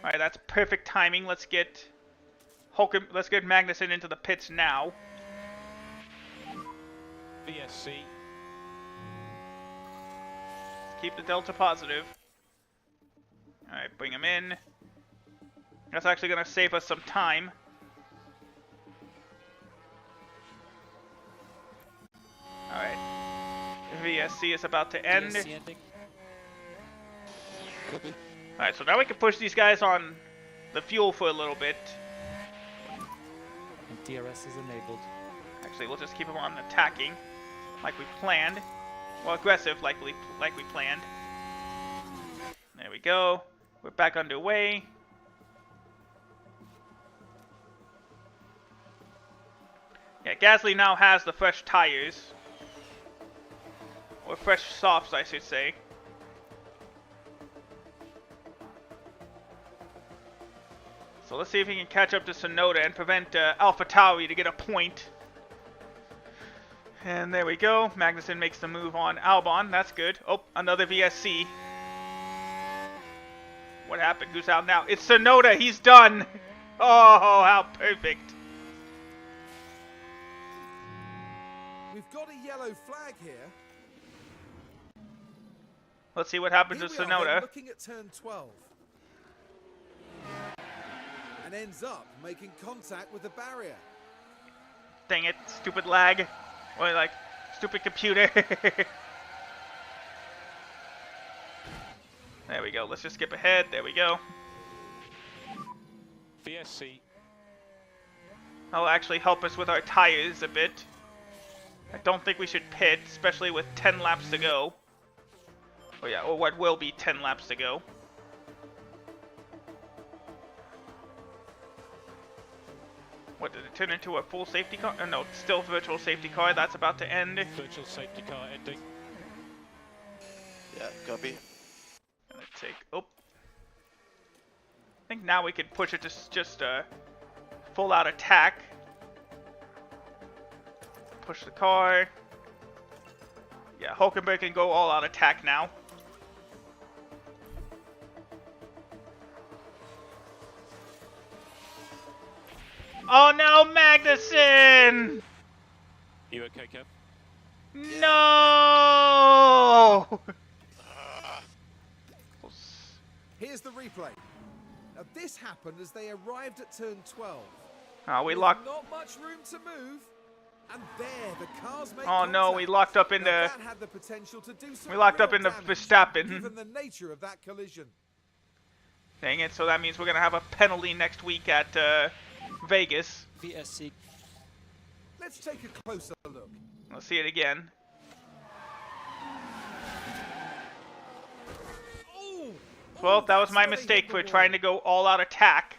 Alright, that's perfect timing. Let's get Magnussen into the pits now. VSC. Let's keep the delta positive. Alright, bring him in. That's actually going to save us some time. Alright. VSC is about to end. DSC ending. Could be. Alright, so now we can push these guys on the fuel for a little bit. And DRS is enabled. Actually, we'll just keep them on attacking, like we planned. Well, aggressive, like we planned. There we go. We're back underway. Yeah, Gasly now has the fresh tires. Or fresh softs, I should say. So let's see if he can catch up to Sonoda and prevent AlphaTauri to get a point. And there we go. Magnussen makes the move on Albon. That's good. Oh, another VSC. What happened? Who's out now? It's Sonoda. He's done. Oh, how perfect. We've got a yellow flag here. Let's see what happens Here to we are then Sonoda. looking at turn 12. And ends up making contact with the barrier. Dang it. Stupid lag. Or like, stupid computer. There we go. Let's just skip ahead. There we go. VSC. That'll actually help us with our tires a bit. I don't think we should pit, especially with 10 laps to go. Oh yeah, or what will be 10 laps to go. What, did it turn into a full safety car? No, it's still virtual safety car. That's about to end. Virtual safety car ending. Yeah, copy. Gonna take... Oh. I think now we could push it to just full out attack. Push the car. Yeah, Hulkenberg can go all out attack now. Oh no, Magnussen! You okay, Kev? No! Here's the replay. Now this happened as they arrived at turn 12. Oh, we With locked. not much room to move. And there, the cars make Oh no, we locked up in Now, the. that had the potential to do some We locked up real in the damage, Verstappen. Given the nature of that collision. Dang it! So that means we're gonna have a penalty next week at Vegas. VSC. Let's take a closer look. Let's see it again. Oh! Well, Oh, that was that's my where they mistake hit for the trying to wall. go all out attack.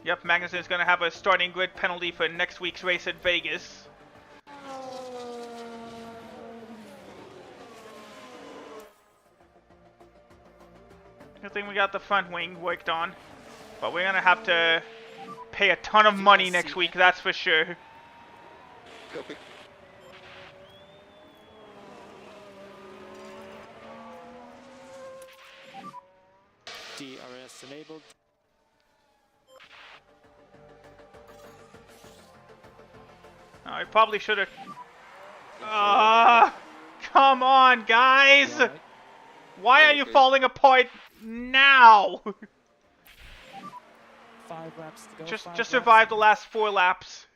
Yep, Magnussen's gonna have a starting grid penalty for next week's race at Vegas. Good thing we got the front wing worked on. But we're gonna have to pay a ton of money next week, that's for sure. Copy. DRS enabled. I probably should have. Come on, guys! Right. Why are you Okay. falling apart now? 5 laps to go. just 5 just laps. survive the last 4 laps.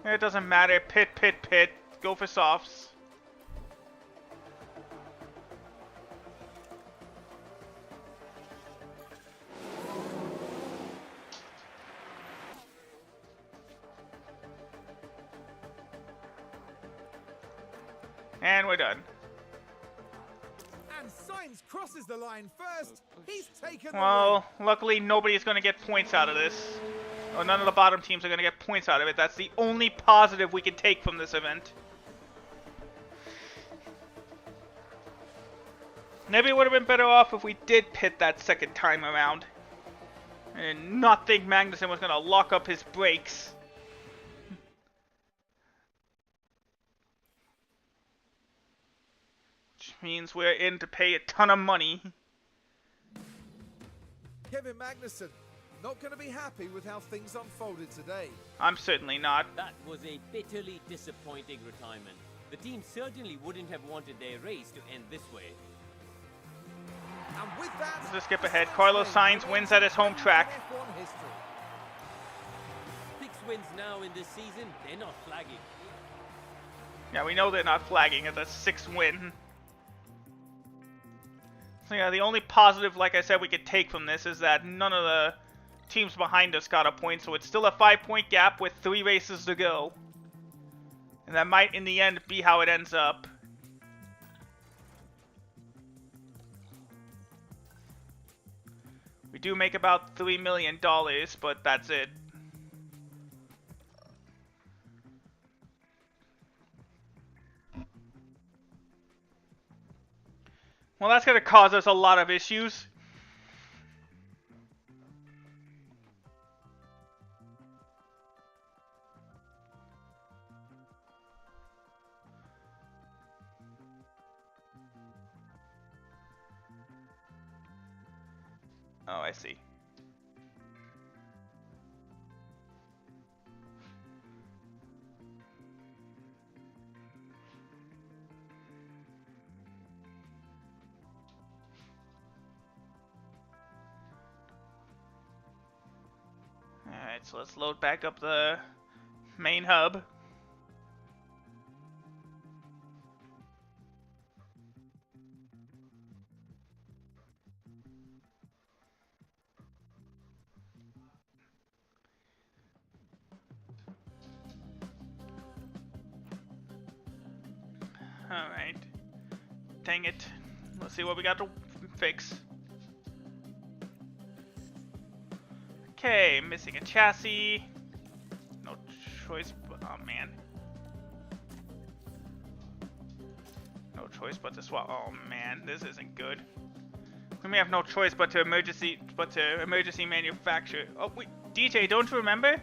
It doesn't matter. Pit, pit, pit. Go for softs. And we're done. And Sainz crosses the line first. He's taken the Well, luckily nobody's going to get points out of this. Or none of the bottom teams are going to get points out of it. That's the only positive we can take from this event. Maybe it would have been better off if we did pit that second time around. And not think Magnussen was going to lock up his brakes. Which means we're in to pay a ton of money. Kevin Magnussen not going to be happy with how things unfolded today. I'm certainly not. That was a bitterly disappointing retirement. The team certainly wouldn't have wanted their race to end this way. And with that, Let's just skip ahead. Carlos Sainz wins at his home track. F1 history. 6 wins now in this season, they're not flagging. Yeah, we know they're not flagging at the 6th win. So yeah, the only positive, like I said, we could take from this is that none of the teams behind us got a point, so it's still a 5-point gap with 3 races to go. And that might, in the end, be how it ends up. We do make about $3 million, but that's it. Well, that's going to cause us a lot of issues. Oh, I see. Alright, so let's load back up the main hub. Alright. Dang it. Let's see what we got to fix. Okay, missing a chassis. No choice but... oh man. No choice but to swap. Oh man, this isn't good. We may have no choice but to emergency manufacture. Oh wait, DJ, don't you remember?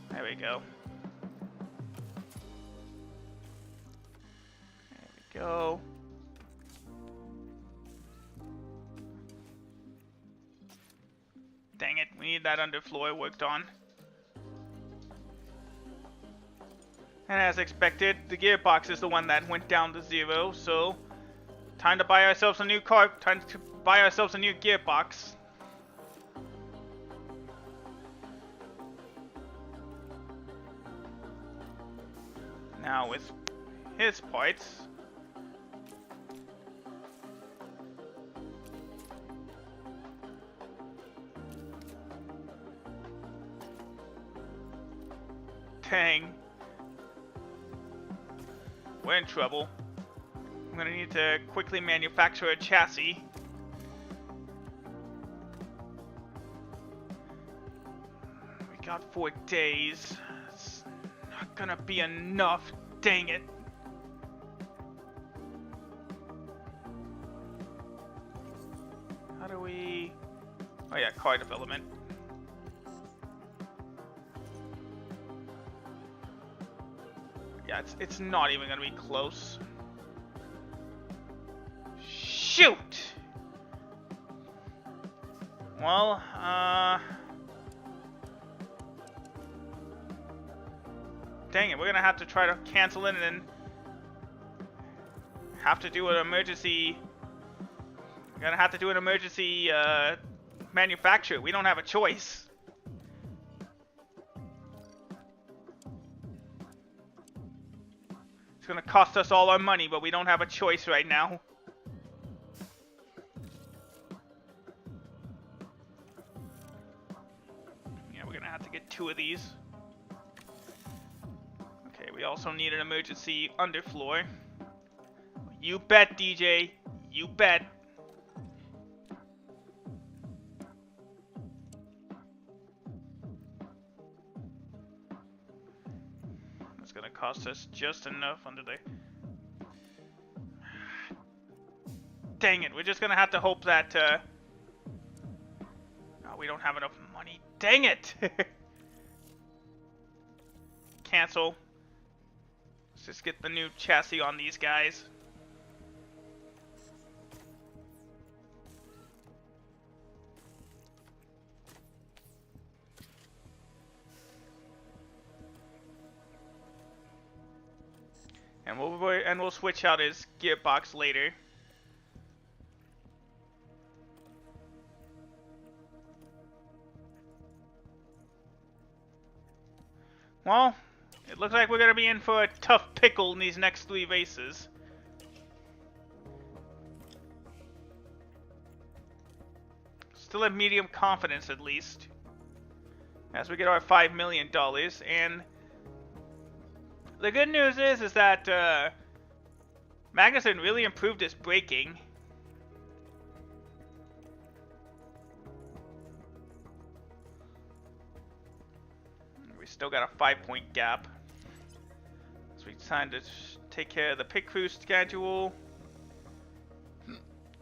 There we go. There we go. Dang it, we need that underfloor worked on. And as expected, the gearbox is the one that went down to 0, so time to buy ourselves a new car, time to buy ourselves a new gearbox. Now with his parts, dang, we're in trouble. I'm gonna need to quickly manufacture a chassis. We got 4 days. It's not gonna be enough. Dang it. How do we... oh yeah, car development. Yeah, it's not even gonna be close. Shoot! Well, dang it, we're gonna have to try to cancel it and then have to do an emergency. We're gonna have to do an emergency manufacture. We don't have a choice. It's gonna cost us all our money, but we don't have a choice right now. Yeah, we're gonna have to get 2 of these. Okay, we also need an emergency underfloor. You bet, DJ. You bet. It's gonna cost us just enough under the... dang it, we're just gonna have to hope that, oh, we don't have enough money. Dang it! Cancel. Let's just get the new chassis on these guys. And we'll switch out his gearbox later. Well, it looks like we're gonna be in for a tough pickle in these next 3 races. Still have medium confidence at least, as we get our $5 million. And the good news is that Magnussen really improved his braking. We still got a 5-point gap. So we decided to take care of the pit crew schedule.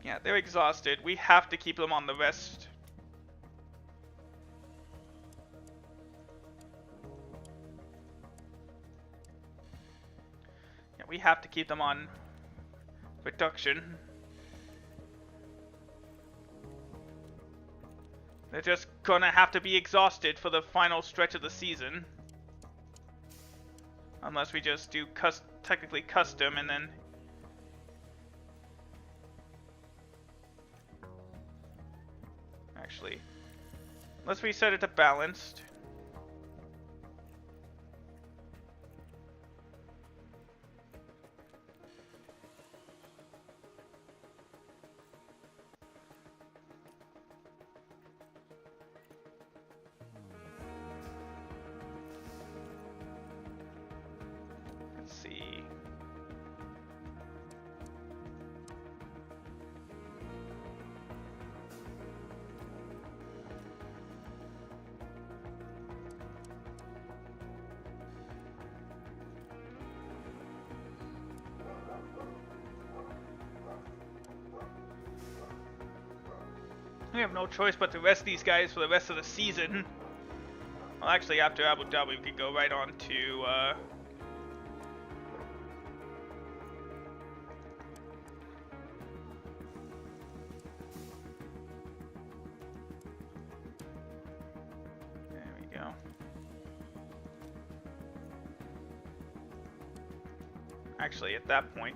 Yeah, they're exhausted. We have to keep them on the rest. Yeah, we have to keep them on reduction. They're just gonna have to be exhausted for the final stretch of the season. Unless we just do technically custom and then... Actually, let's reset it to balanced. Let's see. We have no choice but to rest these guys for the rest of the season. Well, actually, after Abu Dhabi, we could go right on to there we go. Actually, at that point.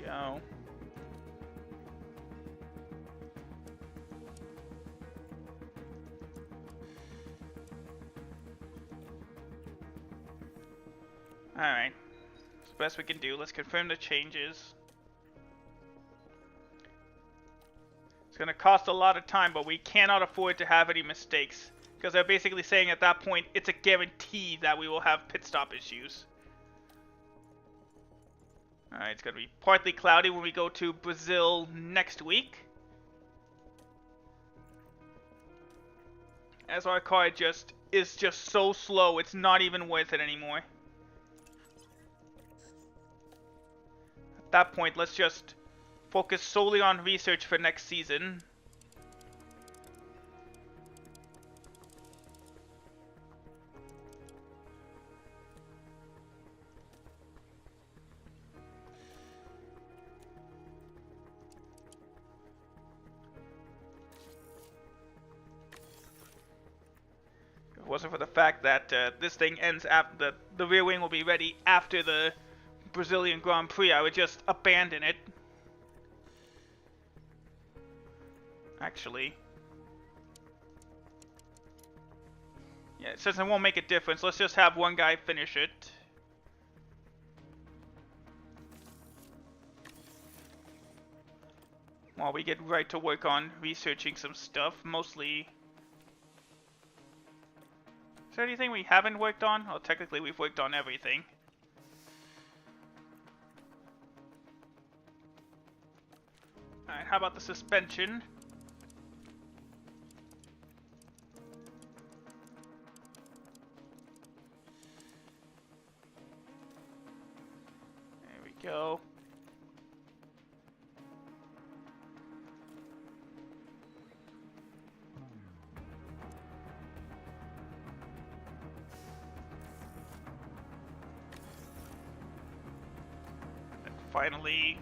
Go. Alright. It's the best we can do. Let's confirm the changes. It's going to cost a lot of time, but we cannot afford to have any mistakes. Because they're basically saying at that point, it's a guarantee that we will have pit stop issues. Alright, it's going to be partly cloudy when we go to Brazil next week. As our car is just so slow, it's not even worth it anymore. At that point, let's just focus solely on research for next season. If it wasn't for the fact that this thing ends after the rear wing will be ready after the Brazilian Grand Prix, I would just abandon it. Actually, yeah, since it won't make a difference, let's just have one guy finish it. While we get right to work on researching some stuff, mostly. Is there anything we haven't worked on? Well, technically we've worked on everything. Alright, how about the suspension? There we go. Finally,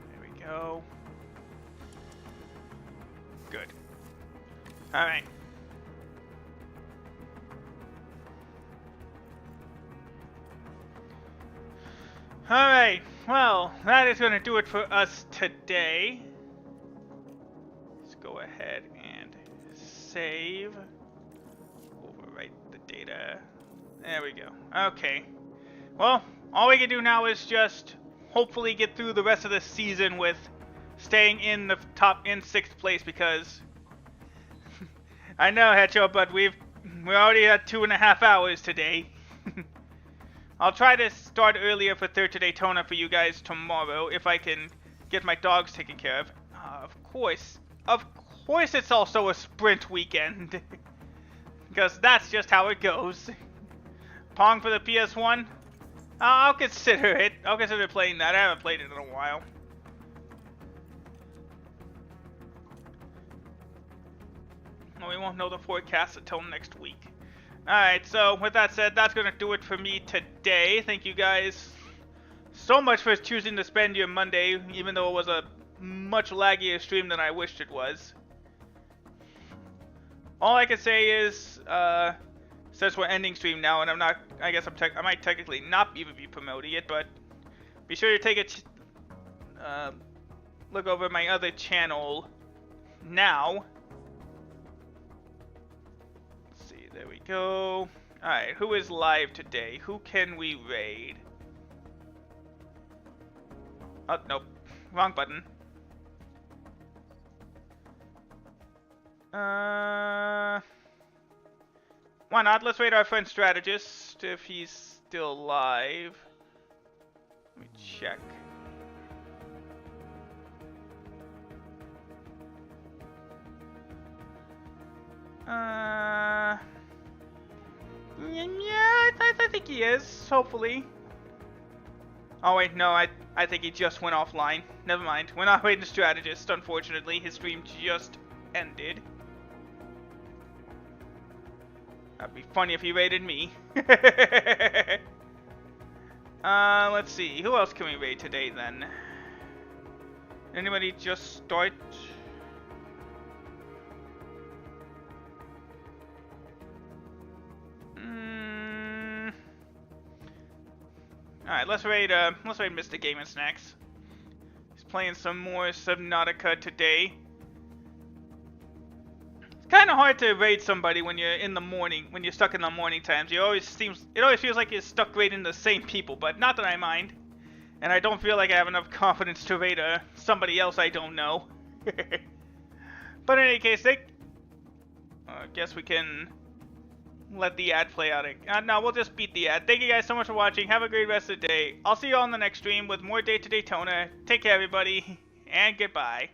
there we go. Good. All right. Alright, well, that is going to do it for us today. Let's go ahead and save. Overwrite the data. There we go. Okay. Well, all we can do now is just hopefully get through the rest of the season with staying in the top in 6th place, because I know, Hecho, but we already had 2.5 hours today. I'll try to start earlier for Third to Daytona for you guys tomorrow if I can get my dogs taken care of. Of course it's also a sprint weekend. Because that's just how it goes. Pong for the PS1? I'll consider it. I'll consider playing that. I haven't played it in a while. Well, we won't know the forecast until next week. Alright, so with that said, that's going to do it for me today. Thank you guys so much for choosing to spend your Monday, even though it was a much laggier stream than I wished it was. All I can say is, since we're ending stream now, and I might technically not even be promoting it, but be sure to take a look over my other channel now. There we go. Alright, who is live today? Who can we raid? Oh, nope. Wrong button. Why not? Let's raid our friend Strategist if he's still alive. Let me check. Yeah, I think he is, hopefully. Oh wait, no, I think he just went offline. Never mind, we're not raiding Strategist, unfortunately. His stream just ended. That'd be funny if he raided me. Let's see, who else can we raid today then? Anybody just start? Alright, let's raid Mr. Game and Snacks. He's playing some more Subnautica today. It's kind of hard to raid somebody when you're in the morning, when you're stuck in the morning times. It always feels like you're stuck raiding the same people, but not that I mind. And I don't feel like I have enough confidence to raid somebody else I don't know. But in any case, I guess we can let the ad play out. No, we'll just beat the ad. Thank you guys so much for watching. Have a great rest of the day. I'll see you all on the next stream with more Day to Daytona. Take care, everybody, and goodbye.